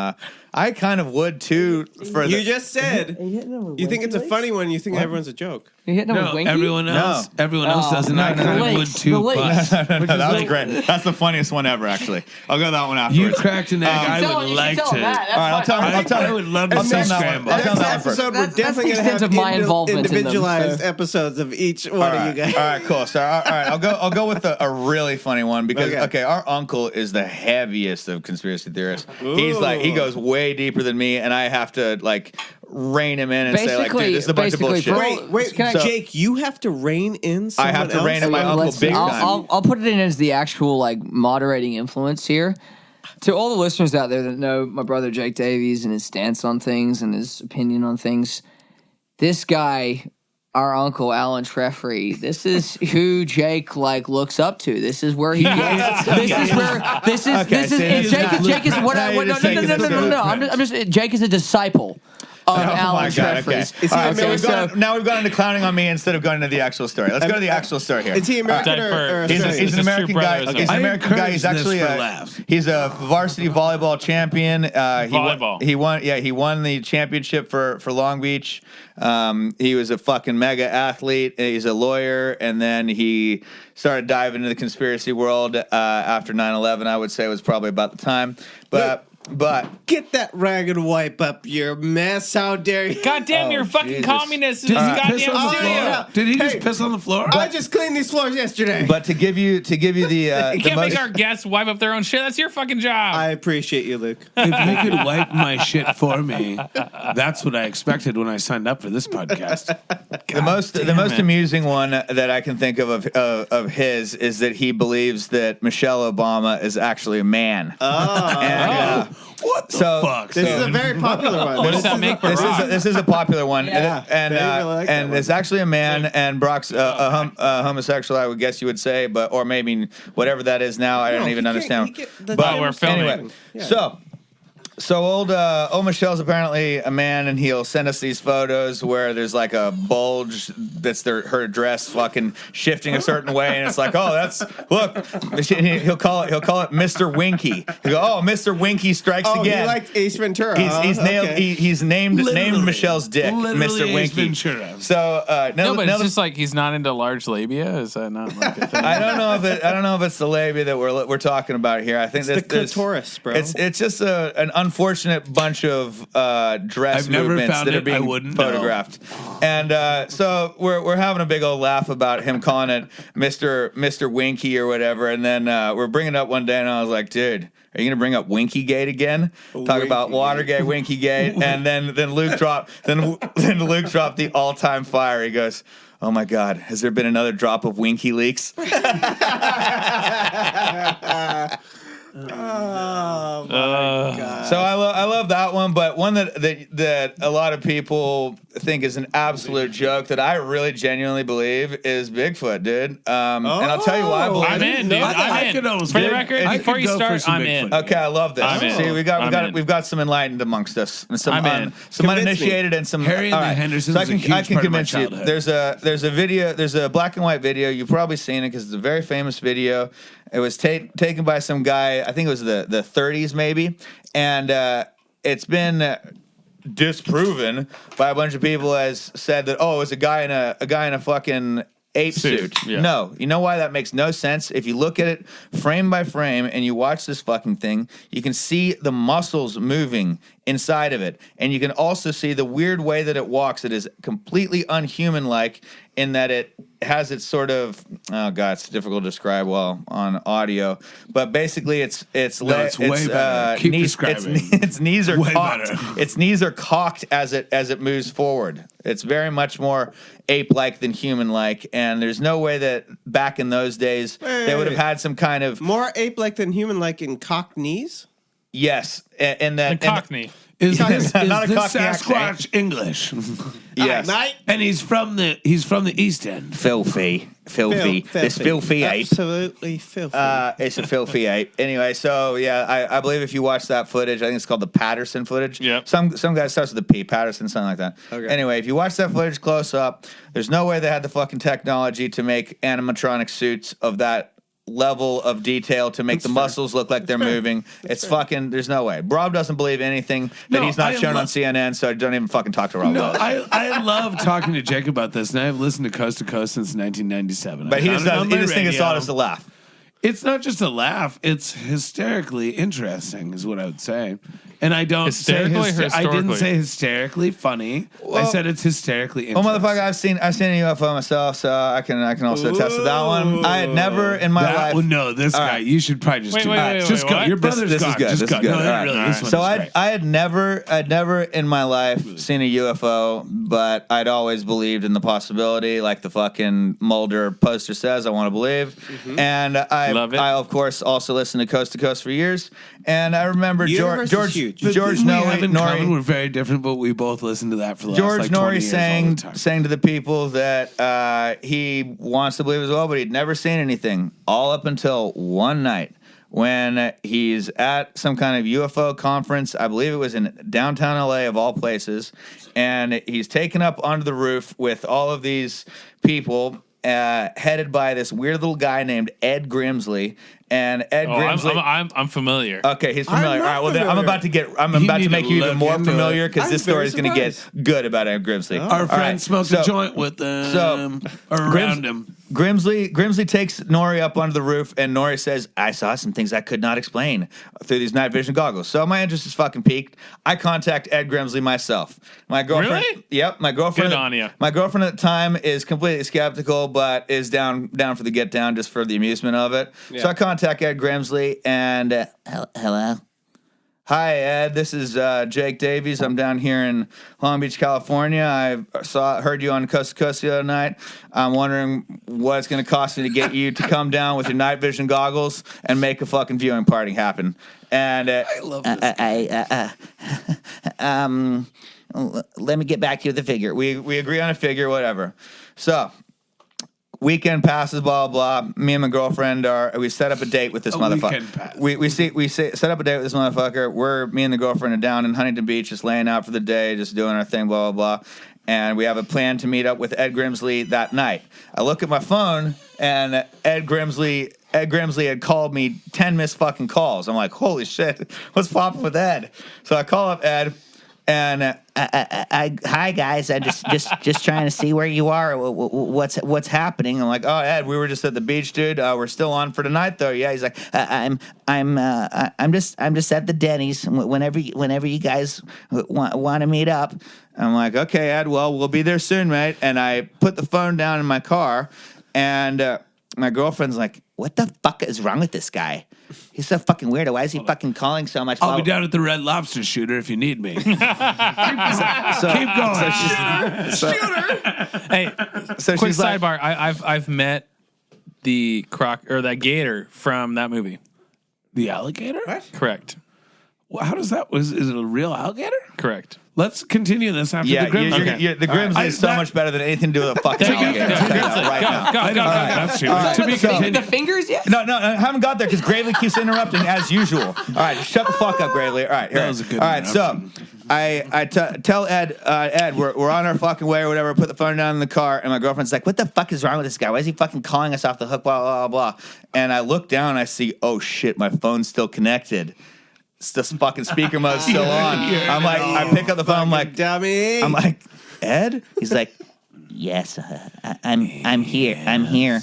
I kind of would too. You just said you think it's a funny one. You think everyone's a joke. You hitting him No, with Winky? everyone else doesn't. No, I no, kind no. of would too. Relates. But that was great. That's the funniest one ever. Actually, I'll go that one you afterwards. cracked an egg. I Tell him, would you like should tell to. him that. That's All right, I'll tell fine. him. I would love to I'll see tell him that one. scramble. I'll tell him Next that one first. episode, we're That's the definitely going to extent have of my involvement in them, individualized so. episodes of each one All of you right, guys. all right, cool. So, all right, I'll go with a really funny one because Okay. our uncle is the heaviest of conspiracy theorists. He goes way deeper than me, and I have to like rein him in and say like, dude, this is a bunch of bullshit. Wait, So- Jake, you have to rein in someone I have to else? rein in my uncle big time. I'll put it in as the actual like moderating influence here. To all the listeners out there that know my brother Jake Davies and his stance on things and his opinion on things, this guy, our uncle Alan Treffery, this is who Jake like looks up to. This is where he gets. Jake is what I. No. I'm just Jake is a disciple Alan's God, reference. okay. Is he All right, so American? now we've gone into clowning on me instead of going into the actual story. Let's go to the actual story here. Is he American or Divert. Australian? He's an This is American true guy. brotherism. He's an I American guy. He's encourage this actually for laughs. he's a varsity volleyball champion. Volleyball. He won. Yeah, he won the championship for Long Beach. He was a fucking mega athlete. He's a lawyer, and then he started diving into the conspiracy world after 9/11. I would say was probably about the time, but. Get that rag and wipe up your mess. How dare you? God damn, you're fucking Jesus. communist in this All right. Piss goddamn on the studio. floor? Did he just Hey. piss on the floor? I just cleaned these floors yesterday. But to give you the You the can't most, make our guests wipe up their own shit. That's your fucking job. I appreciate you, Luke. If they could wipe my shit for me, that's what I expected when I signed up for this podcast. the most it. amusing one that I can think of his is that he believes that Michelle Obama is actually a man. And, What the So- fuck? This is a dude? very popular one. What does that make Barack? This is a popular one, Yeah. and They really like that one. it's actually a man, and Brock's a homosexual, I would guess you would say, but or maybe whatever that is now. I No, don't he even can't- understand. he can't- the But we're filming. anyway, Yeah. so old Michelle's apparently a man, and he'll send us these photos where there's like a bulge that's her dress fucking shifting a certain way, and it's like, oh, that's look. He'll call it Mr. Winky. He'll go, oh, Mr. Winky strikes Oh, again. he liked Ace Ventura. He's nailed. Okay. He's named Literally. Michelle's dick, Literally Mr. Ace Winky. Ventura. So no, but it's just like he's not into large labia. Is that not like a thing? I don't know if it's the labia that we're talking about here. I think It's the clitoris, bro. It's just an unfortunate bunch of dress I've never movements found that are it. I being wouldn't know. photographed, and so we're having a big old laugh about him calling it Mr. Winky or whatever, and then we're bringing it up one day, and I was like, dude. Are you gonna bring up Winkygate again? Talk about Winkygate. Watergate, Winkygate, and then Luke dropped Luke dropped the all-time fire. He goes, "Oh my God, has there been another drop of Winky leaks?" Oh my god! So I love that one, but one that a lot of people think is an absolute joke that I really genuinely believe is Bigfoot, dude. And I'll tell you why I believe I'm it. in, dude. I I'm could in. almost For the get- record, I before could you go for start, some I'm Bigfoot. in. Okay, I love this. I'm in. See, I'm in. we've got some enlightened amongst us, and some I'm in. some Convince uninitiated, and some Harry and all the right. Hendersons So is a huge part of my childhood. There's a video. There's a black and white video. You've probably seen it because it's a very famous video. It was taken by some guy. I think it was the 30s maybe, and it's been disproven by a bunch of people as said that it was a guy in a fucking ape suit. Yeah. No, you know why that makes no sense? If you look at it frame by frame and you watch this fucking thing, you can see the muscles moving inside of it, and you can also see the weird way that it walks. It is completely unhuman-like in that it has its sort of it's difficult to describe well on audio, but basically it's way better. Keep knees, describing. its knees are Way cocked. better. Its knees are cocked as it moves forward. It's very much more ape-like than human-like, and there's no way that back in those days they would have had some kind of More ape-like than human-like in cocked knees. yes, and that The Cockney. Is this Not a this Cockney accent. Sasquatch English? yes, mate. And he's from the East End. filthy, this filthy ape. Absolutely filthy. It's a filthy ape. Anyway, so yeah, I believe if you watch that footage, I think it's called the Patterson footage. Yep. Some guy starts with a P, Patterson, something like that. Okay. Anyway, if you watch that footage close up, there's no way they had the fucking technology to make animatronic suits of that level of detail to make the muscles look like they're moving. It's fucking. There's no way. Rob doesn't believe anything that No, he's not I shown on love- CNN, so I don't even fucking talk to Rob. No, about it. I love talking to Jake about this, and I've listened to Coast since 1997. But I he found just it does. on He my just thinks it's all radio. just a laugh. It's not just a laugh; it's hysterically interesting, is what I would say. And I don't Hysterically say or I didn't historically? say hysterically funny. I Well- said it's hysterically Well, interesting. motherfucker, I've seen a UFO myself, so I can also attest to that one. I had never in my That life. one, no, this All guy. right. You should probably just Wait, do wait, that. wait, Just wait, go. what? Your brother's This is gone. good. Just This go. is good. No, All right. really, this one So is great. I had never in my life seen a UFO, but I'd always believed in the possibility, like the fucking Mulder poster says. I want to believe, and Love it. I of course also listened to Coast for years, and I remember Universe George is huge. The George thing we have in common, Nori. we're very different, but we both listened to that for the George last like 20 Nori years all the time. saying to the people that he wants to believe as well, but he'd never seen anything all up until one night when he's at some kind of UFO conference. I believe it was in downtown LA of all places. And he's taken up onto the roof with all of these people, headed by this weird little guy named Ed Grimsley. And Ed Grimsley, I'm familiar. Okay, he's familiar. All right, well, then I'm about to make you even more familiar because this story is going to get good about Ed Grimsley. Our friend smoked a joint with them around him. Grimsley takes Nori up onto the roof, and Nori says, I saw some things I could not explain through these night vision goggles. So my interest is fucking piqued. I contact Ed Grimsley myself. My girlfriend. Really? Yep, my girlfriend. Good on you. My girlfriend at the time is completely skeptical, but is down for the get down just for the amusement of it. Yeah. So I contact Ed Grimsley, and hello. Hi, Ed. This is Jake Davies. I'm down here in Long Beach, California. I heard you on Coast to Coast the other night. I'm wondering what it's going to cost me to get you to come down with your night vision goggles and make a fucking viewing party happen. And I love this. Let me get back to you with the figure. We agree on a figure, whatever. So. Weekend passes, blah, blah, blah. Me and my girlfriend we set up a date with this motherfucker. We set up a date with this motherfucker. Me and the girlfriend are down in Huntington Beach, just laying out for the day, just doing our thing, blah, blah, blah. And we have a plan to meet up with Ed Grimsley that night. I look at my phone, and Ed Grimsley had called me 10 missed fucking calls. I'm like, holy shit, what's popping with Ed? So I call up Ed. And hi guys, I'm just trying to see where you are. What's happening? I'm like, oh Ed, we were just at the beach, dude. We're still on for tonight though. Yeah, he's like, I'm just at the Denny's. Whenever you guys want to meet up. I'm like, okay, Ed. Well, we'll be there soon, mate. And I put the phone down in my car, and my girlfriend's like, what the fuck is wrong with this guy? He's so fucking weird. Why is he fucking calling so much? I'll be down at the Red Lobster shooter if you need me. Keep going. Shooter. Hey, so quick sidebar. I've met the that gator from that movie. The alligator? What? Correct. Well, how does that? Is it a real alligator? Correct. Let's continue this after the Grimsley. The Grimsley is so much better than anything to do with a fucking alligator. Go. That's true. To be continued. The fingers yet? No, I haven't got there because Gravely keeps interrupting as usual. All right, shut the fuck up, Gravely. All right, here. That was a good All right, so I tell Ed, we're on our fucking way or whatever. Put the phone down in the car, and my girlfriend's like, "What the fuck is wrong with this guy? Why is he fucking calling us off the hook? Blah blah blah." And I look down, and I see, oh shit, my phone's still connected. The fucking speaker mode's still on. I'm like, I pick up the phone. I'm like, dummy. I'm like, Ed? He's like, yes, I'm here. I'm here.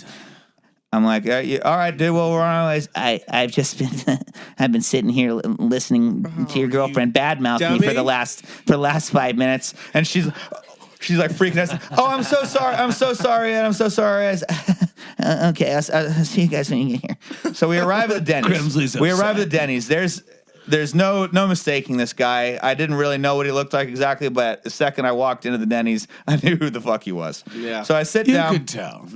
I'm like, all right, dude. Well, we're on our ways. I've just been, I've been sitting here listening to your girlfriend badmouth me for the last 5 minutes, and she's like freaking out. Oh, I'm so sorry. I'm so sorry, Ed. I'm so sorry. Okay, I'll see you guys when you get here. So we arrive at the Denny's. We arrive at the Denny's. There's no mistaking this guy. I didn't really know what he looked like exactly, but the second I walked into the Denny's, I knew who the fuck he was. Yeah. So I sit down. You could tell.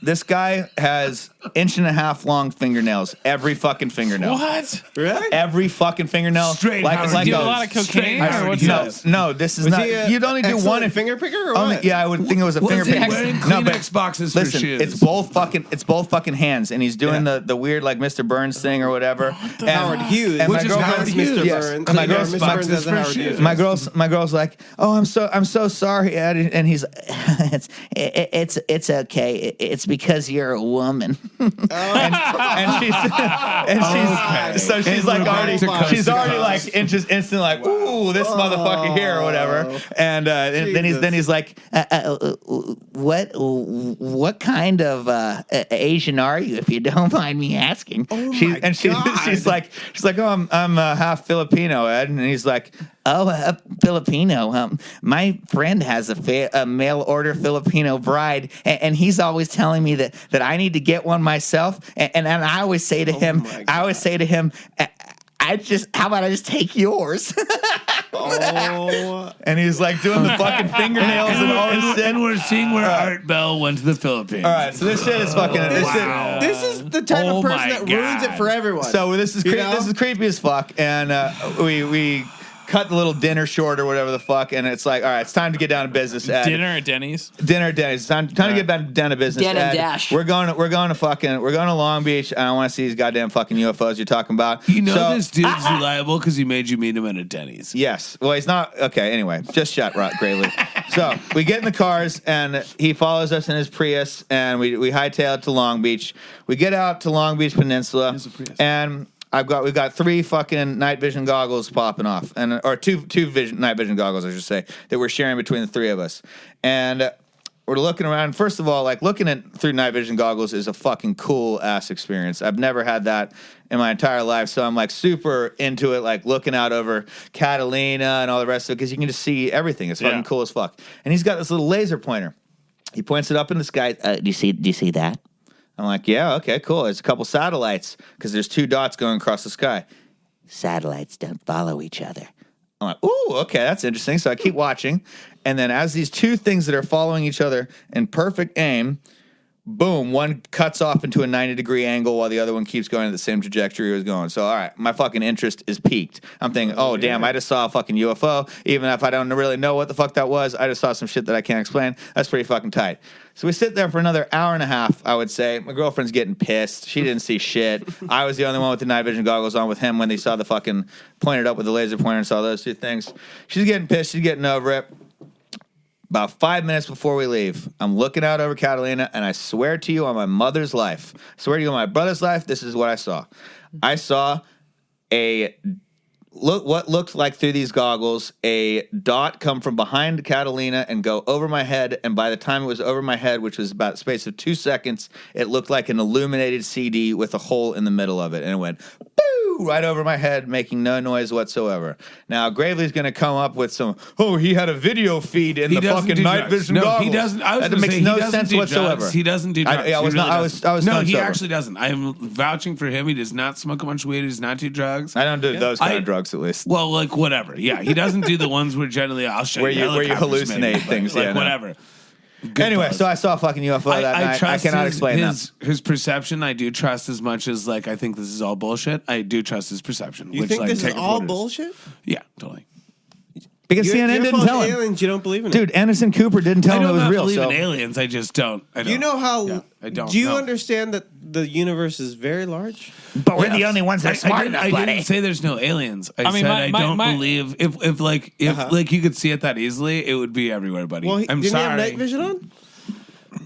This guy has 1.5 inch long fingernails. Every fucking fingernail. What? Really? Every fucking fingernail. Straight like Do you do a lot of cocaine? Or what's no, this is not. You'd only do one finger picker or what? Yeah, I would think it was a finger picker. Wearing Kleenex boxes for listen, shoes. it's both fucking hands, and he's doing the weird like Mr. Burns thing or whatever. And Howard Hughes, and which my is girlfriend, Mr. Burns. yes. And my girl's Mr. Burns does Howard Hughes. My girl's like, oh, I'm so sorry, Ed, and he's, it's okay. It's because you're a woman. She's like already like instantly like, ooh, this motherfucker here or whatever. And then he's like, what kind of Asian are you, if you don't mind me asking? She's like, oh, I'm half Filipino, Ed, and he's like, oh, Filipino. My friend has a mail order Filipino bride, and he's always telling me that I need to get one myself. And I always say to him, how about I just take yours? And he's like doing the fucking fingernails and all this shit. And we're seeing where Art Bell went to the Philippines. All right, so this shit is fucking. This is the type of person that ruins it for everyone. So this is creepy as fuck, and we cut the little dinner short or whatever the fuck, and it's like, all right, it's time to get down to business, Ed. Dinner at Denny's. Dinner at Denny's. It's time to get down to business, Den and Ed. dash. We're going to Long Beach, and I want to see these goddamn fucking UFOs you're talking about. You know So- this dude's reliable because he made you meet him at a Denny's. Yes. Well, he's not. Okay, anyway, just shut Gravely. So we get in the cars, and he follows us in his Prius, and we hightail it to Long Beach. We get out to Long Beach Peninsula, and we've got 3 fucking night vision goggles popping off, or two night vision goggles, I should say, that we're sharing between the 3 of us, and we're looking around. First of all, like looking at through night vision goggles is a fucking cool ass experience. I've never had that in my entire life, so I'm like super into it, like looking out over Catalina and all the rest of it because you can just see everything. It's fucking cool as fuck. And he's got this little laser pointer. He points it up in the sky. Do you see that? I'm like, yeah, okay, cool. There's a couple satellites because there's 2 dots going across the sky. Satellites don't follow each other. I'm like, ooh, okay, that's interesting. So I keep watching. And then as these 2 things that are following each other in perfect aim, boom, one cuts off into a 90-degree angle while the other one keeps going in the same trajectory it was going. So, all right, my fucking interest is piqued. I'm thinking, oh, damn, I just saw a fucking UFO. Even if I don't really know what the fuck that was, I just saw some shit that I can't explain. That's pretty fucking tight. So we sit there for another hour and a half, I would say. My girlfriend's getting pissed. She didn't see shit. I was the only one with the night vision goggles on with him when they saw the fucking pointed up with the laser pointer and saw those 2 things. She's getting pissed. She's getting over it. About 5 minutes before we leave, I'm looking out over Catalina, and I swear to you on my mother's life, I swear to you on my brother's life, this is what I saw. I saw what looked like through these goggles, a dot come from behind Catalina and go over my head, and by the time it was over my head, which was about a space of 2 seconds, it looked like an illuminated CD with a hole in the middle of it, and it went boo right over my head, making no noise whatsoever. Now, Gravely's going to come up with some, he had a video feed in the fucking night vision goggles. He doesn't. That makes no sense whatsoever. He doesn't do drugs. I was No, stone he sober. actually doesn't. I am vouching for him. He does not smoke a bunch of weed. He does not do drugs. I don't do those kind of drugs, at least. Well, like whatever. Yeah, he doesn't do the ones where generally I'll show Where you you helicopters, hallucinate maybe, things, like yeah, no. whatever. Good Anyway, buzz. so I saw a fucking UFO that night. I cannot explain his perception. I do trust as much as like I think this is all bullshit. I do trust his perception. You which, think like, this is take all quarters. bullshit? Yeah, totally. because CNN didn't tell him. Aliens, you don't believe in it. Dude, Anderson Cooper didn't tell I him it don't was not real. believe So in aliens. I just don't. I don't. You know how? Yeah, I don't. Do you know. understand that the universe is very large? but we're the only ones that are smart enough, I buddy. didn't say there's no aliens. I mean, said my- I my- don't my- believe if like you could see it that easily, it would be everywhere, buddy. Well, I'm didn't sorry. he have night vision on?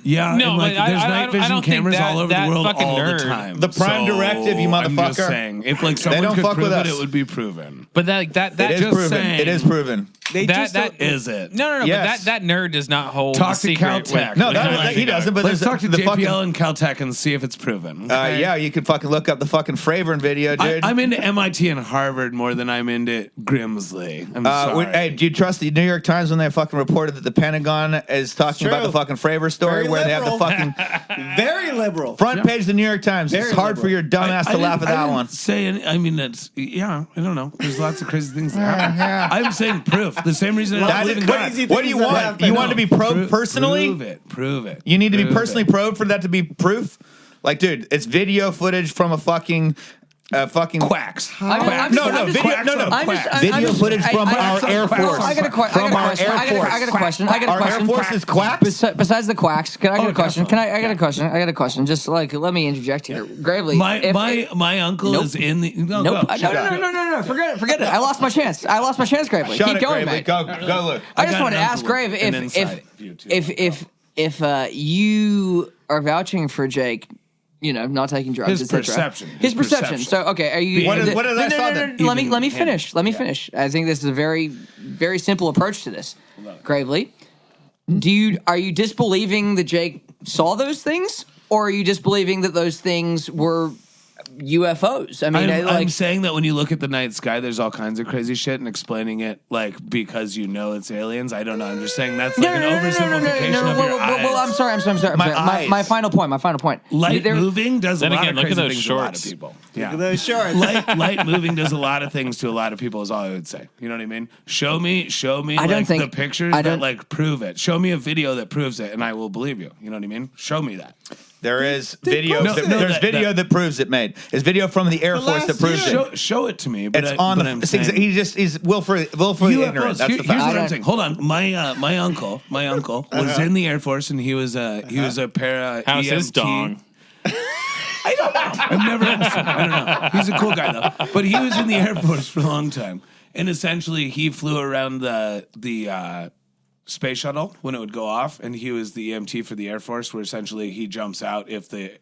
Yeah, No, and, like, but there's I night don't vision think cameras that- all over that the world fucking all the nerd- time. The Prime Directive, you I'm motherfucker. just saying, if like They someone don't could fuck prove with it, us. it would be proven. But that It is just proven. saying, It is proven. They That just that don't- Is it? No, Yes. but that nerd does not hold Talk the to secret. Caltech. No, Like, he doesn't. But Let's there's talk to the JPL fucking. and Caltech and see if it's proven. Yeah, you could fucking look up the fucking Fravern video, dude. I'm into MIT and Harvard more than I'm into Grimsley. I'm sorry. Hey, do you trust the New York Times when they fucking reported that the Pentagon is talking about True. the fucking Fravor story Very where they have the liberal. fucking Very liberal. front page of the New York Times? Very It's hard liberal. for your dumb ass to laugh at that one. I mean, that's I don't know. There's lots of crazy things that happen. I'm saying proof. The same reason I don't believe in God. crazy What do you things that want? happen. You want to be probed personally? Prove it. You need to be Prove personally it. probed for that to be proof? Like, dude, it's video footage from a fucking Quacks. Video footage from our Air Force. I got a question. I got a Our Air question. Force is quacks? Besides the quacks, I got a question. definitely. I got a question. Just like let me interject here, Gravely. My uncle Nope. is in the. No, Nope. go. No. Forget it. I lost my chance. Gravely. Shut Keep it, going, Gravely. man. Go look. I just got want to an ask uncle Grave with an inside view, too. if you are vouching for Jake, not taking drugs, His etc. perception. His His perception. perception. So okay, are you? What did I saw then? Let me Even finish. Let me finish. I think this is a very, very simple approach to this. Gravely, are you disbelieving that Jake saw those things, or are you disbelieving that those things were UFOs? I mean, I'm saying that when you look at the night sky, there's all kinds of crazy shit, and explaining it like because it's aliens. I don't know. I'm just saying that's like an oversimplification of your eyes. Well, I'm sorry. eyes. My final point. Light There- moving does a Then lot again, of look at crazy those things to a lot of shorts. people. Look at those shorts. Light moving does a lot of things to a lot of people is all I would say. You know what I mean? Show me I don't like think- the pictures I that don't- like prove it. Show me a video that proves it and I will believe you. You know what I mean? Show me that. There is video. posted There's that- video that proves it made. There's video from the Air Force that last proves year. it. Show it to me. But It's on the. I'm He's saying, willfully ignorant. That's the Here's what fact. I'm saying. Hold on, my uncle was in the Air Force, and he was a para. How's his EMT. dong? I don't know. I've never asked him. I don't know. He's a cool guy though. But he was in the Air Force for a long time, and essentially he flew around the space shuttle when it would go off, and he was the EMT for the Air Force, where essentially he jumps out if the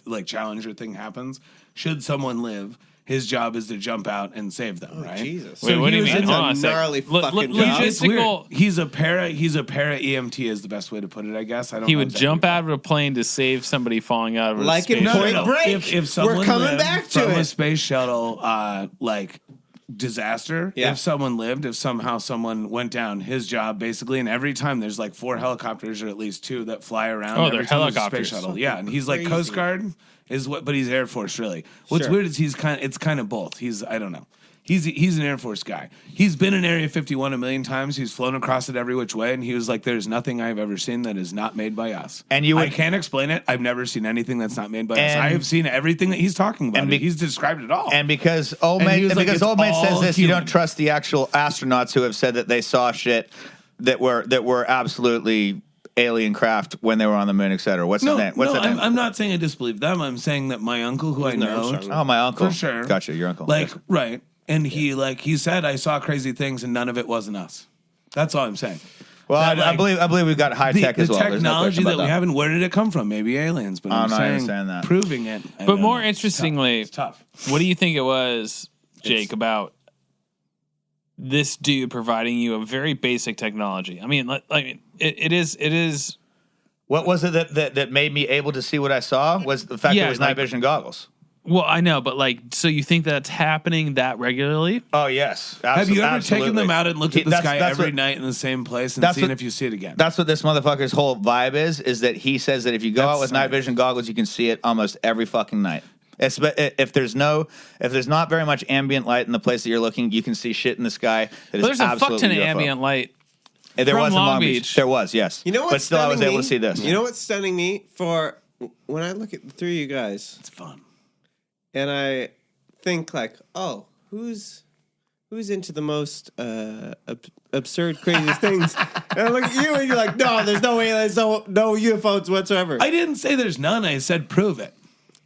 like Challenger thing happens. Should someone live, his job is to jump out and save them. Right? Jesus. Wait, what do you he was mean? in Hold on a a sec. gnarly fucking let- job. It's logistical- weird. He's a para EMT is the best way to put it, I guess. I don't. He know would exactly. jump out of a plane to save somebody falling out of a Like in space Point shuttle. Break. If someone We're coming lived back to from a it. space shuttle, like disaster. Yeah. If someone lived, if somehow someone went down, his job basically, and every time there's like 4 helicopters or at least 2 that fly around. Oh, every they're time there's a helicopters. Space shuttle, yeah, and he's like Crazy. Coast Guard is what, but he's Air Force really. What's Sure. weird is it's kind of both. I don't know. He's an Air Force guy. He's been in Area 51 a million times. He's flown across it every which way, and he was like, "There's nothing I've ever seen that is not made by us." And you I would- can't explain it. I've never seen anything that's not made by us. And- I have seen everything that he's talking about. and be- He's described it all. And because old And he mate, was like, because it's old mate says all this, you human. don't trust the actual astronauts who have said that they saw shit that were absolutely alien craft when they were on the moon, etc. What's his name? What's his name? I'm not saying I disbelieve them. I'm saying that my uncle, who I know, Armstrong. Oh, my uncle. for sure, Gotcha, your uncle. like Yes. right, and he said, "I saw crazy things, and none of it wasn't us." That's all I'm saying. Well, That, I like, believe we've got high tech as well. There's no technology question that about we haven't. Where did it come from? Maybe aliens, but Oh, I'm no, I saying understand that. proving it. I But don't more know. It's interestingly, it's tough. what do you think it was, Jake, about this dude providing you a very basic technology? I mean, it is. What was it that made me able to see what I saw? Was the fact Yeah, that it was like- night vision goggles. Well, I know, but so you think that's happening that regularly? Oh yes, Have you ever absolutely. taken them out and looked at the That's- sky that's every what- night in the same place and that's seen what- if you see it again? That's what this motherfucker's whole vibe is that he says that if you go That's out with night something. vision goggles, you can see it almost every fucking night. If there's not very much ambient light in the place that you're looking, you can see shit in the sky. That is But there's a fuck absolutely ton of UFO. ambient light. There from was in Long Long Beach. Beach. There was, yes. You know what's But still, I was stunning able me? to see this. You know what's stunning me for when I look at the 3 of you guys It's fun. and I think like, oh, who's into the most absurd, craziest things? And I look at you and you're like, no, there's no aliens, no UFOs whatsoever. I didn't say there's none. I said prove it.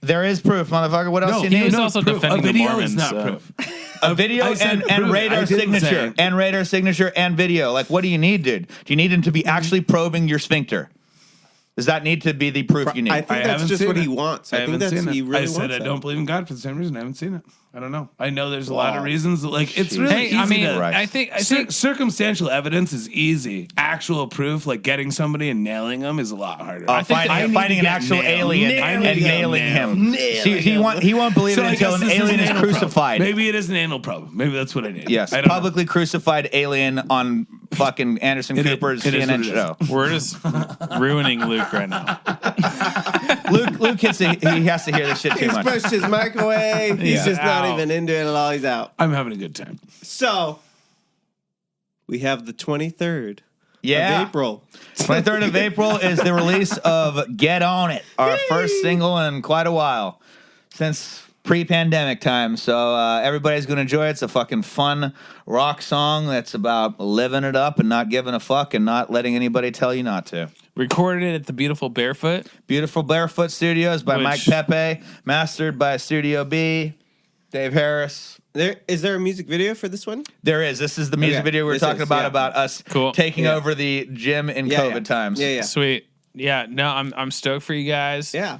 There is proof, motherfucker. What else No, do you he need? was also proof. defending A the video Mormons. is not so- proof. A video I said and prove it. radar I didn't say signature it. and radar signature and video. Like, what do you need, dude? Do you need him to be actually probing your sphincter? Does that need to be the proof you need? I think I that's haven't just seen what he it. wants. I think haven't that's seen what he it. really I said wants. I that. don't believe in God for the same reason. I haven't seen it. I don't know. I know there's a lot Wow. of reasons. Like it's Jeez. really Hey, easy I mean, to, Right. I think circumstantial evidence is easy. Actual proof, like getting somebody and nailing them, is a lot harder. Oh, finding an actual alien and nailing him. He won't believe So it I until guess an this is alien is anal probe. crucified. Maybe it is an anal probe. Maybe that's what I need. Yes, I don't know. publicly crucified alien on fucking Anderson It is- Cooper's it is CNN what it show. we're just ruining Luke right now. Luke he has to hear this shit too He's much. pushed his mic away. He's Yeah. just not Ow. even into it at all. He's out. I'm having a good time. So we have the 23rd Yeah. of April. 23rd of April is the release of Get On It, our first single in quite a while since pre-pandemic time. So everybody's going to enjoy it. It's a fucking fun rock song that's about living it up and not giving a fuck and not letting anybody tell you not to. Recorded it at the beautiful Barefoot. Beautiful Barefoot Studios by Which- Mike Pepe, mastered by Studio B, Dave Harris. Is there a music video for this one? There is. This is the music Okay. video we were This talking is, about yeah. us Cool. taking Yeah. over the gym in Yeah, COVID yeah. times. Yeah, yeah. Sweet. Yeah, no, I'm stoked for you guys. Yeah.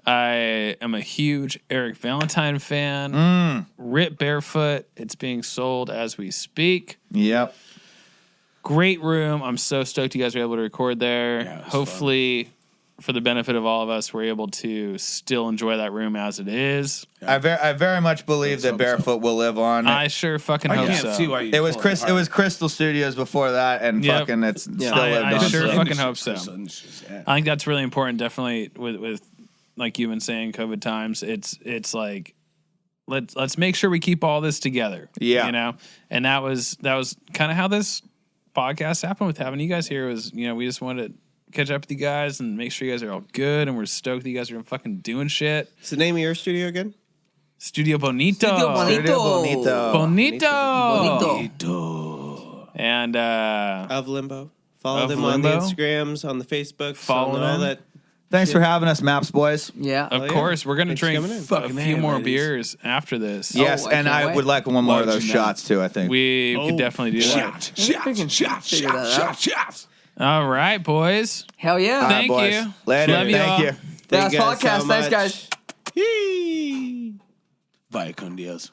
I am a huge Eric Valentine fan. Rip Barefoot. It's being sold as we speak. Yep. Great room. I'm so stoked you guys were able to record there. Yeah, it was Hopefully, for the benefit of all of us, we're able to still enjoy that room as it is. I very much believe that hope Barefoot will live on. I sure fucking I hope can't so. see why you. It was pull Chris. It apart. was Crystal Studios before that, and Yep. fucking it's still lived I on. sure so. fucking hope so. Yeah. I think that's really important. Definitely with like you've been saying, COVID times. It's like let's make sure we keep all this together. Yeah. you know. And that was kind of how this podcast happened with having you guys here. Was we just wanted to catch up with you guys and make sure you guys are all good. And we're stoked that you guys are fucking doing shit. What's the name of your studio again? Studio Bonito. Studio Bonito. Bonito. And Of Limbo. Follow Of them on the Limbo. Instagrams, on the Facebooks, Follow on all them. that. Thanks for having us, Maps boys. Yeah. of yeah. course, we're going to Thanks for drink coming in. a Fucking few A, more ladies. beers after this. Yes, I and can't I wait. would like one more of Why'd those you not? shots too, I think. We could definitely do that. Figure that out. shots. All right, boys. Hell yeah. All right, Thank boys. you. Later. Love you Thank all. you. Thank Last you guys podcast. so Thanks, much. guys. Vaya con Dios.